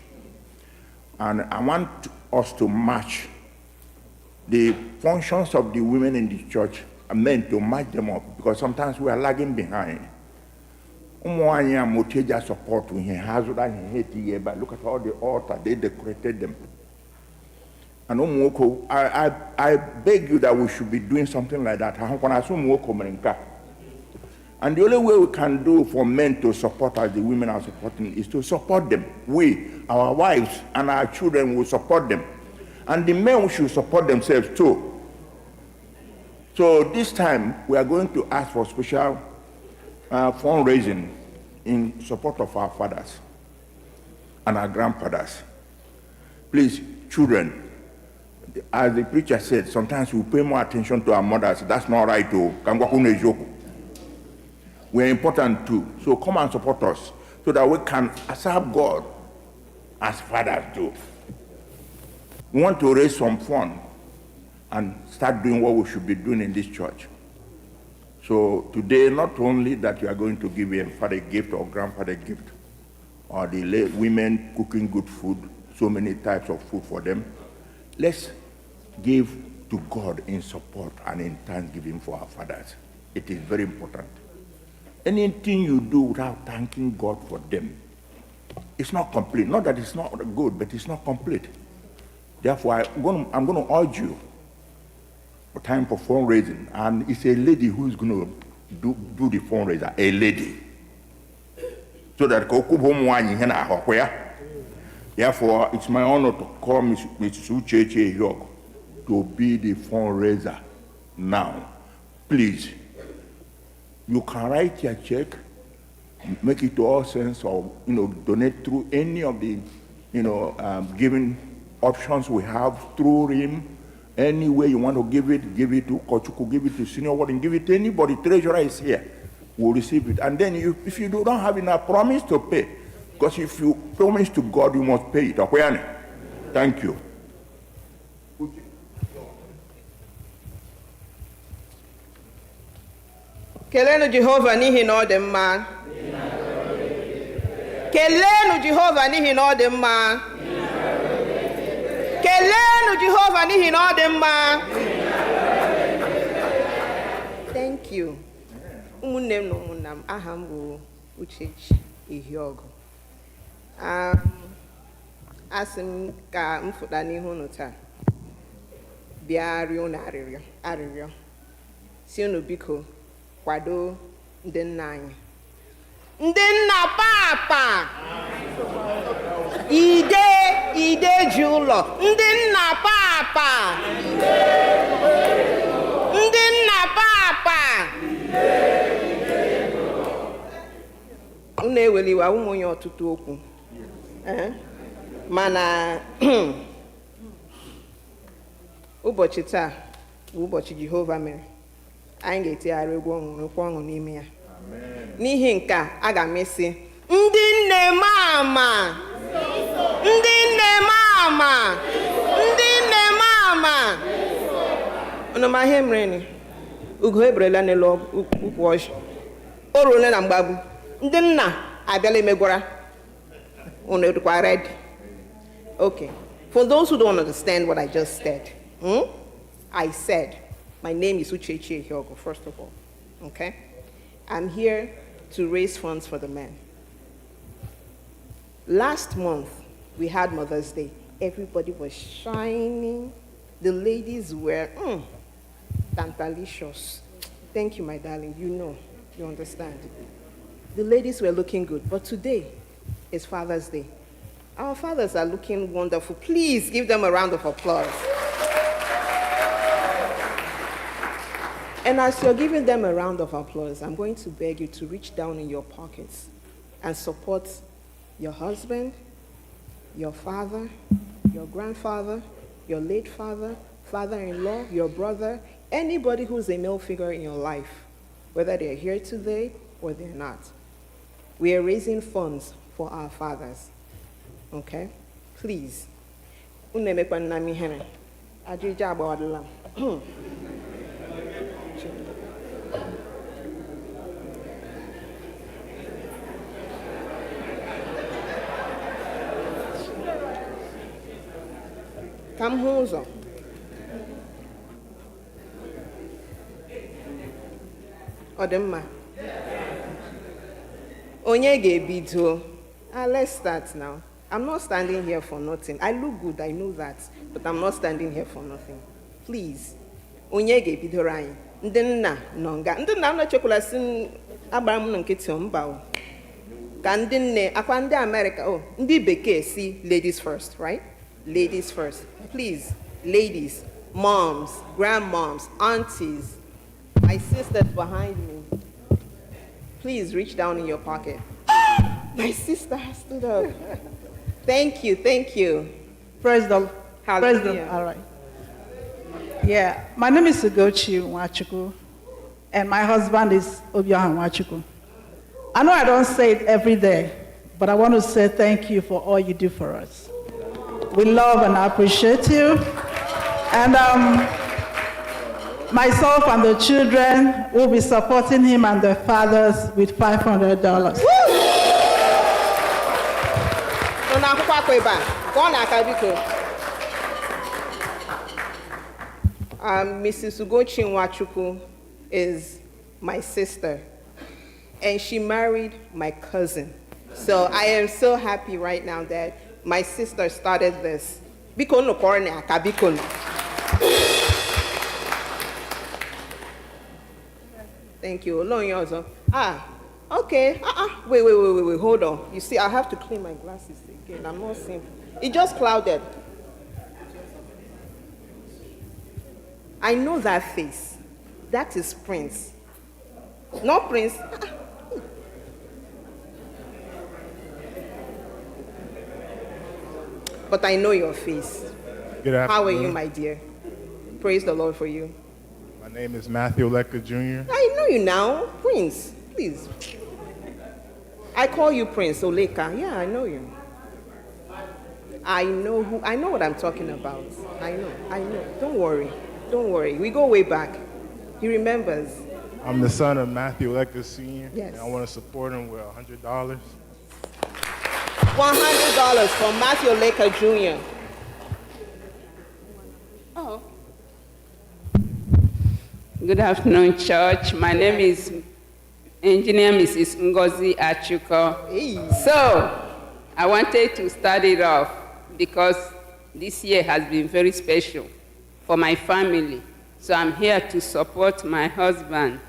And I want us to match the functions of the women in the church are meant to match them up, because sometimes we are lagging behind. Support look at all the altars, they decorated them. And I beg you that we should be doing something like that. And the only way we can do for men to support as the women are supporting is to support them. We, our wives, and our children will support them. And the men should support themselves too. So this time, we are going to ask for special fundraising in support of our fathers and our grandfathers. Please, children, as the preacher said, sometimes we pay more attention to our mothers. That's not right too. Njoku. We are important too. So come and support us so that we can serve God as fathers do. We want to raise some fund and start doing what we should be doing in this church. So today, not only that you are going to give a father gift or grandfather gift, or the women cooking good food, so many types of food for them, let's give to God in support and in thanksgiving for our fathers. It is very important. Anything you do without thanking God for them, it's not complete. Not that it's not good, but it's not complete. Therefore, I'm going to urge you for time for fundraising. And it's a lady who's going to do the fundraiser, a lady. So that therefore, it's my honor to call Mrs. Iche-Iche to be the fundraiser now. Please. You can write your check, make it to all sense, or donate through any of the giving options we have through him. Any way you want to give it to Chukwu, give it to senior warden, give it to anybody. Treasurer is here, will receive it. And then if you don't have enough, promise to pay, because if you promise to God, you must pay it. Thank you. Kelenu Jehova n'ihi na ọ dị mma. Kelenu Jehova n'ihi na ọ dị mma. Kelenu Jehova n'ihi na ọ dị mma. Thank you. Ụmụnne m na ụmụnna m, aha m bụ Uche-Iche Ighe Ogugu. Asị m ka m fụta n'ihu unu taa bịa rịọ unu arịrịọ si unu biko kwado ndị nna anyị, ndị nna papa ide ji ụlọ, ndị nna papa ndị nna papa unu eweliwa ụmụ onye ọtụtụ okwu mana ụbọchị taa bụ ụbọchị Jehova mere. Anyị ga-etegharị egwu ọṅụ n'ime ya. N'ihi nke a ga m esi ndị nne mama, ndị nne mama, ndị nne mama. Unu ma ihe mere ni ugo eberela n'elu ukwu ọjị o ruola na mgbagbu. Ndị nna abịala emegwara unu edukwa ready. Okay, for those who don't understand what I just said, I said my name is Uche-Iche Ighe Ogugu, first of all, okay? I'm here to raise funds for the men. Last month, we had Mother's Day. Everybody was shining, The ladies were tantalicious. Thank you, my darling. You know, you understand. The ladies were looking good, but today is Father's Day. Our fathers are looking wonderful. Please give them a round of applause. And as you're giving them a round of applause, I'm going to beg you to reach down in your pockets and support your husband, your father, your grandfather, your late father, father-in-law, your brother, anybody who's a male figure in your life, whether they're here today or they're not. We are raising funds for our fathers. Okay? Please. Come home. Odemma. Onye ga-ebido. Let's start now. I'm not standing here for nothing. I look good, I know that, but I'm not standing here for nothing. Please. Onye ga-ebido anyị. Ndị nna nọ nga. Ndị nna nọ chekwala si agbara m nkịtị mba. Ka ndị nne akwa ndị America, ndị bekee si ladies first, right? Ladies first. Please, ladies, moms, grandmoms, aunties, my sisters behind me. Please reach down in your pocket. My sister has stood up. Thank you, thank you. Praise the Lord. Hallelujah. All right. Yeah, my name is Ugochi Nwachukwu, and my husband is Obi-Ayi Nwachukwu. I know I don't say it every day, but I want to say thank you for all you do for us. We love and appreciate you. And myself and the children will be supporting him and their fathers with $500. Mrs. Ugochi Nwachukwu is my sister, and she married my cousin. So I am so happy right now that my sister started this. Thank you. Okay. Wait, hold on. You see, I have to clean my glasses again. I'm not seeing. It just clouded. I know that face. That is Prince. Not Prince. But I know your face. Good afternoon. How are you, my dear? Praise the Lord for you. My name is Matthew Oleka Jr. I know you now. Prince, please. I call you Prince Oleka. Yeah, I know you. I know what I'm talking about. I know. Don't worry. We go way back. He remembers. I'm the son of Matthew Oleka Sr. Yes. And I want to support him with $100. $100 from Matthew Oleka Jr. Oh. Good afternoon, church. My name is Engineer Mrs. Ngozi Achuko. Hey. So, I wanted to start it off because this year has been very special for my family. So I'm here to support my husband,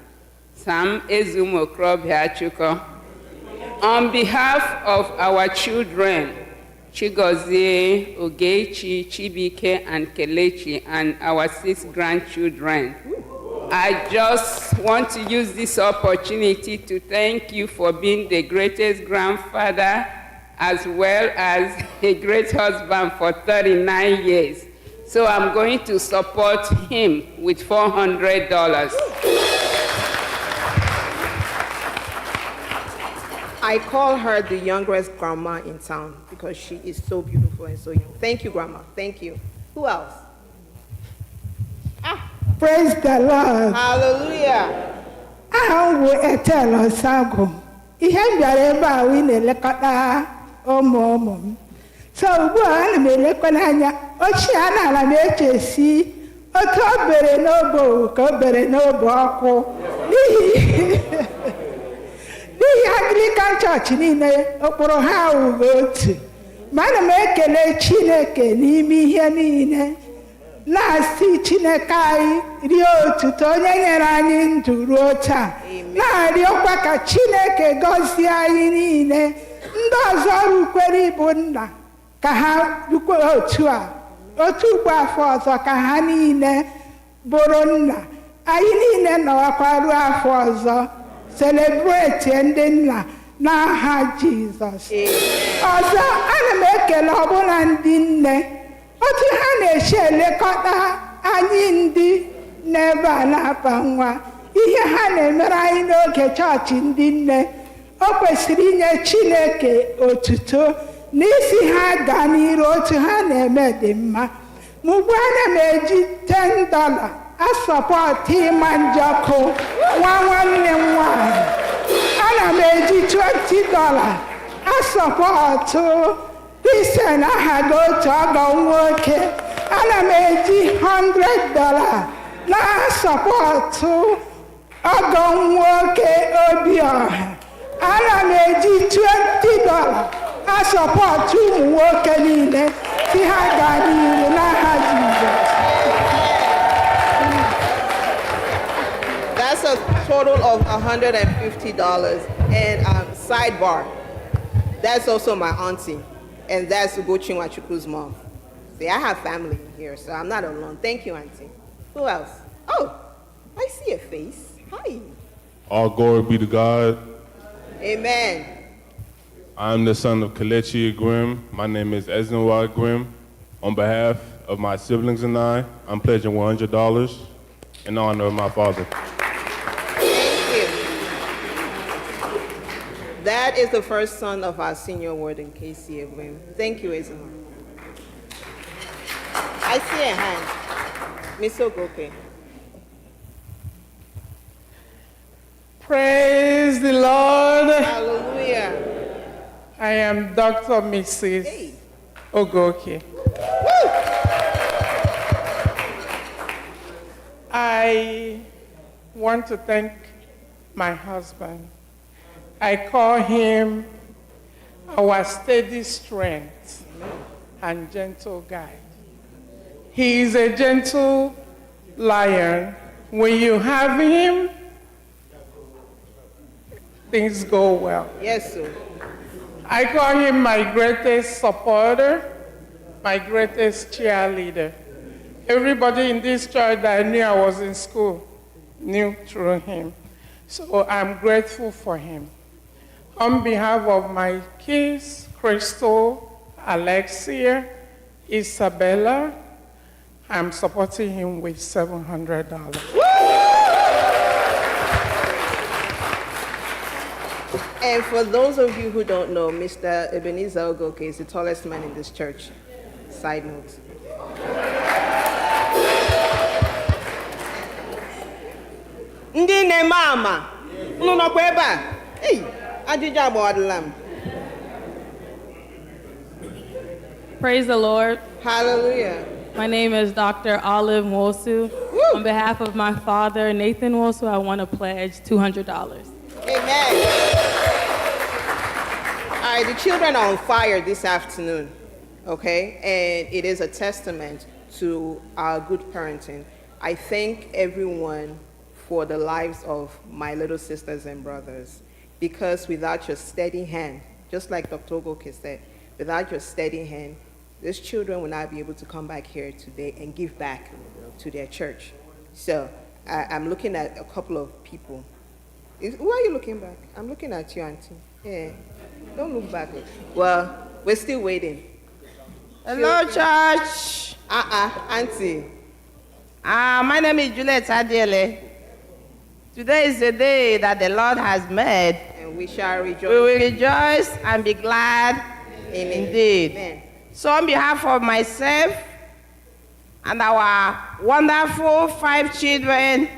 Sam Ezumo Krobi Achuko. On behalf of our children, Chigozie, Ogechi, Chibike, and Kelechi, and our 6 grandchildren, I just want to use this opportunity to thank you for being the greatest grandfather as well as a great husband for 39 years. So I'm going to support him with $400. I call her the youngest grandma in town because she is so beautiful and so young. Thank you, Grandma. Thank you. Who else? Praise the Lord. Hallelujah. Ahụ Etelo Sagum. Ihe m bịara ebe a wee na-elekọta ụmụ m. So ugbu a ana m elekwana anya ochie a na-ala m echesi otu o bere n'obe owu ka o bere n'obe ọkụ n'ihi Anglican Church niile ụkpụrụ ha wụrụ otu. Ma ana m ekele Chineke n'ime ihe niile. na-asị Chineke anyị rie otuto onye nyere anyị ndụ ruo taa, na-arịọkwa ka Chineke gọzie anyị niile. Ndị ọzọ rukwere ịbụ nna ka ha rukwe otu a, otu ugbo afọ ọzọ ka ha niile bụrụ nna. Anyị niile nọwakwa ruo afọ ọzọ celebrate ndị nna n'aha Jizọs. Ọzọ, ana m ekele ọbụna ndị nne otu ha na-eche elekọta anyị ndị n'ebe a na-aba nwa, ihe ha na-emere anyị n'oge chọọchị ndị nne. O kwesịrị inye Chineke otuto n'isi ha gaa n'iru otu ha na-eme dị mma. Ma ugbu ana m eji $10 asọpọtụ ịma Njoku nwa nwanne m nwanyị. Ana m eji $20 asọpọtụ Christian aha gị otu ọgọ nwoke. Ana m eji $100 na-asọpọtụ ọgọ nwoke Obi-Ayi. Ana m eji $20 asọpọtụ ụmụ nwoke niile si ha gaa n'ihu n'aha Jizọs. That's a total of $150. And sidebar, that's also my auntie, and that's Chukwunyere Osuchukwu's mom. See, I have family here, so I'm not alone. Thank you, auntie. Who else? Oh, I see a face. Hi. All glory be to God. Amen. I'm the son of Kelechi Grimm. My name is Ezenwa Grimm. On behalf of my siblings and I'm pledging $100 in honor of my father. That is the first son of our senior warden, K.C. Egwem. Thank you, Ezema. I see a hand. Miss Ogoke. Praise the Lord. Hallelujah. I am Dr. Mrs. Ogoke. I want to thank my husband. I call him our steady strength and gentle guide. He is a gentle lion. When you have him, things go well. Yes, sir. I call him my greatest supporter, my greatest cheerleader. Everybody in this church that knew I was in school knew through him. So I'm grateful for him. On behalf of my kids, Crystal, Alexia, Isabella, I'm supporting him with $700. And for those of you who don't know, Mr. Ebenezer Ogoke is the tallest man in this church. Side note. Ndi ne mama. No no kweba. Hey, ajija bodalam. Praise the Lord. Hallelujah. My name is Dr. Olive Wosu. On behalf of my father, Nathan Wosu, I want to pledge $200. Amen. All right, the children are on fire this afternoon, okay? And it is a testament to our good parenting. I thank everyone for the lives of my little sisters and brothers, because without your steady hand, just like Dr. Ogoke said, without your steady hand, these children will not be able to come back here today and give back to their church. So I'm looking at a couple of people. Who are you looking back? I'm looking at you, Auntie. Yeah. Don't look back. Well, we're still waiting. Hello, church. Auntie. My name is Juliet Adiele. Today is the day that the Lord has made. And we shall rejoice. We will rejoice and be glad indeed. Amen. So on behalf of myself and our wonderful 5 children,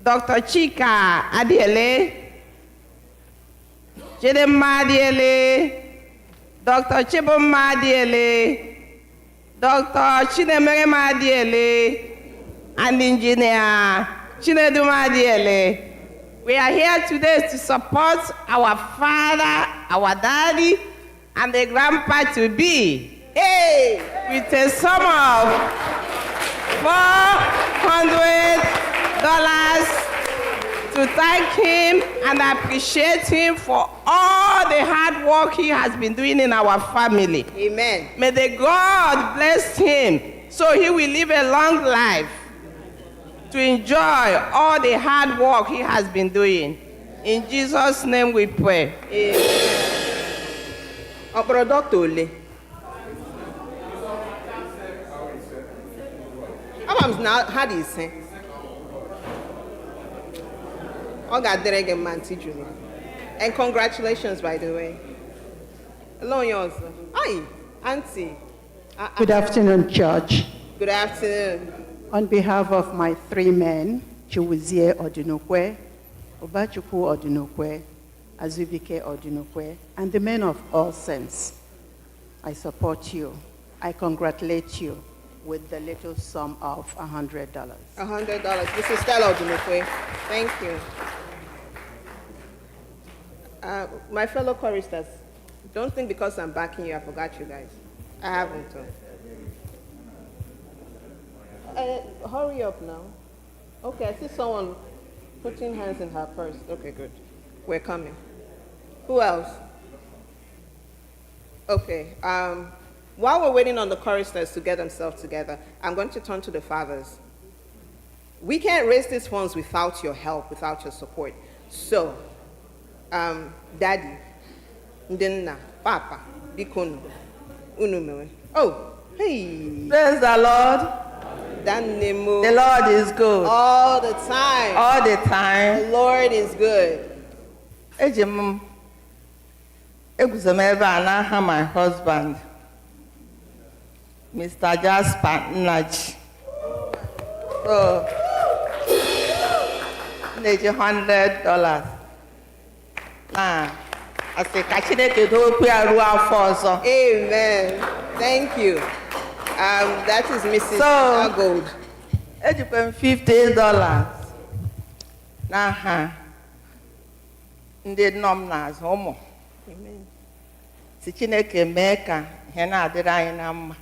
Dr. Chika Adiele, Chidema Adiele, Dr. Chiboma Adiele, Dr. Chinemere Adiele, and Engineer Chineduma Adiele. We are here today to support our father, our daddy, and the grandpa to be. Hey! With a sum of $400 to thank him and appreciate him for all the hard work he has been doing in our family. Amen. May the God bless him so he will live a long life to enjoy all the hard work he has been doing. In Jesus' name we pray. Amen. How do you say? And congratulations, by the way. Hello, yours. Hi, Auntie. Good afternoon, Church. Good afternoon. On behalf of my three men, Chiwuzie Odunukwe, Obachukwu Odunukwe, Azubike Odunukwe, and the men of all saints, I support you. I congratulate you with the little sum of $100. $100. Mrs. Stella Odunukwe. Thank you. My fellow choristers, don't think because I'm backing you, I forgot you guys. I haven't. Hurry up now. Okay, I see someone putting hands in her purse. Okay, good. We're coming. Who else? Okay. While we're waiting on the choristers to get themselves together, I'm going to turn to the fathers. We can't raise these funds without your help, without your support. So, Daddy, Ndenna, Papa, Bikono, Unumewe. Oh, hey. Praise the Lord. Danemo. The Lord is good. All the time. All the time. The Lord is good. My husband, Mr. Jasper Nnaji. So, $100. I say, amen. Thank you. That is Mrs. Gold. $50. Ndị nọm n'azụ ụmụ. Si Chineke mee ka ihe na-adịrị anyị na mma.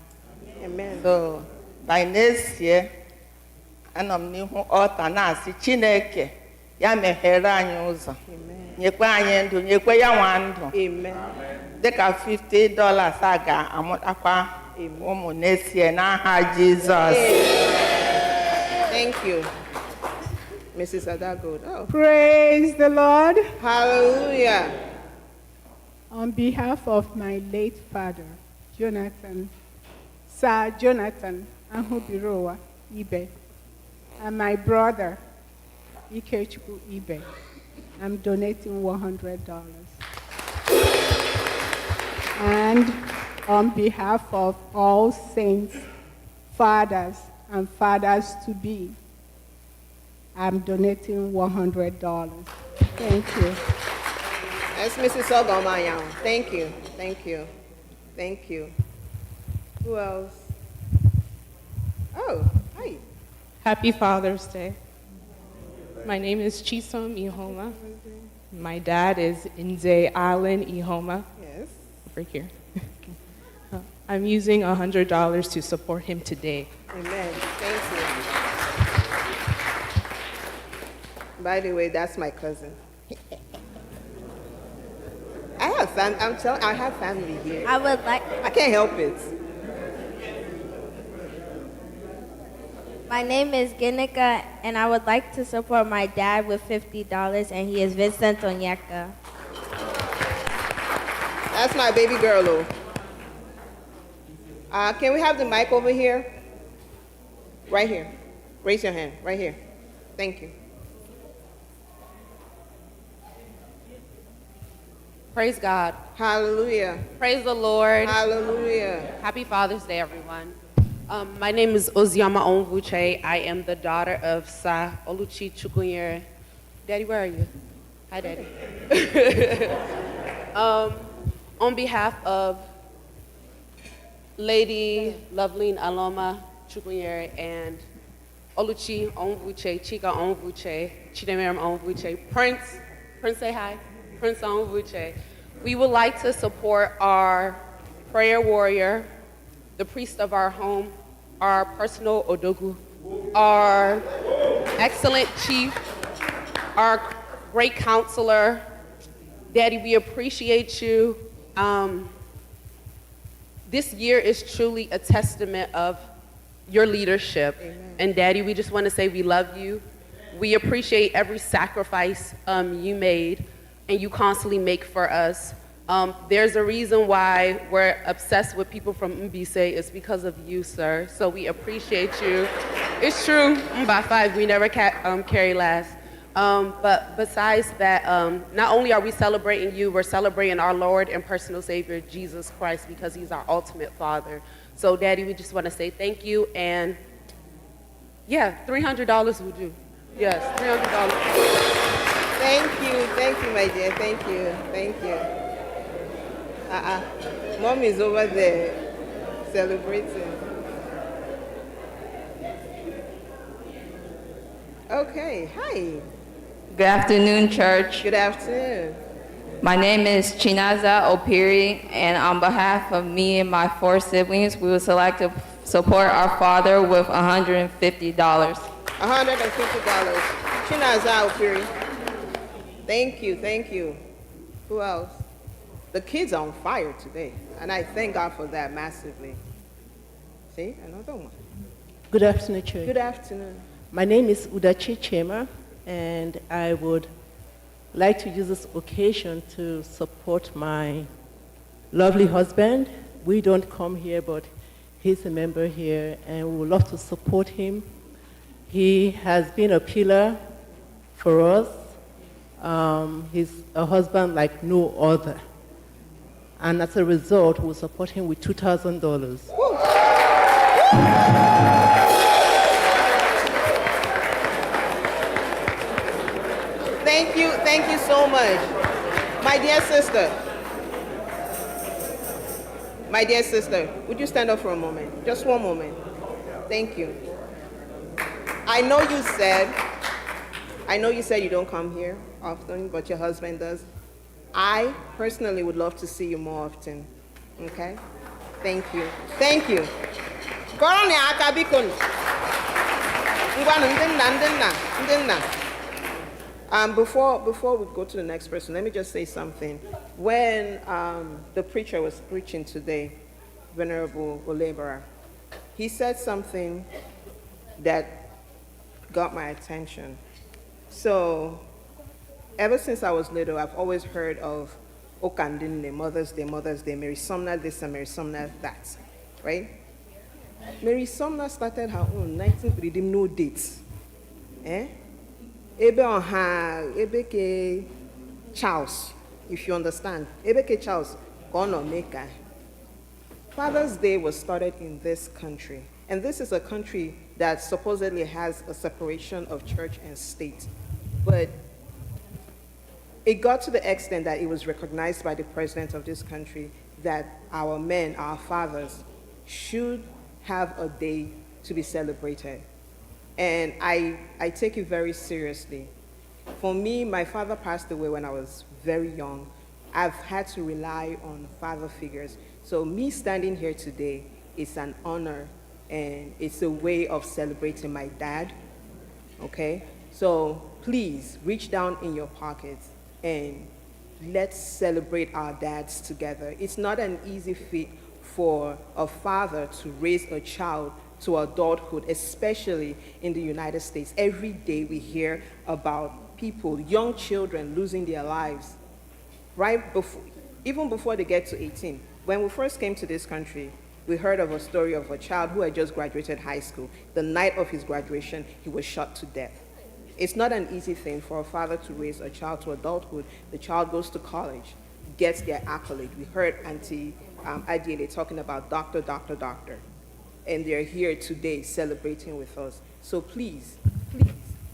So, by next year, anọ m n'ihu ọta na-asị Chineke ya meghere anyị ụzọ. Nyekwe anyị ndụ, nyekwe ya nwa ndụ. Dịka $50 a ga-amụtakwa ụmụ next year n'aha Jizọs. Thank you. Mrs. Adagod. Oh. Praise the Lord. Hallelujah. On behalf of my late father, Sir Jonathan Ahubirowa Ibe, and my brother, Ikechukwu Ibe, I'm donating $100. And on behalf of all saints, fathers, and fathers-to-be, I'm donating $100. Thank you. That's Mrs. Ogomayan. Thank you. Thank you. Thank you. Who else? Oh, hi. Happy Father's Day. My name is Chisom Ihoma. My dad is Nze Allen Ihoma. Yes. Over here. I'm using $100 to support him today. Amen. Thank you. By the way, that's my cousin. I have family here. I can't help it. My name is Ginika, and I would like to support my dad with $50, and he is Vincent Onyeka. That's my baby girl, though. Can we have the mic over here? Right here. Raise your hand. Right here. Thank you. Praise God. Hallelujah. Praise the Lord. Hallelujah. Happy Father's Day, everyone. My name is Oziama Onwuche. I am the daughter of Sa Oluchi Chukwunyere. Daddy, where are you? Hi, Daddy. On behalf of Lady Loveline Aloma Chukwunyere and Oluchi Onwuche, Chika Onwuche, Chidemeram Onwuche, Prince say hi. Prince Onwuche. We would like to support our prayer warrior, the priest of our home, our personal Odogu, our excellent chief, our great counselor. Daddy, we appreciate you. This year is truly a testament of your leadership. Amen. And Daddy, we just want to say we love you. We appreciate every sacrifice you made and you constantly make for us. There's a reason why we're obsessed with people from Mbise. It's because of you, sir. So we appreciate you. It's true, by 5, we never carry last. But besides that, not only are we celebrating you, we're celebrating our Lord and personal Savior, Jesus Christ, because he's our ultimate Father. So, Daddy, we just want to say thank you. And, yeah, $300 will do. Yes, $300. Thank you, my dear. Thank you. Mom is over there celebrating. Okay, hi. Good afternoon, church. Good afternoon. My name is Chinaza Opiri, and on behalf of me and my 4 siblings, we would like to support our father with $150. $150. Chinaza Opiri. Thank you. Who else? The kids are on fire today, and I thank God for that massively. See, another one. Good afternoon, church. Good afternoon. My name is Udachi Chema, and I would like to use this occasion to support my lovely husband. We don't come here, but he's a member here, and we would love to support him. He has been a pillar for us. He's a husband like no other. And as a result, we'll support him with $2,000. Thank you so much. My dear sister, would you stand up for a moment? Just one moment. Thank you. I know you said you don't come here often, but your husband does. I personally would love to see you more often. Okay? Thank you. Before we go to the next person, let me just say something. When the preacher was preaching today, Venerable Olebara, he said something that got my attention. So, ever since I was little, I've always heard of Okandinle, Mother's Day, Mary Sumner this and Mary Sumner that, right? Mary Sumner started her own 19th no dates. Ebeke Charles, if you understand. Ebeke Charles, gonna make a. Father's Day was started in this country. And this is a country that supposedly has a separation of church and state. But it got to the extent that it was recognized by the president of this country that our men, our fathers, should have a day to be celebrated. And I take it very seriously. For me, my father passed away when I was very young. I've had to rely on father figures. So me standing here today is an honor, and it's a way of celebrating my dad, okay? So please reach down in your pockets and let's celebrate our dads together. It's not an easy feat for a father to raise a child to adulthood, especially in the United States. Every day we hear about people, young children losing their lives, right before, even before they get to 18. When we first came to this country, we heard of a story of a child who had just graduated high school. The night of his graduation, he was shot to death. It's not an easy thing for a father to raise a child to adulthood. The child goes to college, gets their accolade. We heard Auntie Adiele talking about doctor. And they're here today celebrating with us. So please,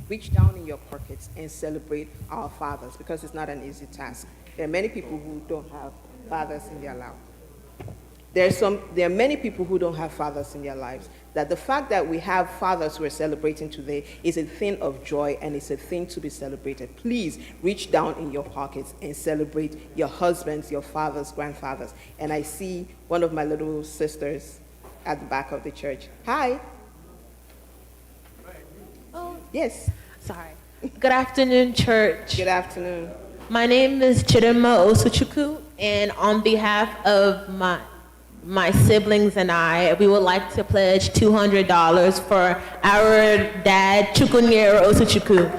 reach down in your pockets and celebrate our fathers, because it's not an easy task. There are many people who don't have fathers in their lives. There are many people who don't have fathers in their lives. That the fact that we have fathers who are celebrating today is a thing of joy, and it's a thing to be celebrated. Please reach down in your pockets and celebrate your husbands, your fathers, grandfathers. And I see one of my little sisters at the back of the church. Hi. Yes. Sorry. Good afternoon, church. Good afternoon. My name is Chukwunyere Osuchukwu, and on behalf of my siblings and I, we would like to pledge $200 for our dad, Chukwunyere Osuchukwu.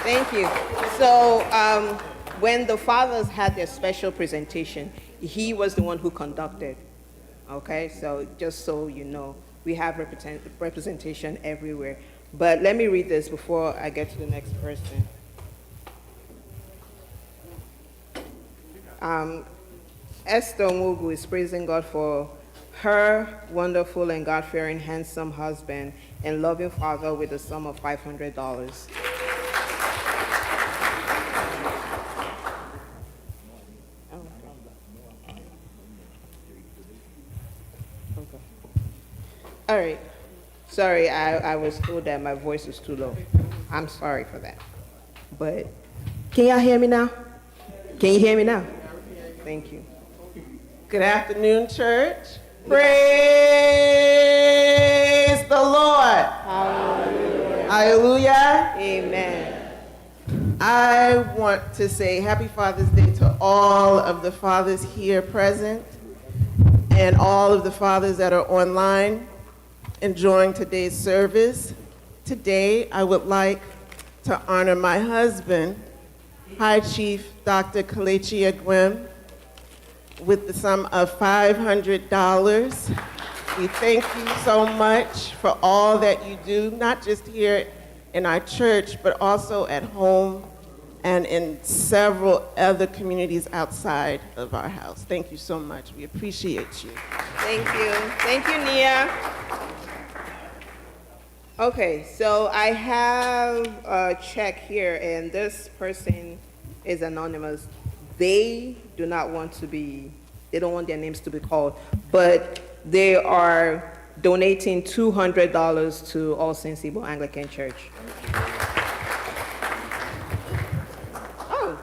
Thank you. So when the fathers had their special presentation, he was the one who conducted. Okay, so just so you know, we have representation everywhere. But let me read this before I get to the next person. Esther Mugu is praising God for her wonderful and God-fearing, handsome husband and loving father with a sum of $500. All right. Sorry, I was told that my voice is too low. I'm sorry for that. But can y'all hear me now? Can you hear me now? Thank you. Good afternoon, church. Praise the Lord. Hallelujah. Hallelujah. Amen. I want to say Happy Father's Day to all of the fathers here present and all of the fathers that are online enjoying today's service. Today, I would like to honor my husband, High Chief Dr. Kelechi Egwem, with the sum of $500. We thank you so much for all that you do, not just here in our church, but also at home and in several other communities outside of our house. Thank you so much. We appreciate you. Thank you. Thank you, Nia. Okay, so I have a check here, and this person is anonymous. They do not want to be, they don't want their names to be called, but they are donating $200 to All Saints Igbo Anglican Church. Oh.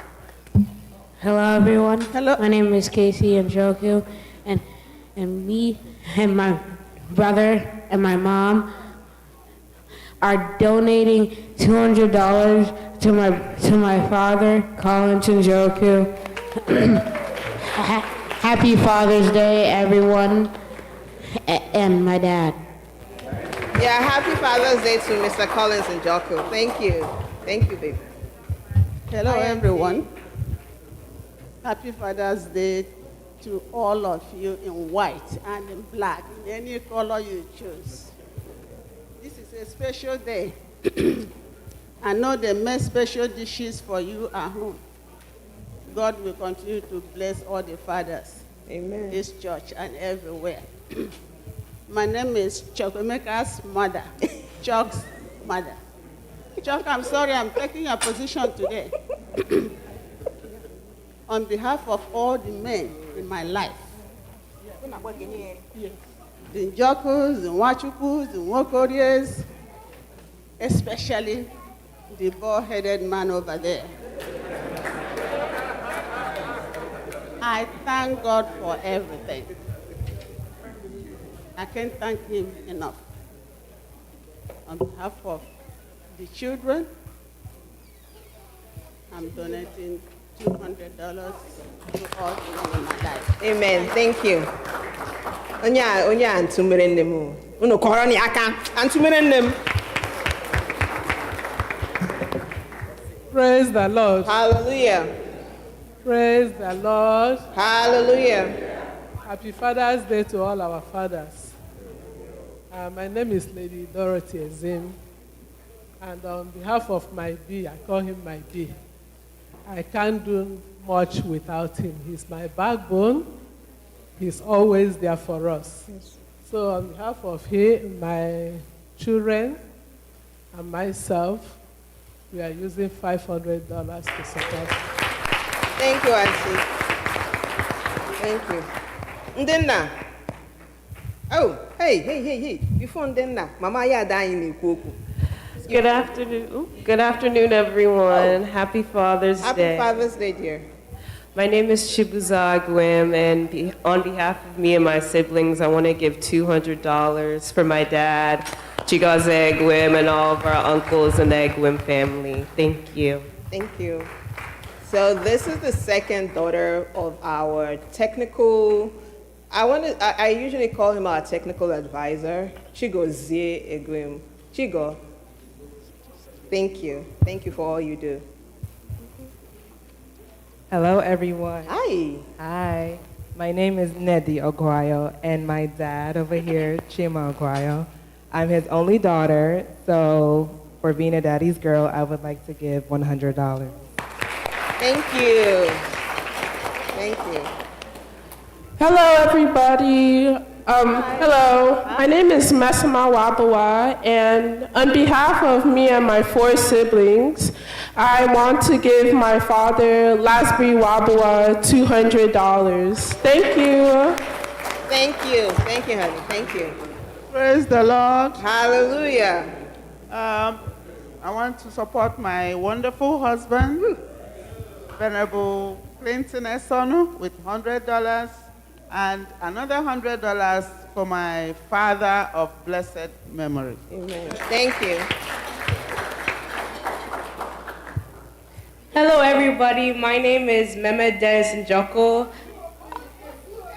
Hello, everyone. Hello. My name is Casey and Njoku, and me and my brother and my mom are donating $200 to my father, Collins and Njoku. Happy Father's Day, everyone, and my dad. Yeah, happy Father's Day to Mr. Collins and Njoku. Thank you. Thank you, baby. Hello, everyone. Happy Father's Day to all of you in white and in black, in any color you choose. This is a special day. I know they make special dishes for you at home. God will continue to bless all the fathers in this church and everywhere. My name is Chukwuemeka's mother, Chuck's mother. Chuck, I'm sorry I'm taking your position today. On behalf of all the men in my life, the Njokus, the Nwachukwus, the Nwokorias, especially the bald-headed man over there. I thank God for everything. I can't thank him enough. On behalf of the children, I'm donating $200 to all the men in my life. Amen. Thank you. Onye antumere nne m. Unu kọrọ ni aka. Antumere nne m. Praise the Lord. Hallelujah. Praise the Lord. Hallelujah. Happy Father's Day to all our fathers. My name is Lady Dorothy Ezim, and on behalf of my B, I call him my B. I can't do much without him. He's my backbone. He's always there for us. Yes. So on behalf of him, my children, and myself, we are using $500 to support. Thank you, Auntie. Thank you. Ndenna. Oh, hey. Before Ndenna, Mama ya dying in Okwu. Good afternoon. Good afternoon, everyone. Happy Father's Day. Happy Father's Day, dear. My name is Chibuza Agwem, and on behalf of me and my siblings, I want to give $200 for my dad, Chigozie Egwim and all of our uncles and the Egwim family. Thank you. Thank you. So this is the second daughter of our technical, I usually call him our technical advisor, Chigozie Egwim. Chigo, thank you. Thank you for all you do. Hello, everyone. Hi. Hi. My name is Nedi Ogwayo, and my dad over here, Chima Ogwayo. I'm his only daughter, so for being a daddy's girl, I would like to give $100. Thank you. Thank you. Hello, everybody. Hello. My name is Masama Wabawa, and on behalf of me and my 4 siblings, I want to give my father, Lasby Wabawa, $200. Thank you. Thank you. Thank you, honey. Thank you. Praise the Lord. Hallelujah. I want to support my wonderful husband, Venerable Clinton Esonu, with $100 and another $100 for my father of blessed memory. Amen. Thank you. Hello, everybody. My name is Mehmet Dennis Njoku.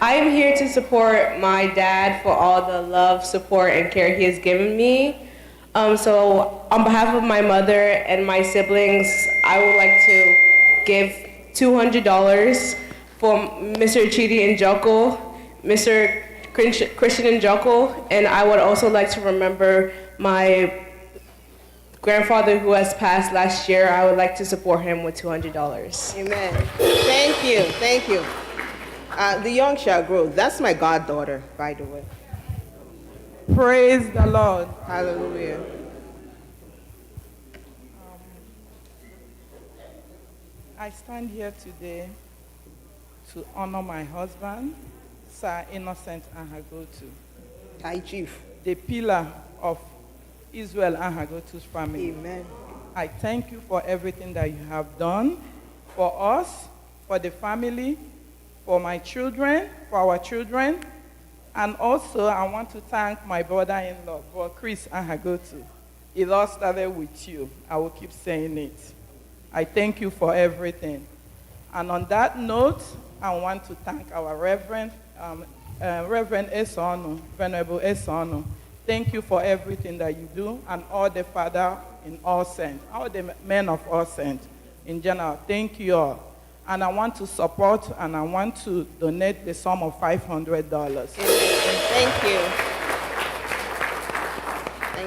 I am here to support my dad for all the love, support, and care he has given me. So on behalf of my mother and my siblings, I would like to give $200 for Mr. Chidi Njoku, Mr. Christian Njoku, and I would also like to remember my grandfather who has passed last year. I would like to support him with $200. Amen. Thank you. Thank you. The young shall grow. That's my goddaughter, by the way. Praise the Lord. Hallelujah. I stand here today to honor my husband, Sir Innocent Ahagotu. Hi, Chief. The pillar of Israel Ahagotu's family. Amen. I thank you for everything that you have done for us, for the family, for my children, for our children. And also, I want to thank my brother-in-law, Brother Chris Ahagotu. It all started with you. I will keep saying it. I thank you for everything. And on that note, I want to thank our Reverend Esonu, Venerable Esonu. Thank you for everything that you do, and all the Father in all saints, all the men of all saints in general. Thank you all. And I want to support and I want to donate the sum of $500. Thank you.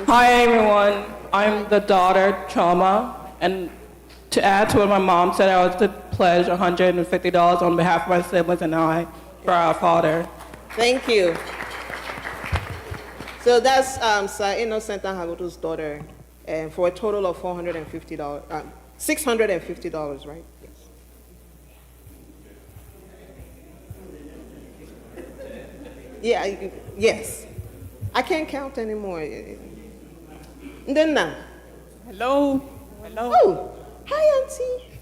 Hi, everyone. I'm the daughter, Choma, and to add to what my mom said, I was to pledge $150 on behalf of my siblings and I for our father. Thank you. So that's Sir Innocent Ahagotu's daughter, for a total of $450, $650, right? Yes. Yeah, yes. I can't count anymore. Ndenna. Hello. Hello. Oh, hi, Auntie.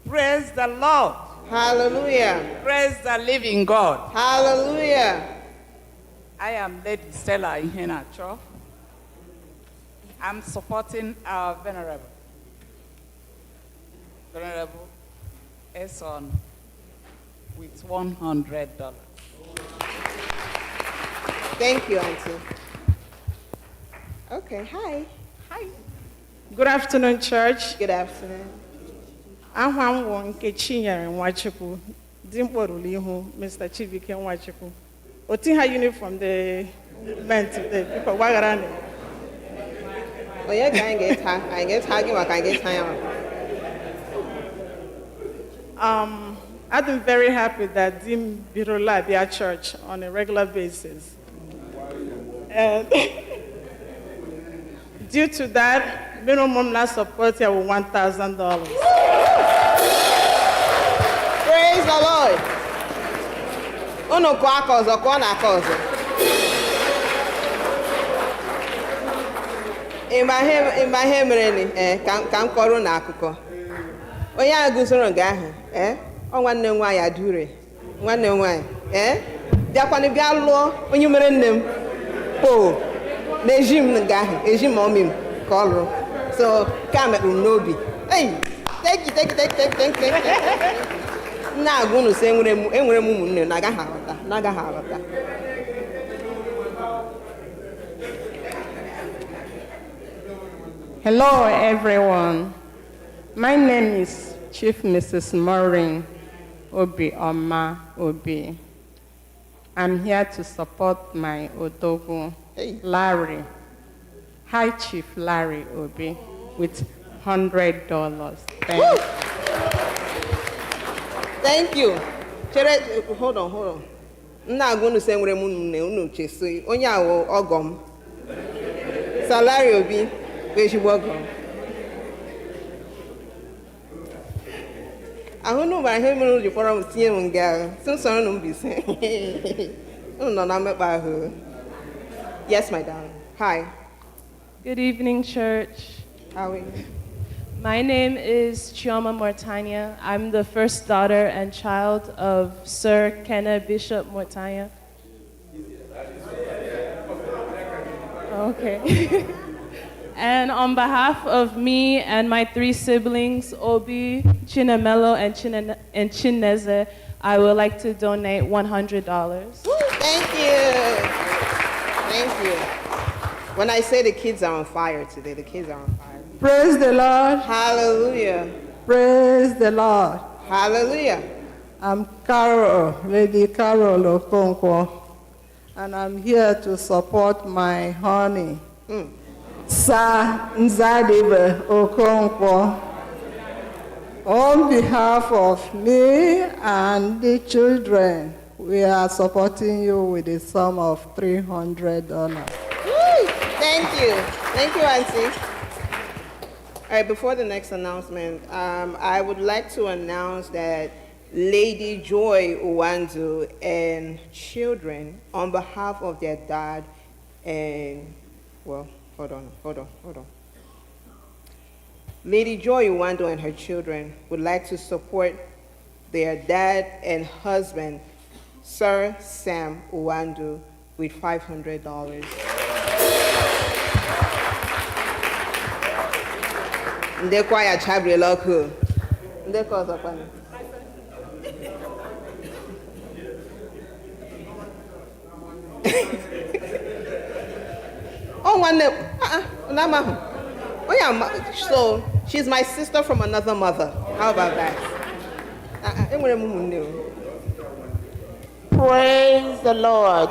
Praise the Lord. Hallelujah. Praise the living God. Hallelujah. I am Lady Stella Ihenacho. I'm supporting our Venerable Eson with $100. Thank you, Auntie. Okay, hi. Hi. Good afternoon, church. Good afternoon. Aha m bụ Chukwunyere Nwachukwu, di mkpọrọ ihu Mr. Chibike Nwachukwu. Oti ha uniform the men today. People Ngbaghara ni. Oye ka I get hagi maka I get time. I'm very happy that Dim Birola be at church on a regular basis. And due to that, minimum last support here with $1,000. Praise the Lord. Unu kwa aka ọzọ, kwa na aka ọzọ. Ịma ihe mere ni, ka m kọrọ unu akụkọ. Onye a gụsoro nga ahụ, ọ nwanne m nwaanyị Adure, nwanne m nwaanyị, bịakwanụ bịa lụọ onye mere nne m, po. na-eji m nga ahụ, eji m ọmị m ka ọ lụrụ. So, ka mekpụrụ m n'obi. Hey, thank you. Nna agwa unu sị enwere m ụmụnne na-agaghị aghọta. Hello, everyone. My name is Chief Mrs. Maureen Obi. I'm here to support my Odogu, Larry, High Chief Larry Obi, with $100. Thank you. Chere, hold on. Nna agwa unu sị enwere m ụmụnne unu cheso onye awụ ọgọ m. Salary Obi. Where's welcome? I don't know why I'm going to for a team girl. Since I don't be saying, no, I'm about her. Yes, my darling. Hi. Good evening, church. How are you? My name is Chioma Mortania. I'm the first daughter and child of Sir Kenneth Bishop Mortania. Okay. And on behalf of me and my 3 siblings, Obi, Chinamelo, and Chineze, I would like to donate $100. Thank you. When I say the kids are on fire today, the kids are on fire. Praise the Lord. Hallelujah. Praise the Lord. Hallelujah. I'm Lady Carol Okonkwo, and I'm here to support my honey. Sir Nzadibe Okonkwo, on behalf of me and the children, we are supporting you with a sum of $300. Thank you, Auntie. All right, before the next announcement, I would like to announce that Lady Joy Uwandu and children, on behalf of their dad and, well, Hold on. Lady Joy Uwandu and her children would like to support their dad and husband, Sir Sam Uwandu, with $500. Ndekwa ya chabri loku. Ndekwa zapani. So she's my sister from another mother. How about that? Praise the Lord.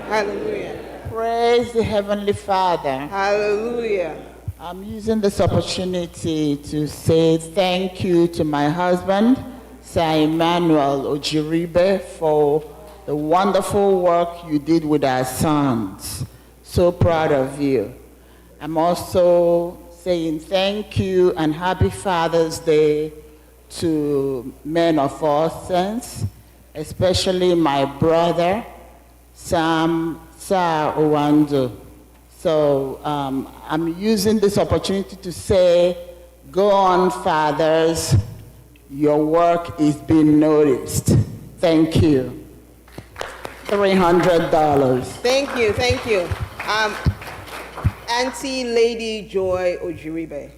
Hallelujah. Praise the Heavenly Father. Hallelujah. I'm using this opportunity to say thank you to my husband, Sir Emmanuel Ojiribe, for the wonderful work you did with our sons. So proud of you. I'm also saying thank you and happy Father's Day to men of all sense, especially my brother, Sam Uwandu. So I'm using this opportunity to say, go on, fathers. Your work is being noticed. Thank you. $300. Thank you. Auntie Lady Joy Ojiribe.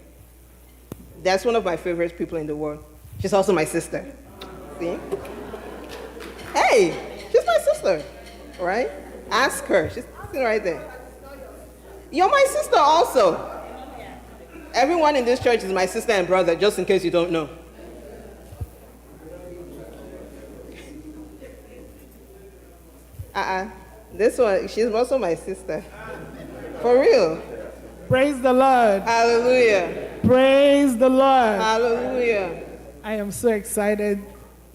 That's one of my favorite people in the world. She's also my sister. See? Hey, she's my sister, right? Ask her. She's sitting right there. You're my sister also. Everyone in this church is my sister and brother, just in case you don't know. This one, she's also my sister. For real. Praise the Lord. Hallelujah. Praise the Lord. Hallelujah. I am so excited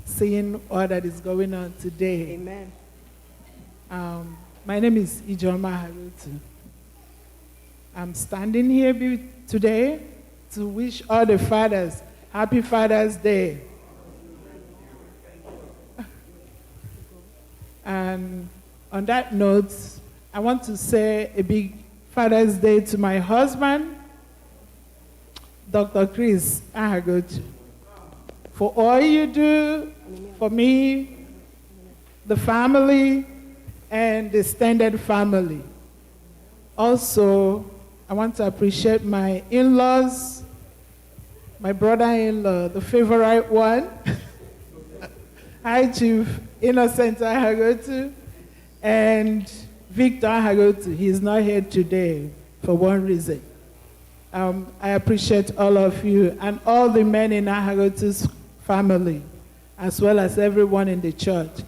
seeing all that is going on today. Amen. My name is Ijoma Harutu. I'm standing here today to wish all the fathers happy Father's Day. And on that note, I want to say a big Father's Day to my husband, Dr. Chris Ahagotu, for all you do for me, the family, and the extended family. Also, I want to appreciate my in-laws, my brother-in-law, the favorite one, High Chief Innocent Ahagotu, and Victor Ahagotu. He's not here today for one reason. I appreciate all of you and all the men in Ahagotu's family, as well as everyone in the church.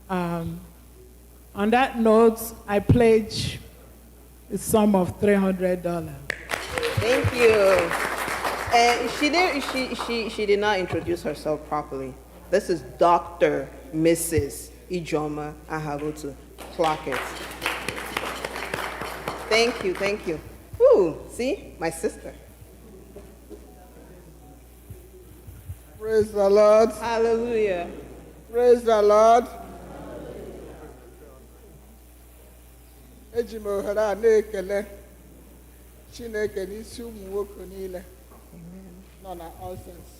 On that note, I pledge a sum of $300. Thank you. And she did not introduce herself properly. This is Dr. Mrs. Ijoma Ahagotu. Clock it. Thank you, thank you. Ooh, see, my sister. Praise the Lord. Hallelujah. Praise the Lord. Eji m ohere a na-ekele Chineke n'isi ụmụ nwoke niile nọ na Alsense.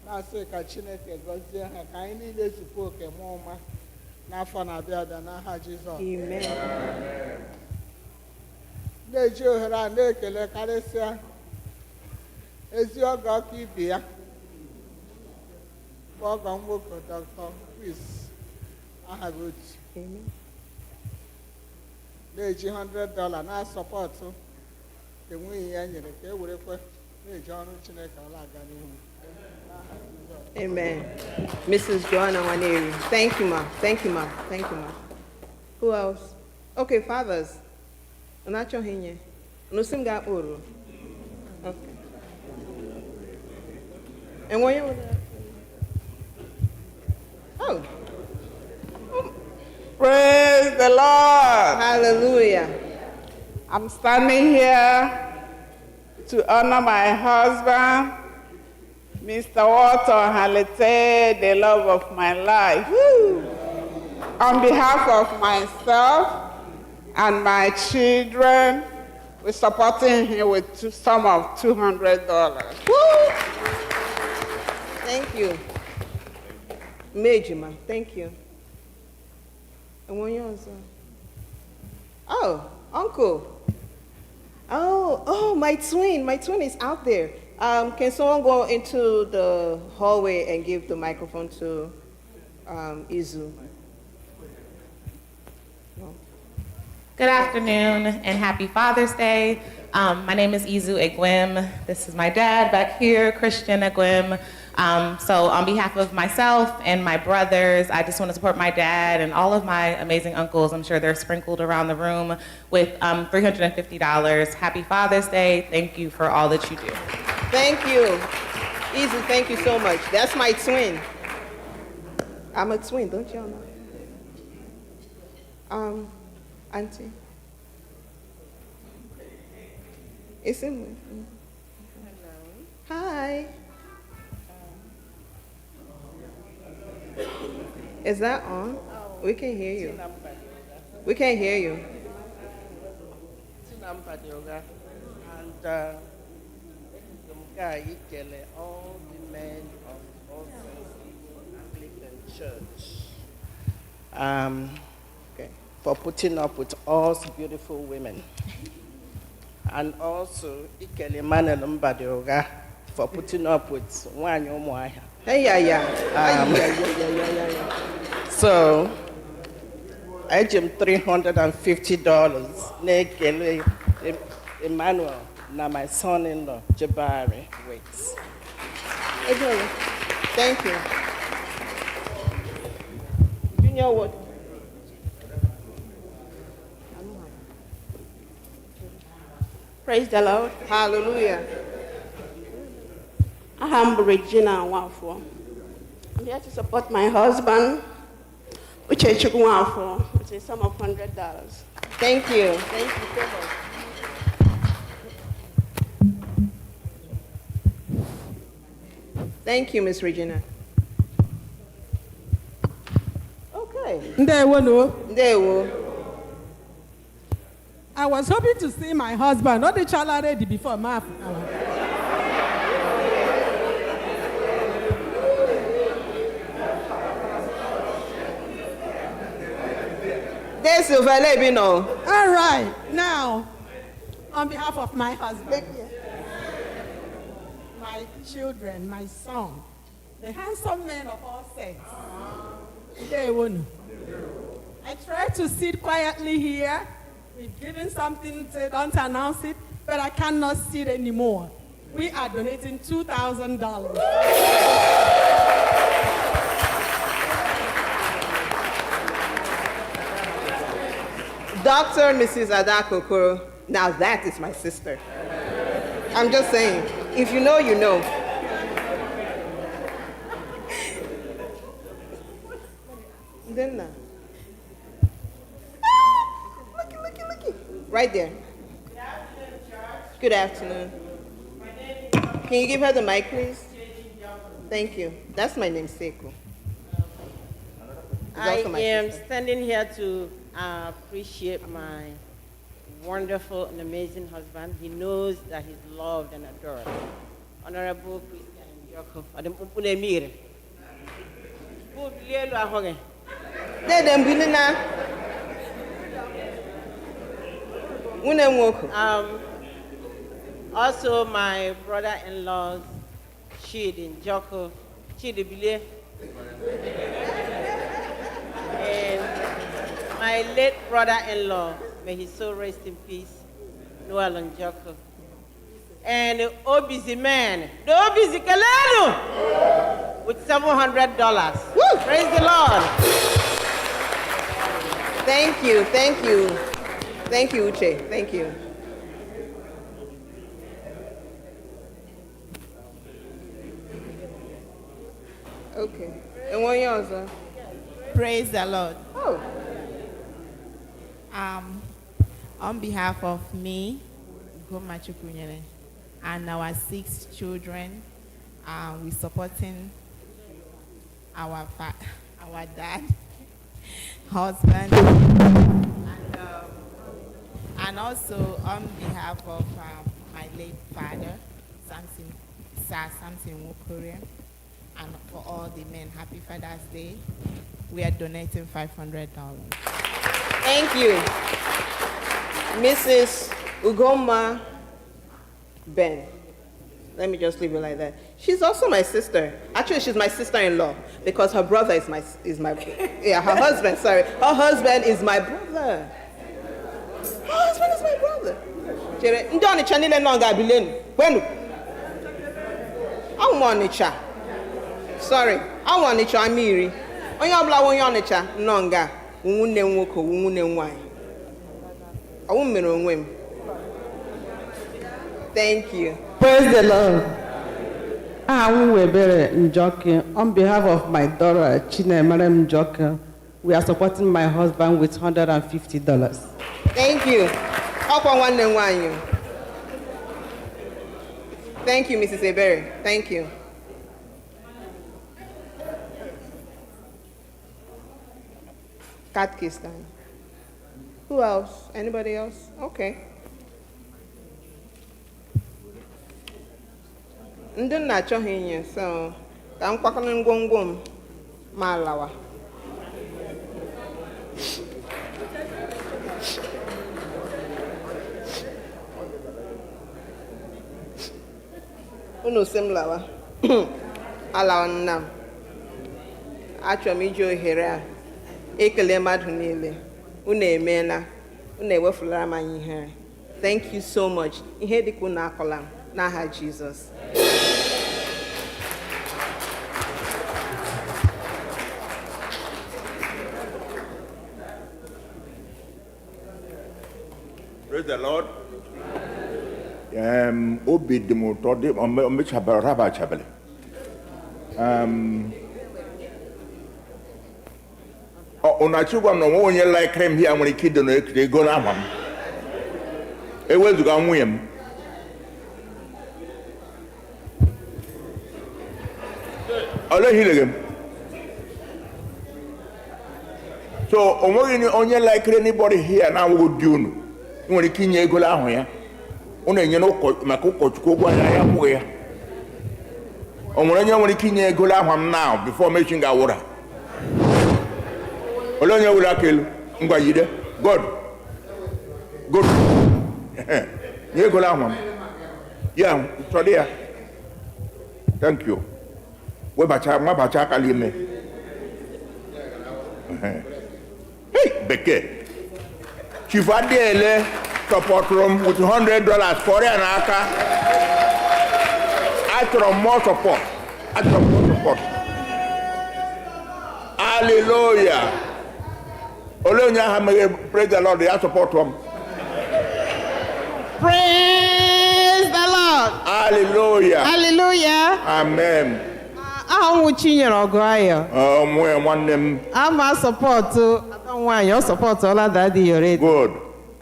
Na-asị ka Chineke gọzie ha ka anyị niile zukọ oke mụọ ụma n'afọ na-abịa abịa n'aha Jizọs. Amen. Na-eji ohere a na-ekele karịsịa ezi ọgọ ọka ibe ya bụ ọgọ nwoke Dr. Chris Ahagotu. Na-eji $100 na-asọpọtụ enweghị ya nyere ka e werekwe na-eji ọrụ Chineke ọla aga n'ihu. Amen. Mrs. Joanna Waneri. Thank you, ma. Thank you, ma. Thank you, ma. Who else? Okay, fathers. Unacho hinye. Unusim ga uru. Okay. And when you Oh. Praise the Lord. Hallelujah. I'm standing here to honor my husband, Mr. Walter Nmalite, the love of my life. Woo. On behalf of myself and my children, we're supporting him with a sum of $200. Woo. Thank you. Mejima, thank you. And when you Oh, uncle. Oh, my twin. My twin is out there. Can someone go into the hallway and give the microphone to Izu? No. Good afternoon and happy Father's Day. My name is Izu Egwem. This is my dad back here, Christian Egwem. So on behalf of myself and my brothers, I just want to support my dad and all of my amazing uncles. I'm sure they're sprinkled around the room with $350. Happy Father's Day. Thank you for all that you do. Thank you. Izu, thank you so much. That's my twin. I'm a twin, don't y'all know? Auntie. It's in me. Hello. Hi. Is that on? We can hear you. We can't hear you. And all the men of Igbo Anglican Church for putting up with us beautiful women. And also Ikele Manuel Mbadioga for putting up with Nwanyi Umuahia. So I gave him $350. Nekele Emmanuel, now my son-in-law Jabari waits. Thank you. Junior what? Praise the Lord. Hallelujah. I am Regina Wafo. I'm here to support my husband, Iche-Iche with a sum of $100. Thank you. Thank you so much. Thank you, Miss Regina. Okay. Ndewo. I was hoping to see my husband, not the child already before my Yes, you let know. All right. Now, on behalf of my husband, my children, my son, the handsome man of all sex, they won't. I tried to sit quietly here. We've given something, say don't announce it, but I cannot sit anymore. We are donating $2,000. Dr. Mrs. Adakokoro, now that is my sister. I'm just saying, if you know, you know. Then looky. Right there. Good afternoon. Can you give her the mic, please? Thank you. That's my namesake. I am standing here to appreciate my wonderful and amazing husband. He knows that he's loved and adored. Honorable Njoku, also my brother-in-law, Njoku, and my late brother-in-law, may his soul rest in peace, Noel Njoku. And the Obizi man, the Obizi Kalelu, with $700. Woo! Praise the Lord. Thank you. Thank you, Uche. Thank you. Okay. And one yours, sir? Praise the Lord. Oh. On behalf of me, Chukwunyere, and our 6 children, we're supporting our dad, husband, and also on behalf of my late father, Sir Samson Wokore, and for all the men, happy Father's Day. We are donating $500. Thank you. Mrs. Ugoma Ben. Let me just leave it like that. She's also my sister. Actually, she's my sister-in-law because her brother is my her husband, sorry. Her husband is my brother. Her husband is my brother. Ndoni chanile nonga bilenu. Wenu. I want Nicha. Sorry. I want Nicha Amiri. Onye obla wonyo Nicha nonga. Unwune nwoko, unwune nwai. Thank you. Praise the Lord. Njoku. On behalf of my daughter, Njoku, we are supporting my husband with $150. Thank you. Thank you, Mrs. Ebere. Thank you. Katkistan. Who else? Anybody else? Okay. Ndị na-achọghị inye, so ka m kwakọrọ ngwongwo m ma lawa. Unu sị m lawa. Alawa nna m. Achọrọ m iji ohere a ekele mmadụ niile. Unu emeela. Unu ewefulara m anyị ihe. Thank you so much. Ihe dịka unu akọla m n'aha Jesus. Praise the Lord. Obi demotode omechabara raba chabele. Onachugwa no onye like him here when kid no ekre go na mam. Ewezuga nwuye. Ole hilegem. So onye like anybody here now would do. Nwere ike inye ego ahụ ya ụnụ enye maka ụkọchukwu ụgwọ ya kwụghị ya o nwere onye nwere ike inye ego ahụ m now before mechin ga-awụra ole onye were aka elu ngwa jide Good. Good. You go down. Yeah, sorry. Thank you. We bacha kalime. Hey, Beke. Chief Adele support room with $100 for an aka. I throw more support. Hallelujah. Praise the Lord. I support him. Praise the Lord. Hallelujah. Hallelujah. Amen. I'm Chukwunyere Osuchukwu. I'm a support. I don't want your support. All of that you already. Good.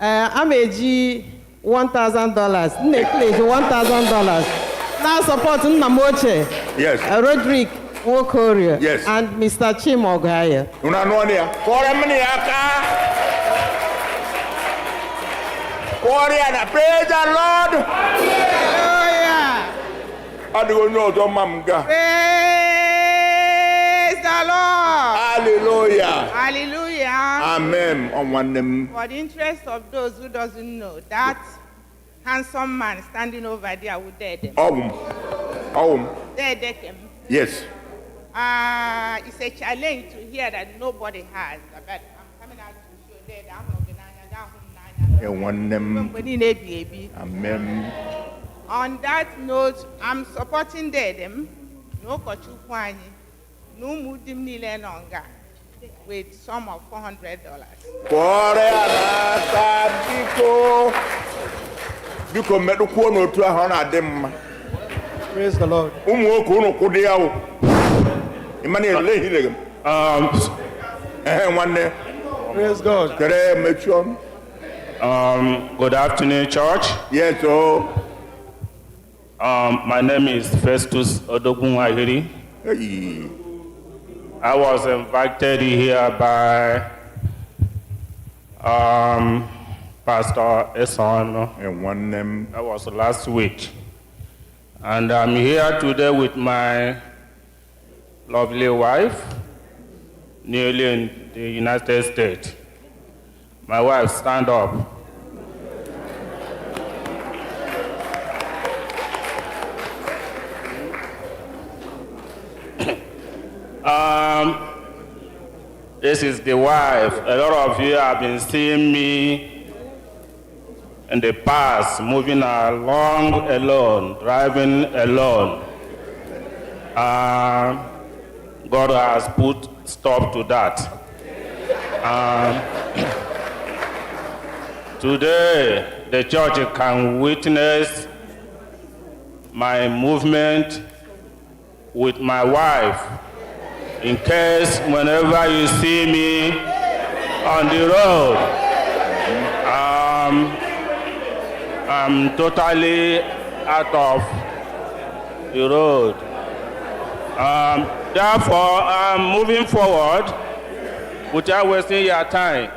I'm a G $1,000. Necklace $1,000. Now support Namoche. Yes. Roderick Wokorio. Yes. And Mr. Chimogaya. Unanonia. Praise the Lord. Hallelujah. Praise the Lord. Hallelujah. Hallelujah. Amen. On one name. For the interest of those who doesn't know, that handsome man standing over there would dare them. Dare them. Yes. It's a challenge to hear that nobody has. But I'm coming out to show that I'm not one name. Amen. On that note, I'm supporting them. No Chukwu, no Mudim Nile Nonga, with sum of $400. Praise the Lord. Praise God. Good afternoon, church. Yes, sir. My name is Festus Odogun Ahiri. Hey. I was invited here by Pastor Eson. And one name. That was last week. And I'm here today with my lovely wife, newly in the United States. My wife, stand up. This is the wife. A lot of you have been seeing me in the past, moving along alone, driving alone. God has put stop to that. Today, the church can witness my movement with my wife. In case whenever you see me on the road, I'm totally out of the road. Therefore, moving forward, without wasting your time,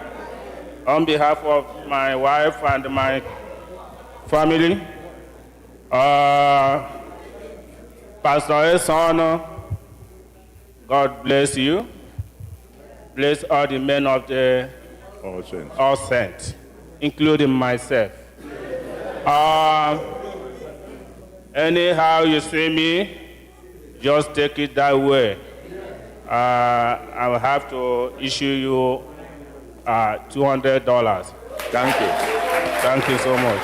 on behalf of my wife and my family, Pastor Eson, God bless you. Bless all the men of the all saints, including myself. Anyhow you see me, just take it that way. I will have to issue you $200. Thank you. Thank you so much.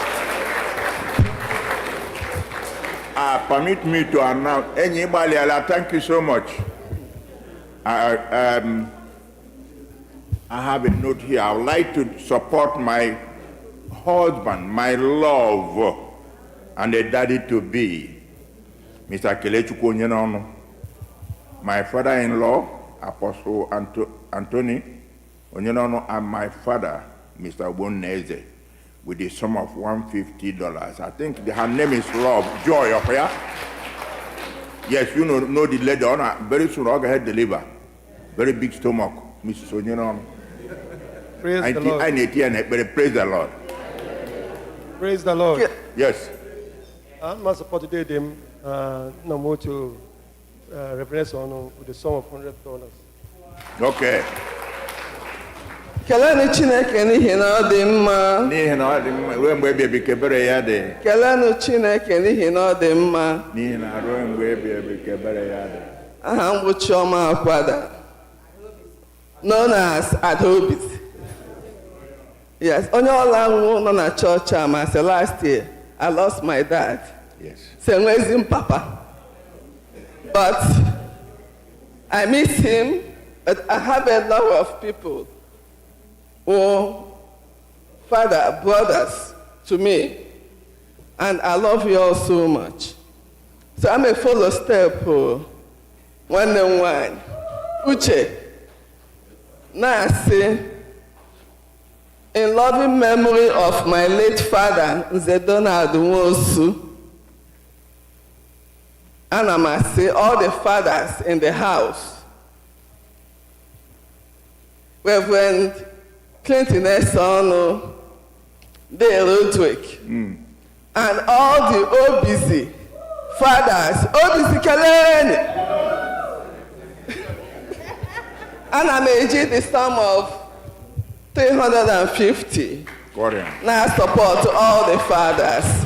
Permit me to announce, thank you so much. I have a note here. I would like to support my husband, my love, and a daddy-to-be, Mr. Chukwunyere, my father-in-law, Apostle Anthony Onyerono, and my father, Mr. Boneze, with the sum of $150. I think her name is Love Joy of here. Yes, you know the lady. Very soon I'll get deliver. Very big stomach, Mrs. Onyerono. Praise the Lord. Praise the Lord. Praise the Lord. Yes. I'm not supposed to do them no more to represent with the sum of $100. Okay. Kelenu Chineke n'ihi na ọ dị mma. N'ihi na ọ dị mma, ruo mgbe ebi ebi ka ebere ya dị. Kelenu Chineke n'ihi na ọ dị mma. N'ihi na ruo mgbe ebi ebi ka ebere ya dị. Aha m bụ Chioma Akwada, known as Adobis. Yes, onye ọla nwụ nọ na chọọchị a ma sị last year I lost my dad. Yes. So nwezi m papa. But I miss him, but I have a lot of people who father, brothers to me, and I love you all so much. So I'm a follow step. Onye-nwe-ayi, Uche, Nasi, in loving memory of my late father, Nze Donald Nwosu, and I must say all the fathers in the house, Reverend Clinton Esono, Dale Ludwig, and all the OBC fathers, OBC Keleni. And I made the sum of 350. Now support all the fathers.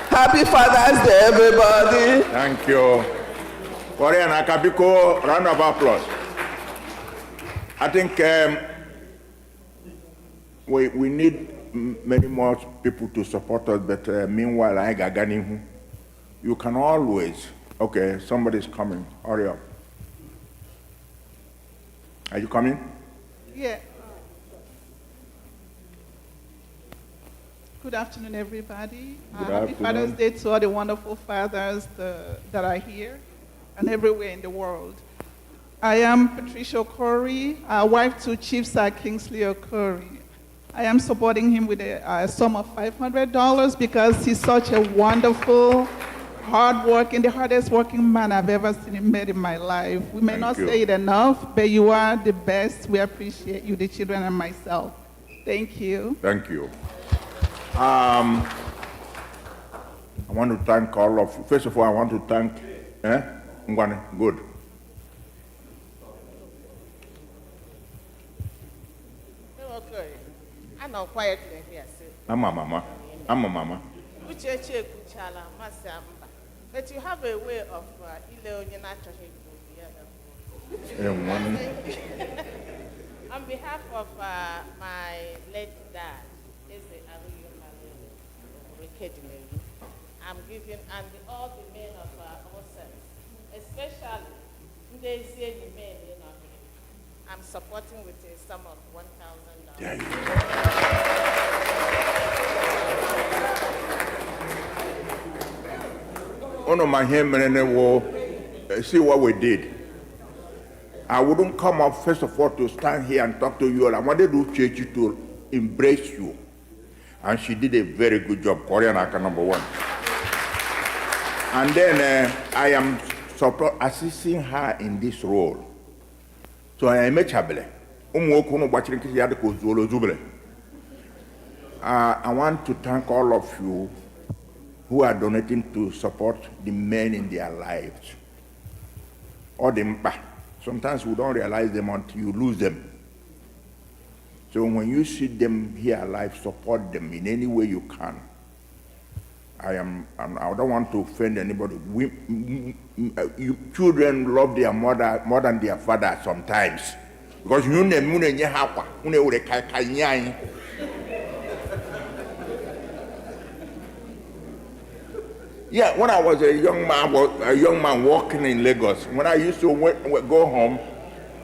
Happy Father's Day, everybody. Thank you. Korean Akabiko, round of applause. I think we need many more people to support us, but meanwhile, you can always, okay, somebody's coming, hurry up. Are you coming? Yeah. Good afternoon, everybody. Happy Father's Day to all the wonderful fathers that are here and everywhere in the world. I am Patricia Okori, wife to Chief Sir Kingsley Okori. I am supporting him with a sum of $500 because he's such a wonderful, hardworking, the hardest working man I've ever met in my life. We may not say it enough, but you are the best. We appreciate you, the children, and myself. Thank you. Thank you. I want to thank all of you. First of all, I want to thank Ngwane. Good. Okay. I know quietly here. I'm a mama. Iche-Iche, but you have a way of on behalf of my late dad, I'm giving, and all the men of ourselves, especially Ndi-Ozi men, I'm supporting with a sum of $1,000. See what we did. I wouldn't come up first of all to stand here and talk to you all. I wanted Uche to embrace you. And she did a very good job, Korean Aka #1. And then I am assisting her in this role. So I am a chabele. I want to thank all of you who are donating to support the men in their lives. Or the mpa. Sometimes we don't realize them until you lose them. So when you see them here alive, support them in any way you can. I don't want to offend anybody. Children love their mother more than their father sometimes. Because you yeah, when I was a young man walking in Lagos, when I used to go home,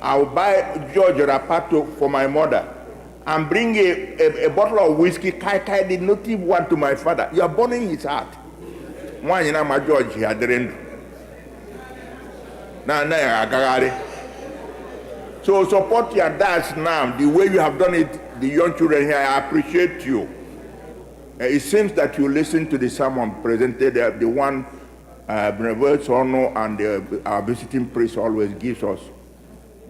I would buy George Rapato for my mother and bring a bottle of whiskey. Kai did not give one to my father. You are burning his heart. One, you know, my George, he had the So support your dads now. The way you have done it, the young children here, I appreciate you. It seems that you listen to the sermon presented, the one Benevolence Honor and our visiting priest always gives us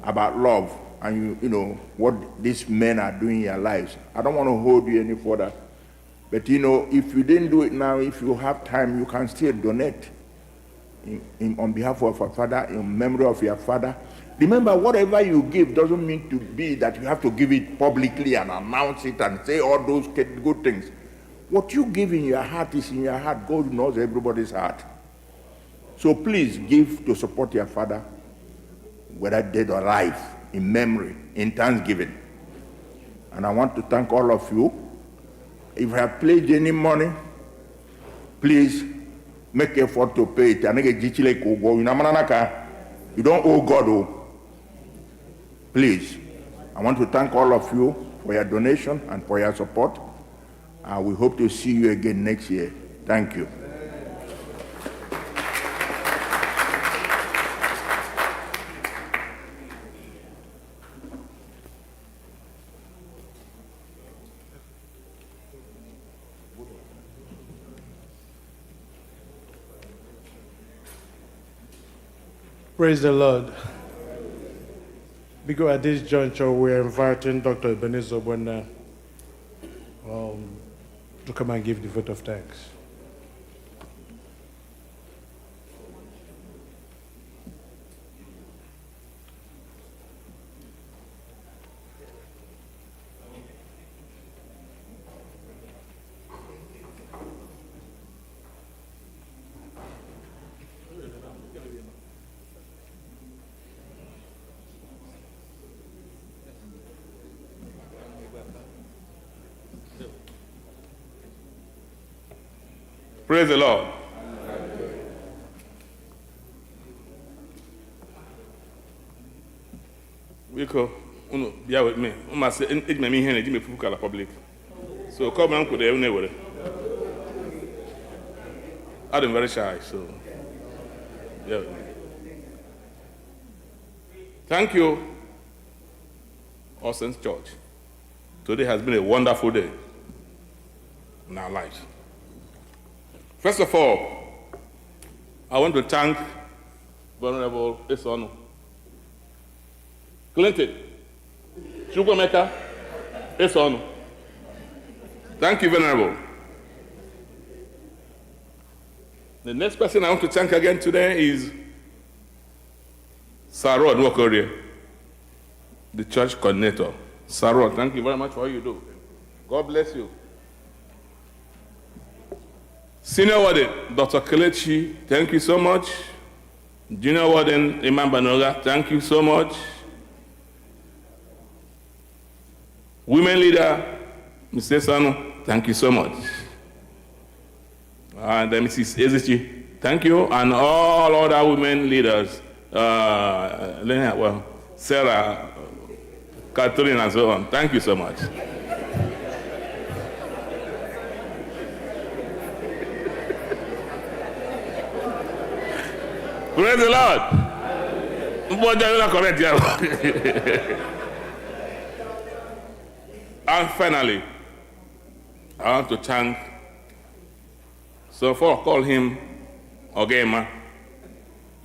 about love and you know what these men are doing in their lives. I don't want to hold you any further, but you know, if you didn't do it now, if you have time, you can still donate on behalf of your father, in memory of your father, Remember, whatever you give doesn't mean to be that you have to give it publicly and announce it and say all those good things. What you give in your heart is in your heart. God knows everybody's heart. So please give to support your father, whether dead or alive, in memory, in thanksgiving. And I want to thank all of you. If I have pledged any money, please make effort to pay it. You don't owe God. Please, I want to thank all of you for your donation and for your support. We hope to see you again next year. Thank you. Praise the Lord. Because at this juncture, we're inviting Dr. Ebenezer Obwena to come and give the vote of thanks. Praise the Lord. Because bear with me. I must say, it may mean here, it may be public. So come on, could they never? I'm very shy, so bear with me. Thank you, All Saints Church. Today has been a wonderful day in our lives. First of all, I want to thank Venerable Esonu, Clinton, Chukwuemeka, Esonu. Thank you, Venerable. The next person I want to thank again today is Sir Rod Nwokorie, the church coordinator. Sir Rod, thank you very much for what you do. God bless you. Senior Warden, Dr. Kelechi, thank you so much. Junior Warden, Imam Banoga, thank you so much. Women leader, Mr. Sanu, thank you so much. And Mrs. Ezichi, thank you. And all other women leaders, Sarah, Catherine, and so on, thank you so much. Praise the Lord. And finally, I want to thank, some of us call him Ogema,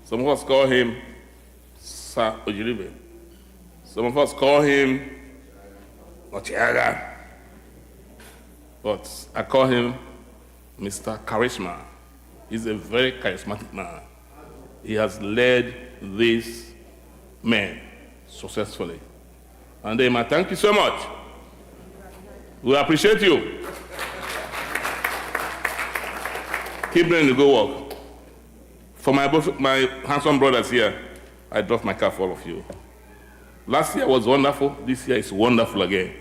some of us call him Sir Ojiribe, some of us call him Ochiaga, but I call him Mr. Charisma. He's a very charismatic man. He has led these men successfully. And Emma, thank you so much. We appreciate you. Keep doing the good work. For my handsome brothers here, I drove my car for all of you. Last year was wonderful. This year is wonderful again.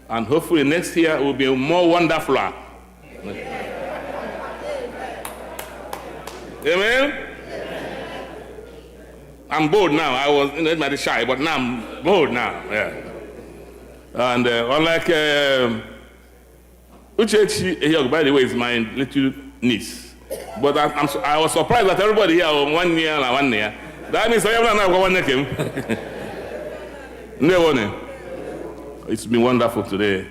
And hopefully next year will be more wonderful. Amen? I'm bold now. I was very shy, but now I'm bold now. Yeah. And unlike Iche-Iche, by the way, is my little niece. But I was surprised that everybody here was 1 year and 1 year. That means everyone now got 1 year. It's been wonderful today.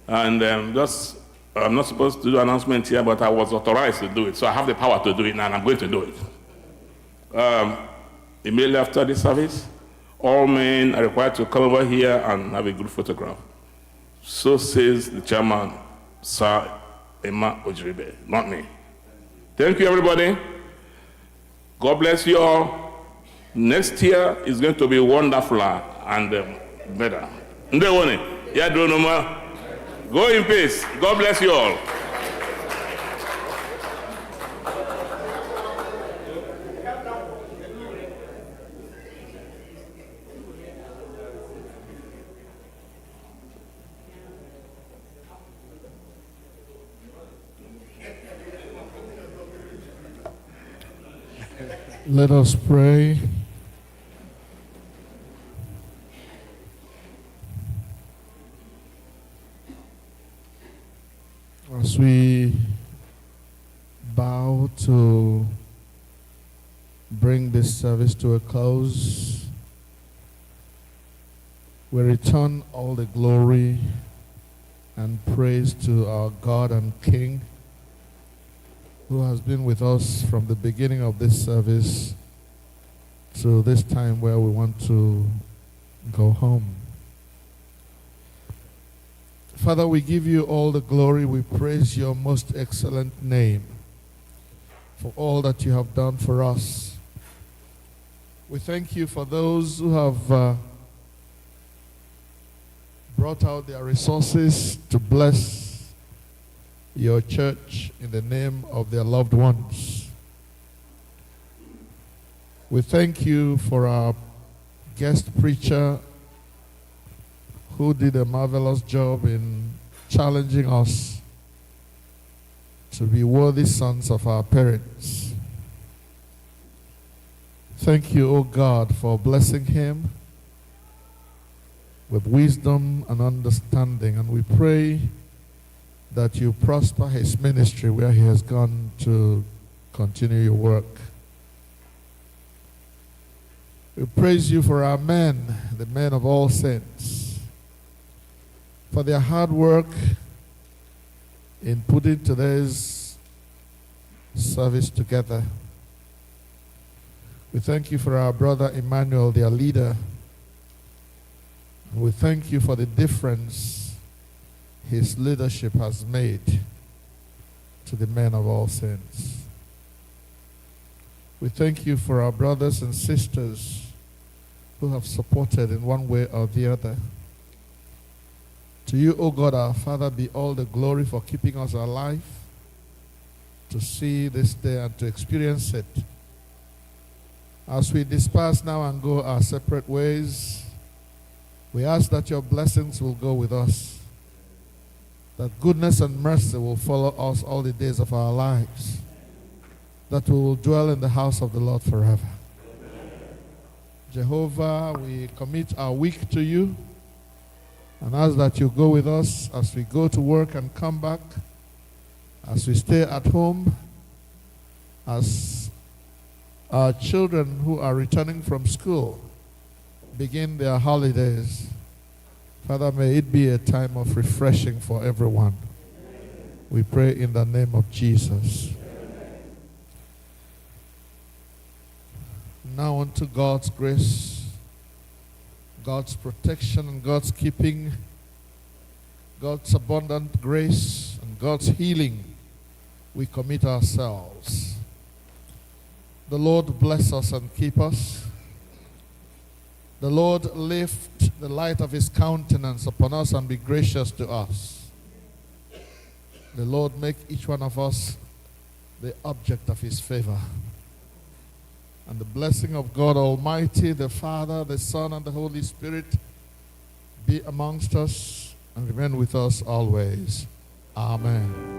And I'm not supposed to do an announcement here, but I was authorized to do it. So I have the power to do it, and I'm going to do it. Immediately after the service, all men are required to come over here and have a good photograph. So says the chairman, Sir Emma Ojiribe, not me. Thank you, everybody. God bless you all. Next year is going to be wonderful and better. Ndewone, ya do no more. Go in peace. God bless you all. Let us pray. As we bow to bring this service to a close, we return all the glory and praise to our God and King, who has been with us from the beginning of this service to this time where we want to go home. Father, we give you all the glory. We praise your most excellent name for all that you have done for us. We thank you for those who have brought out their resources to bless your church in the name of their loved ones. We thank you for our guest preacher who did a marvelous job in challenging us to be worthy sons of our parents. Thank you, O God, for blessing him with wisdom and understanding, and we pray that you prosper his ministry where he has gone to continue your work. We praise you for our men, the men of all saints, for their hard work in putting today's service together. We thank you for our brother Emmanuel, their leader. We thank you for the difference his leadership has made to the men of all saints. We thank you for our brothers and sisters who have supported in one way or the other. To you, O God, our Father, be all the glory for keeping us alive to see this day and to experience it. As we disperse now and go our separate ways, we ask that your blessings will go with us, that goodness and mercy will follow us all the days of our lives, that we will dwell in the house of the Lord forever. Jehovah, we commit our week to you and ask that you go with us as we go to work and come back, as we stay at home, as our children who are returning from school begin their holidays. Father, may it be a time of refreshing for everyone. We pray in the name of Jesus. Now unto God's grace, God's protection and God's keeping, God's abundant grace and God's healing, we commit ourselves. The Lord bless us and keep us. The Lord lift the light of his countenance upon us and be gracious to us. The Lord make each one of us the object of his favor. And the blessing of God Almighty, the Father, the Son, and the Holy Spirit be amongst us and remain with us always. Amen.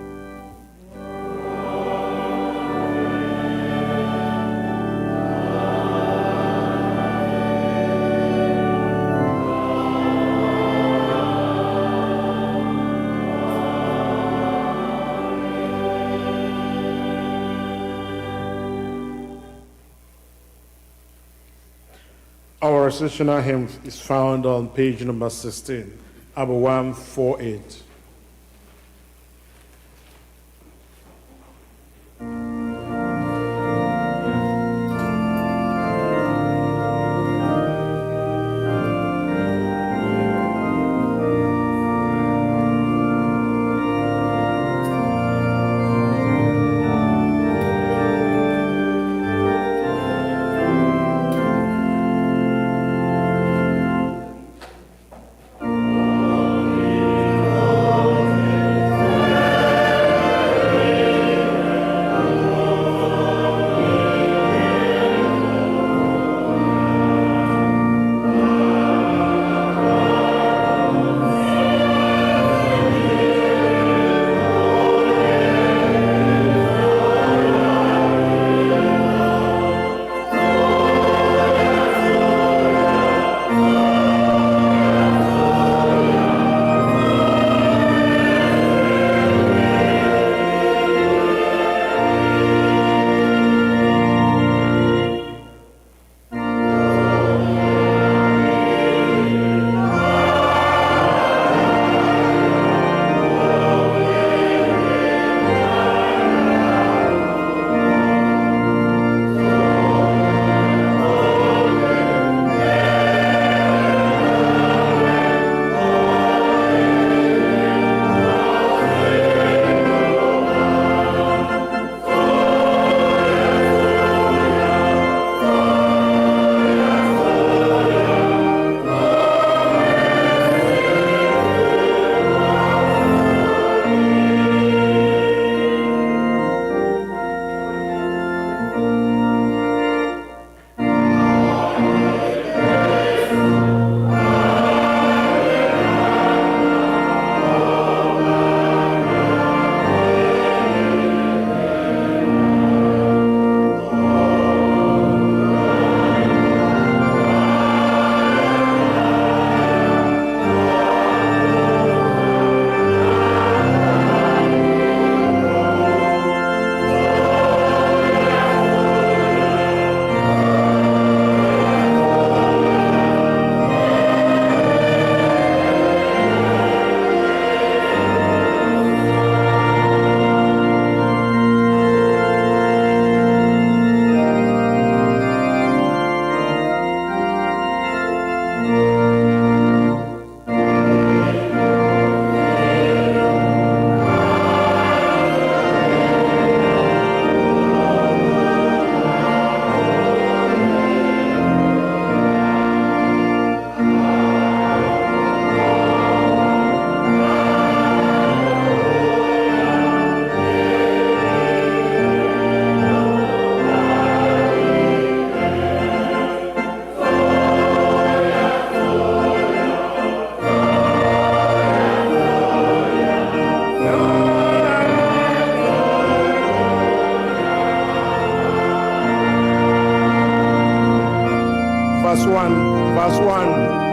Our processional hymn is found on page number 16, Abba 148. Verse 1.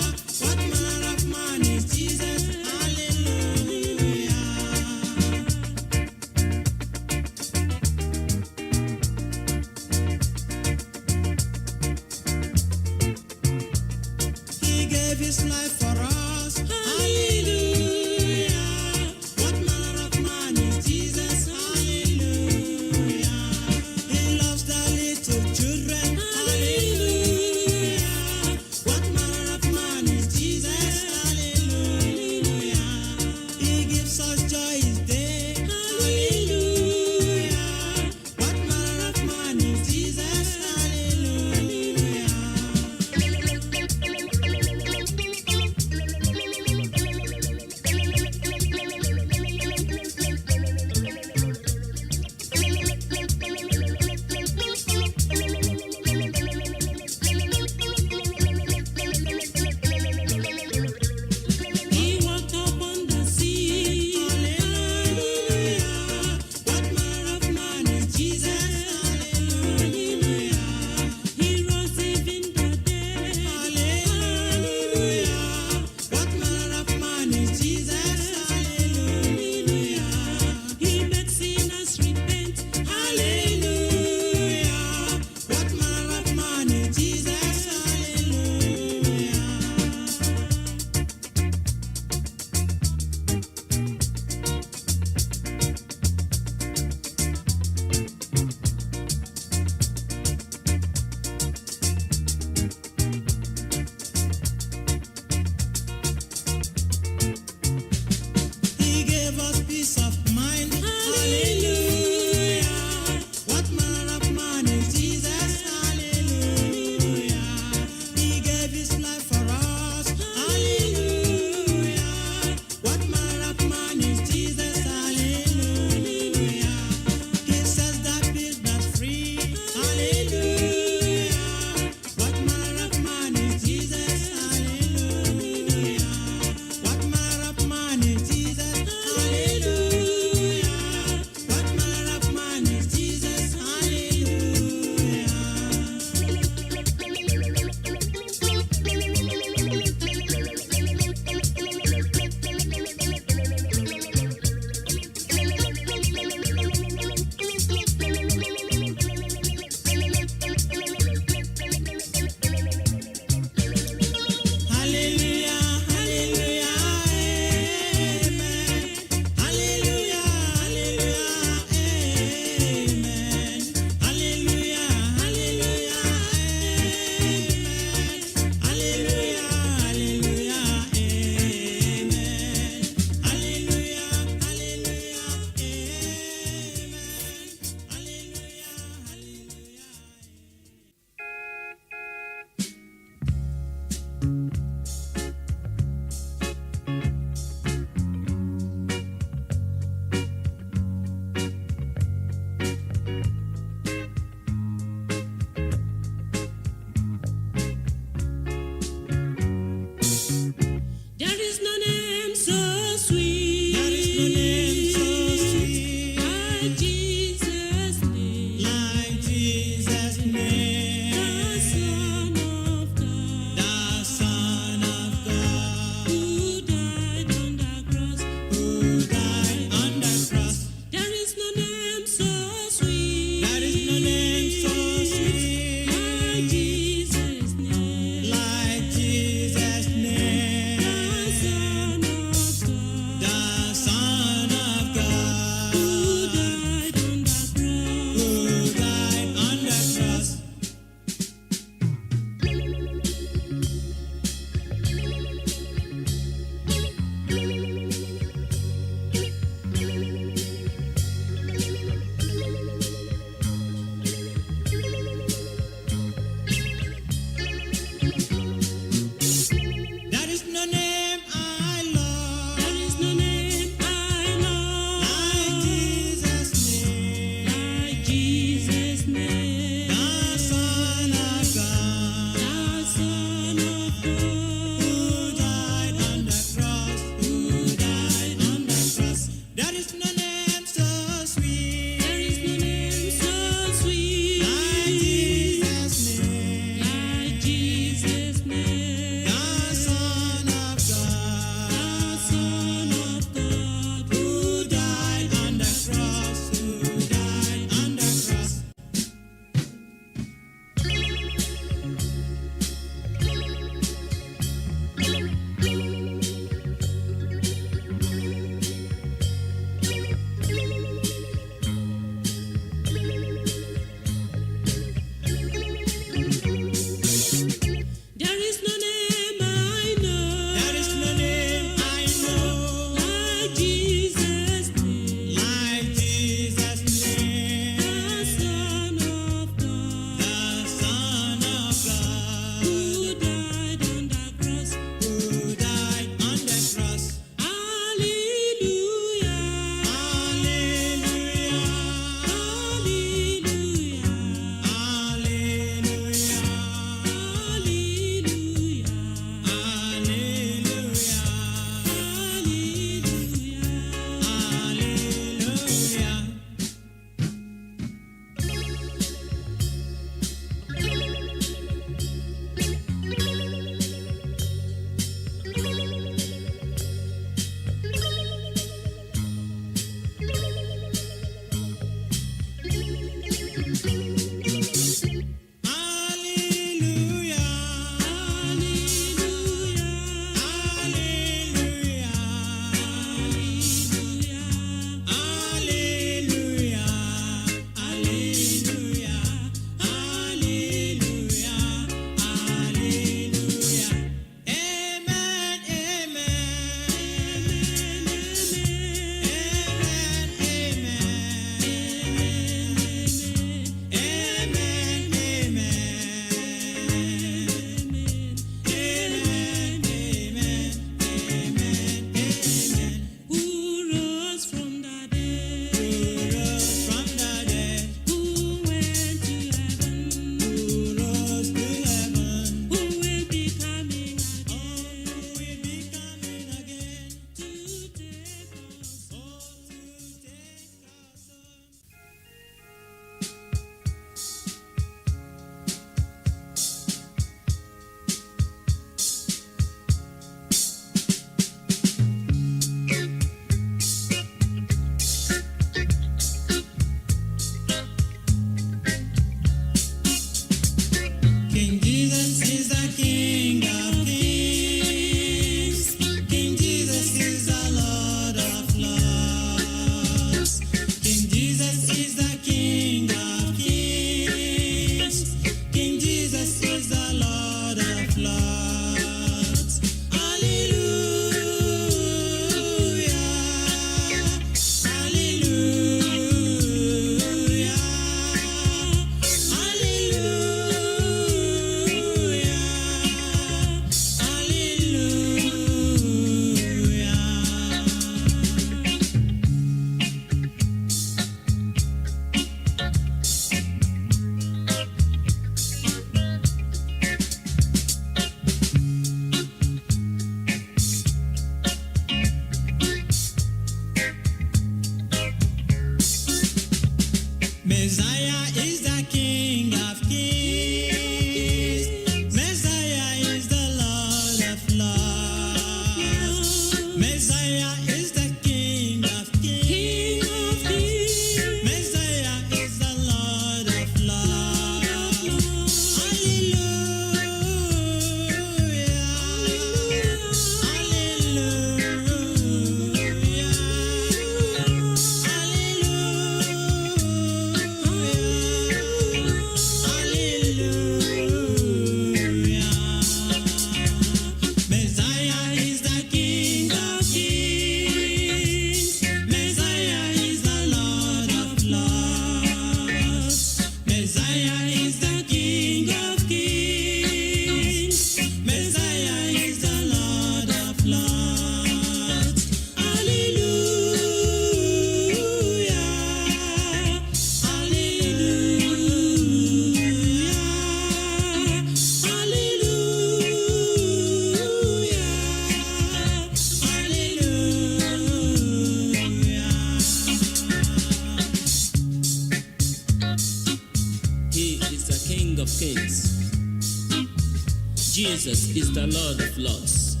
Jesus is the Lord of Lords,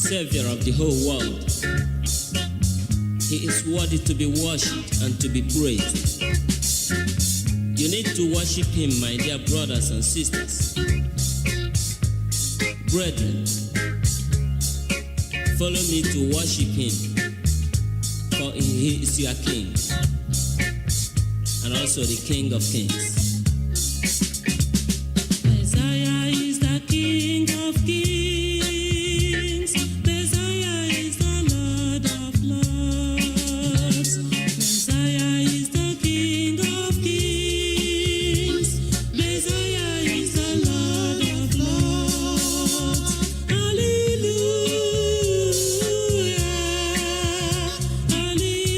Savior of the whole world. He is worthy to be worshipped and to be praised. You need to worship Him, my dear brothers and sisters. Brethren, follow me to worship Him, for He is your King, and also the King of Kings. Messiah is the King of Kings. Messiah is the Lord of Lords. Messiah is the King of Kings. Messiah is the Lord of Lords. Hallelujah. Hallelujah.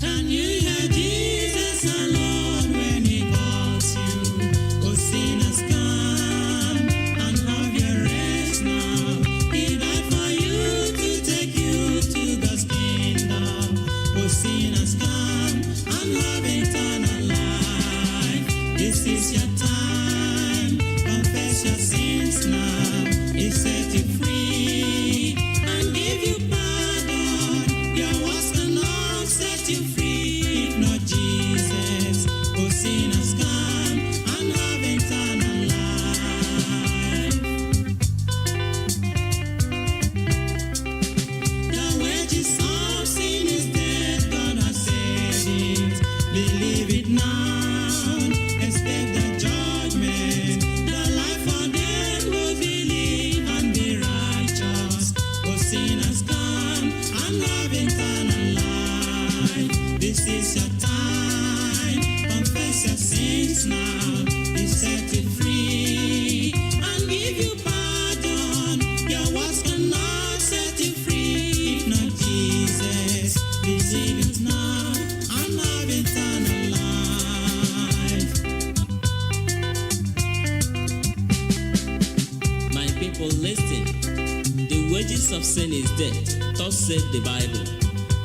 Can you hear Jesus alone when He calls you? Oh, sinners, come and have your rest now. He died for you to take you to God's kingdom. Oh, sinners, come and have eternal life. This is your time. Confess your sins now. He set you free and give you pardon. Your words cannot set you free. If not Jesus, oh sinners, come and have eternal life. The wages of sin is death, God has said it. Believe it now, escape the judgment. The life for them who believe and be righteous. Oh sinners, come and have eternal life. This is your time. Confess your sins now. He set you free and give you pardon. Your words cannot set you free. If not Jesus, receive it now and have eternal life. My people, listen. The wages of sin is death. Thus said the Bible.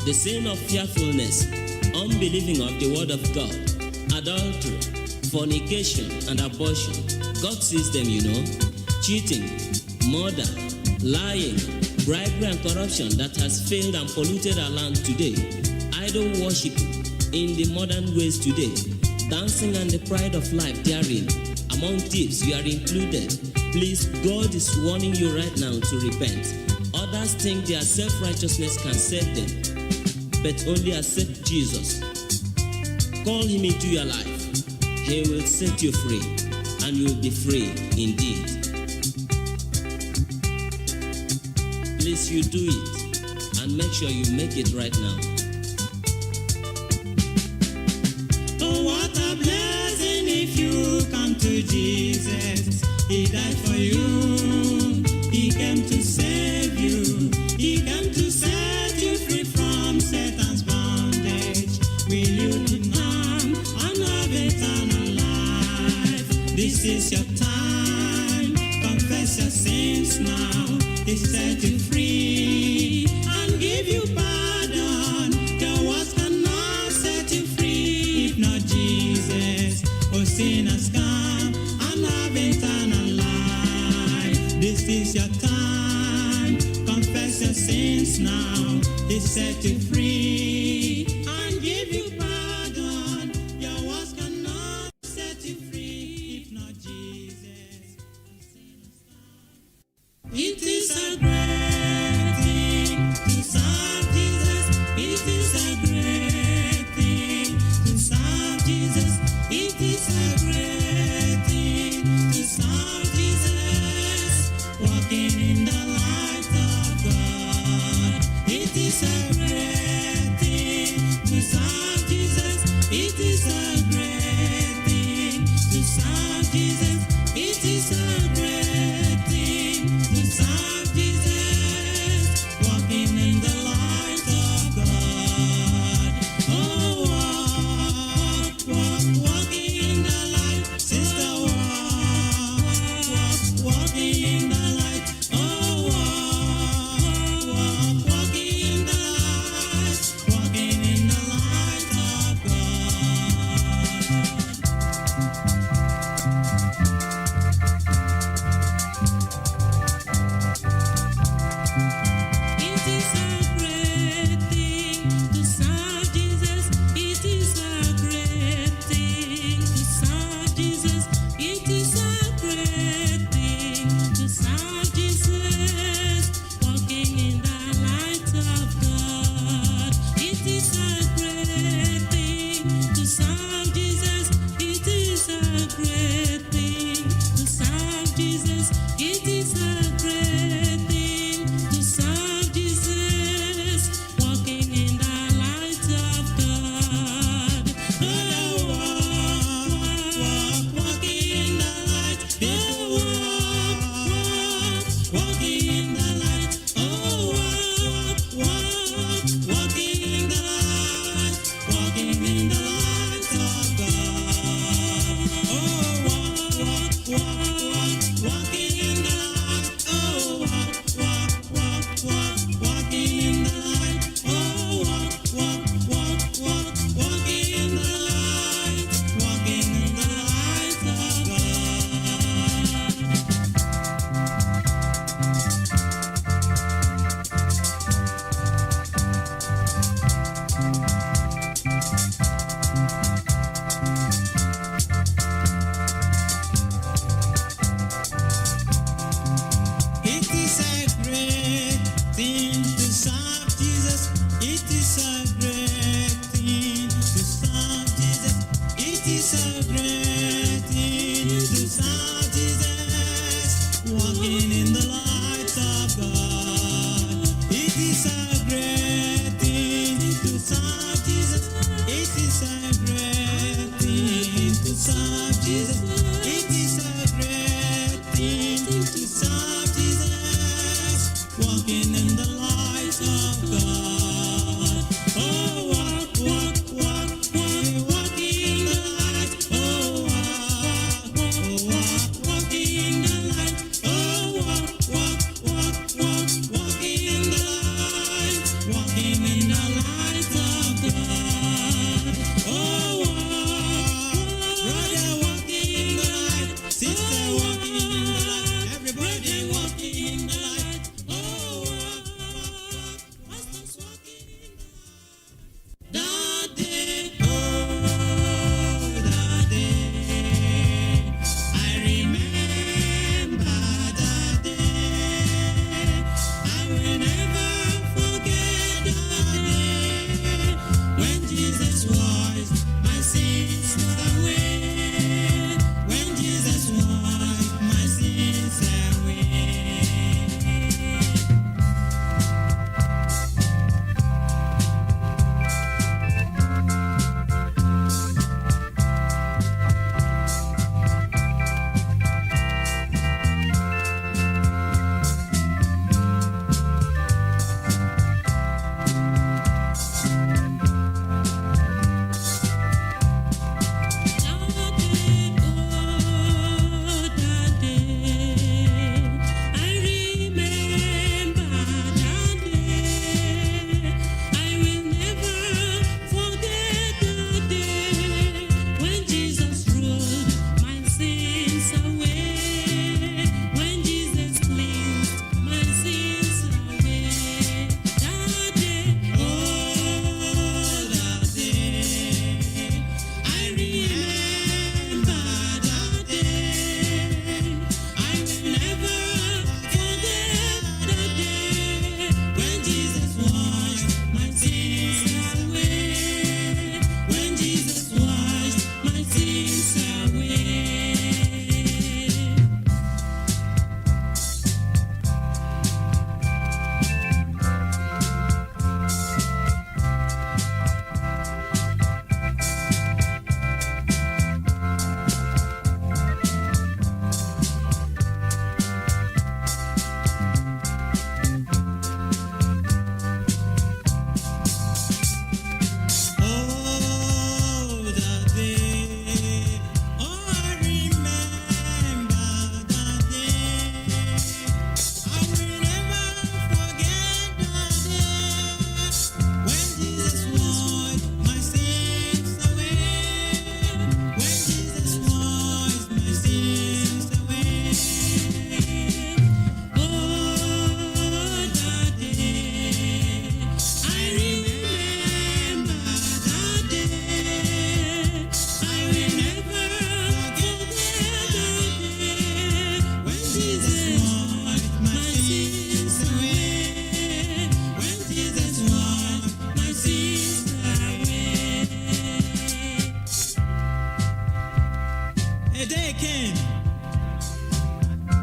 The sin of fearfulness, unbelieving of the word of God, adultery, fornication, and abortion. God sees them, you know. Cheating, murder, lying, bribery, and corruption that has failed and polluted our land today. Idol worship in the modern ways today. Dancing and the pride of life therein. Among thieves, you are included. Please, God is warning you right now to repent. Others think their self-righteousness can save them, but only accept Jesus. Call Him into your life. He will set you free, and you will be free indeed. Please, you do it, and make sure you make it right now. Oh, what a blessing if you come to Jesus. He died for you. He came to save you. He came to set you free from Satan's bondage. Will you come and have eternal life? This is your time. Confess your sins now. He set you free and give you pardon. Your words cannot set you free. If not Jesus, oh sinners, come and have eternal life. This is your time. Confess your sins now. He set you free and give you pardon. Your words cannot set you free. If not Jesus.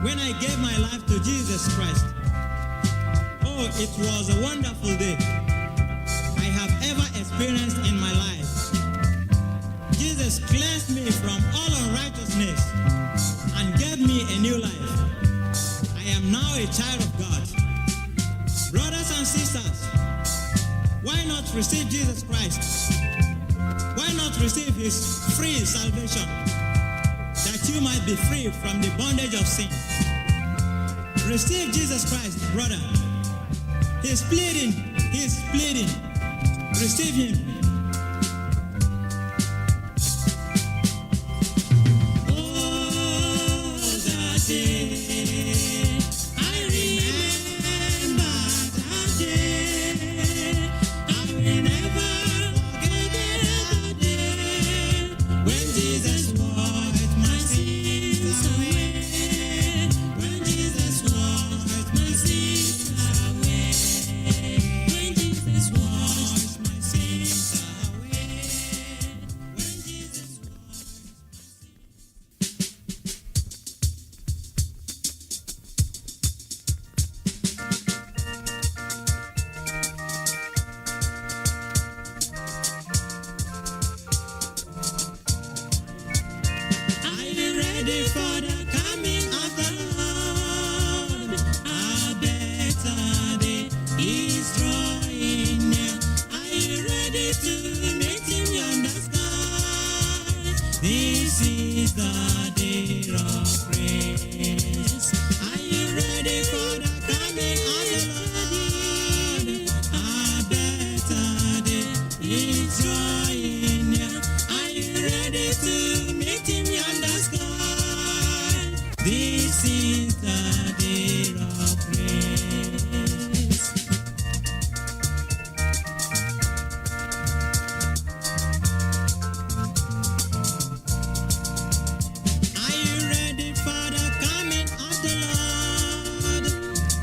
when I gave my life to Jesus Christ. Oh, it was a wonderful day I have ever experienced in my life. Jesus cleansed me from all unrighteousness and gave me a new life. I am now a child of God. Brothers and sisters, why not receive Jesus Christ? Why not receive his free salvation, that you might be free from the bondage of sin? Receive Jesus Christ, brother. He's pleading, he's pleading. Receive him. Oh, that day, I remember that day. I will never forget that day when Jesus washed my sins away. When Jesus washed my sins away. When Jesus washed my sins away. When Jesus Are you ready for the coming of the Lord? A better day is drawing near. Are you ready to meet him yonder sky? This is the day of praise. Are you ready for the coming of the Lord? A better day is drawing near. Are you ready to meet him yonder sky? This is the day of praise. Are you ready for the coming of the Lord?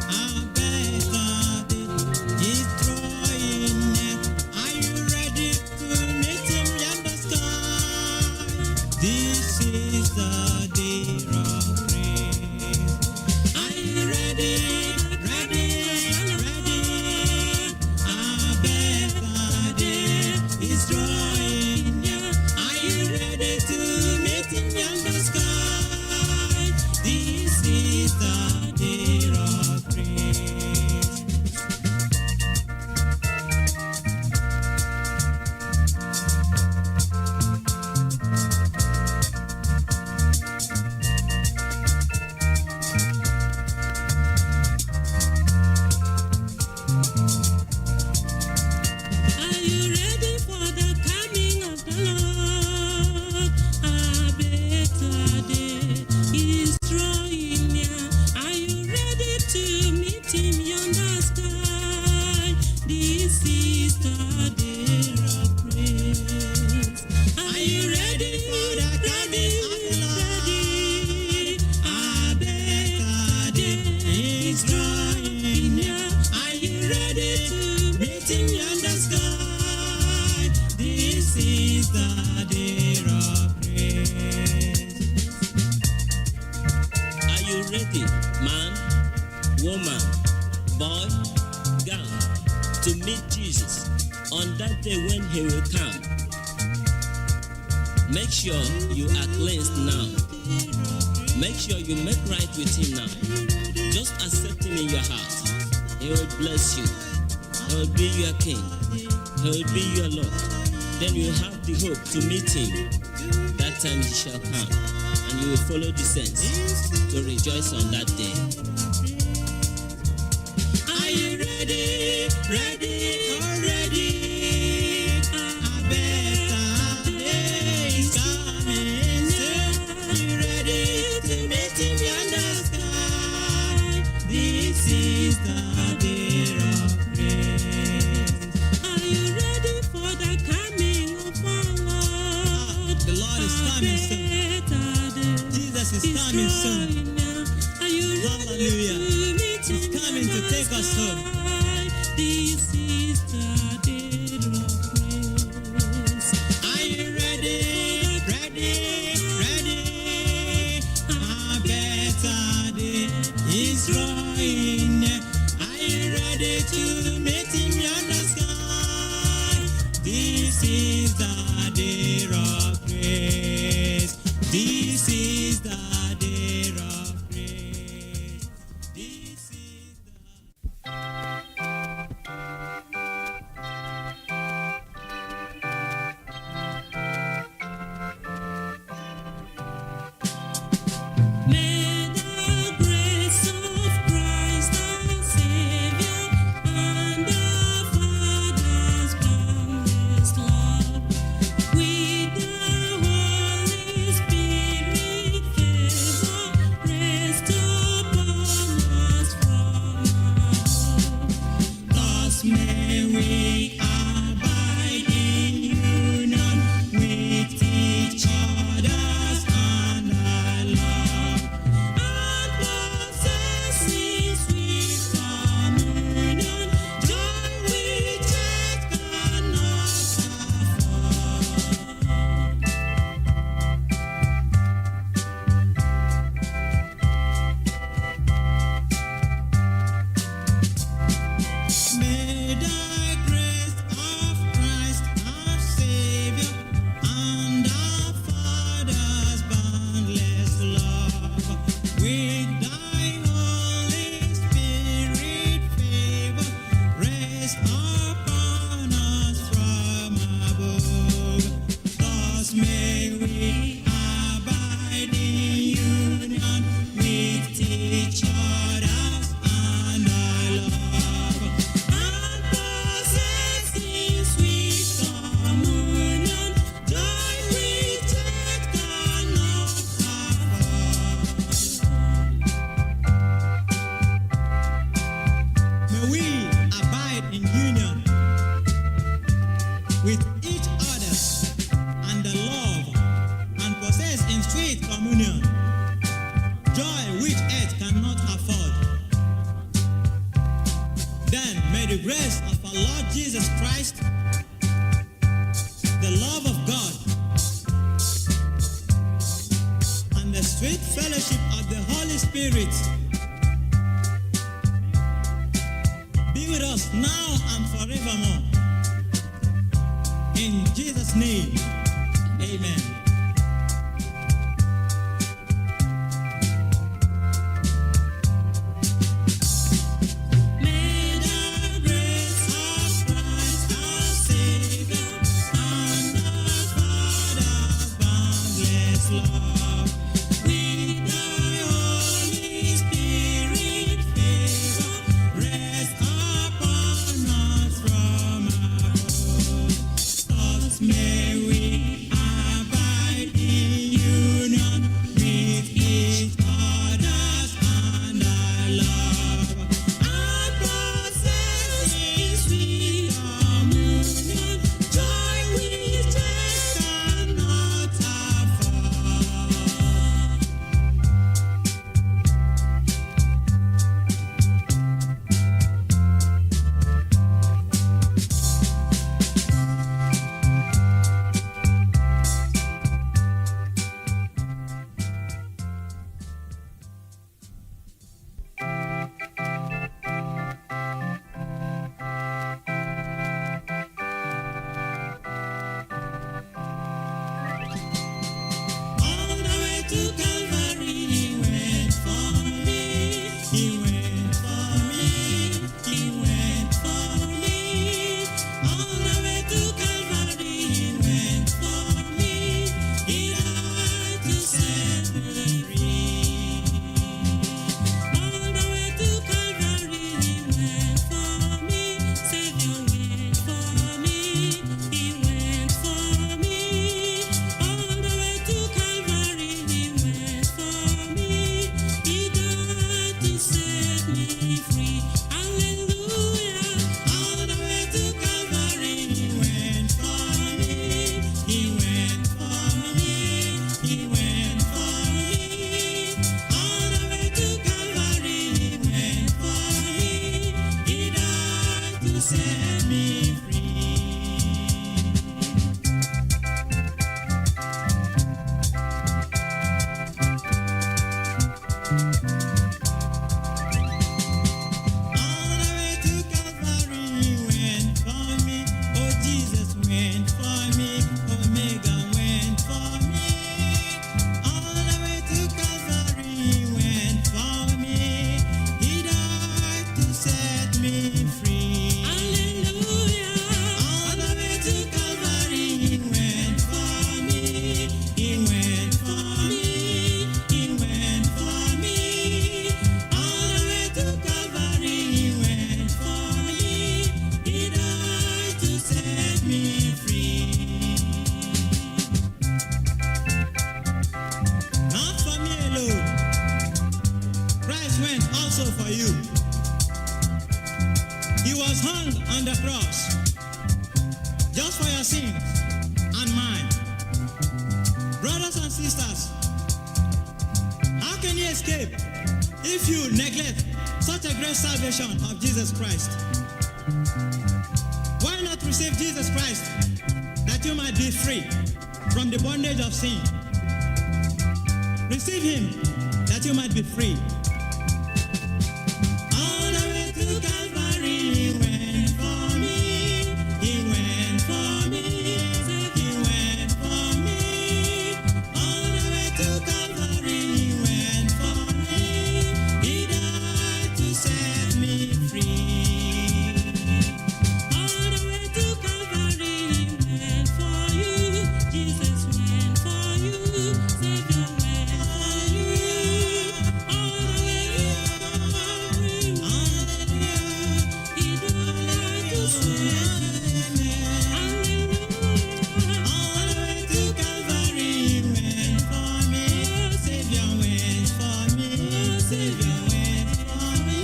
A better day is drawing near. Are you ready to meet him yonder sky? This is the day of praise. Are you ready? Ready? Ready? A better day is drawing near. Are you ready to meet him yonder sky? This is the day of praise. Are you ready for the coming of the Lord? A better day is drawing near. Are you ready to meet him yonder sky? This is the day of praise. Are you ready for the coming of the Lord? A better day is drawing near. Are you ready to meet him yonder sky? This is the day of praise. Are you ready, man, woman, boy, girl, to meet Jesus on that day when he will come? Make sure you are cleansed now. Make sure you make right with him now. Just accept him in your heart. He will bless you. He will be your king. He will be your Lord. Then you have the hope to meet him. That time he shall come, and you will follow the saints to rejoice on that day. Are you ready? Ready? Ready? A better day is coming soon. Are you ready to meet him yonder sky? This is the day of praise. Are you ready for the coming of our Lord? The Lord is coming soon. Jesus is coming soon. Hallelujah. He's coming to take us home. This is the day of praise. Are you ready? Ready? Ready? A better day is drawing near. Are you ready to meet him in the sky? This is the day of grace. This is the day of grace. This is May the grace of Christ our Savior and the Father's boundless love with the Holy Spirit favor rest upon us from above. Thus may we abide in union with each other and our love, and possessing sweet communion, joy which earth cannot afford. May the grace of Christ our Savior and our Father's boundless love with thy Holy Spirit favor rest upon us from above. Thus may we abide in union with each other and our love, and possessing sweet communion, joy which earth cannot afford. May we abide in union with each other and the love, and possess in sweet communion, joy which earth cannot afford. Then may the grace of our Lord Jesus Christ, the love of God, and the sweet fellowship of the Holy Spirit be with us now and forevermore. In Jesus' name, amen. May the grace of Christ our Savior and the Father's boundless love with thy Holy Spirit favor rest upon us from above. Thus may we abide also for you. He was hung on the cross just for your sins and mine. Brothers and sisters, how can you escape if you neglect such a great salvation of Jesus Christ? Why not receive Jesus Christ that you might be free from the bondage of sin? Receive him that you might be free. All the way to Calvary, he went for me. He went for me. He went for me. All the way to Calvary, he went for me. He died to set me free. All the way to Calvary, he went for you. Jesus went for you. Savior went for you. All the way, hallelujah. He died to set me free. Hallelujah. All the way to Calvary, he went for me. Savior went for me. Savior went for me.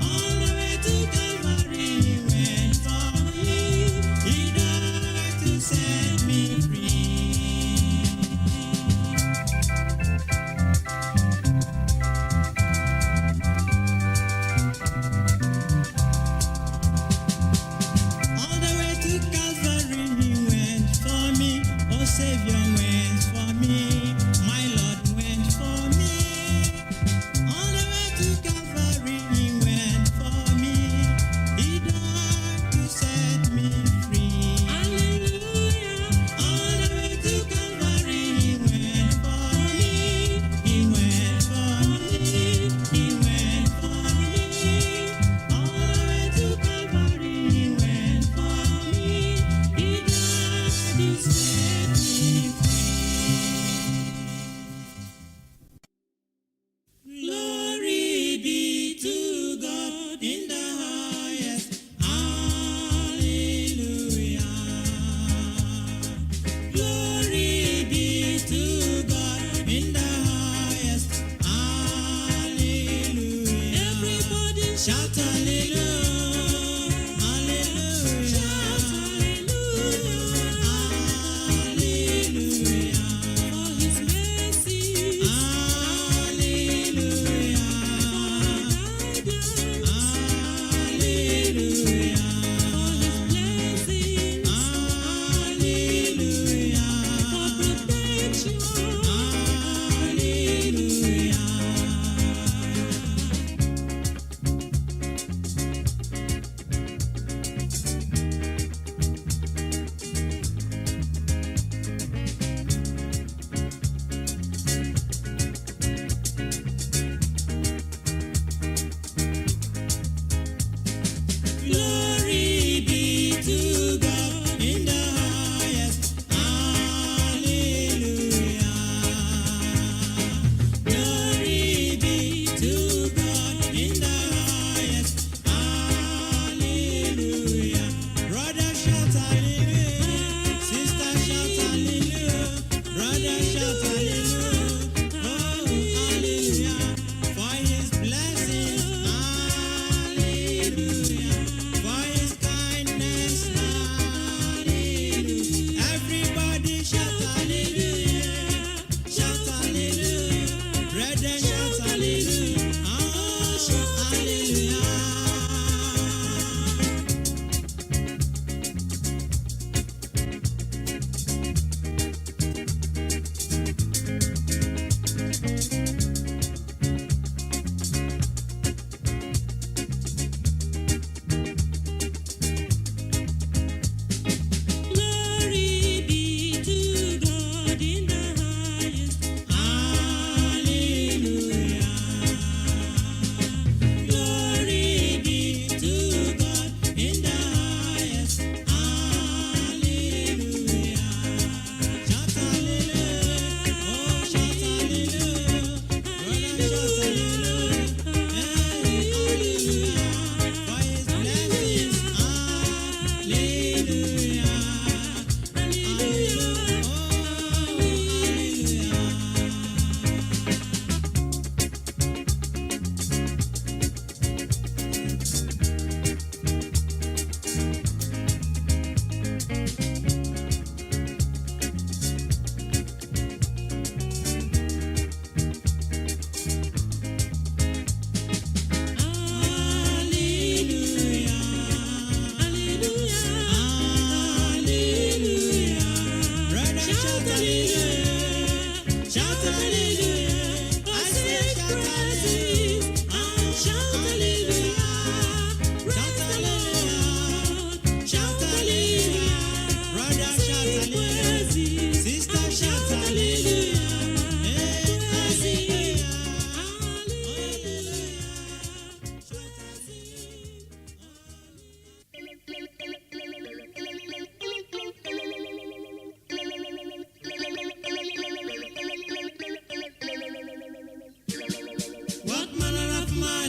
All the way to Calvary, he went for me. He died to set me free. All the way to Calvary, he went for me. Oh, Savior went for me. My Lord went for me. All the way to Calvary, he went for me. He died to set me free. Hallelujah. All the way to Calvary, he went for me. He went for me. He went for me. All the way to Calvary, he went for me. He died to set me free. Glory be to God in the highest. Hallelujah. Glory be to God in the highest. Hallelujah. Everybody shout hallelujah. Hallelujah. Shout hallelujah. Hallelujah. For his mercy. Hallelujah. Hallelujah. For his blessings. Hallelujah. For protection. Hallelujah.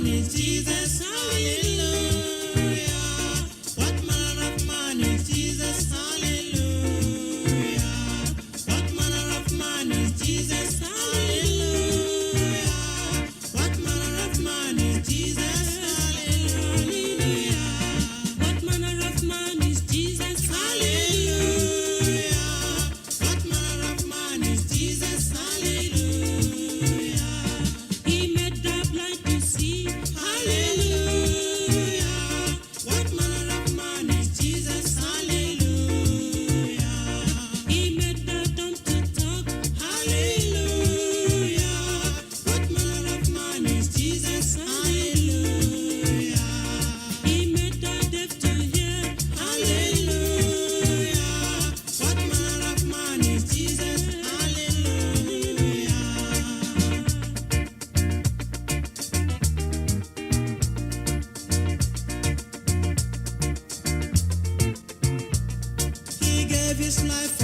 man is Jesus? Hallelujah. What manner of man is Jesus? Hallelujah. What manner of man is Jesus? Hallelujah. What manner of man is Jesus? Hallelujah. What manner of man is Jesus? Hallelujah. What manner of man is Jesus? Hallelujah. He made the blind to see. Hallelujah. What manner of man is Jesus? Hallelujah. He made the dumb to talk. Hallelujah. What manner of man is Jesus? Hallelujah. He made the deaf to hear. Hallelujah. What manner of man is Jesus? Hallelujah. He gave his life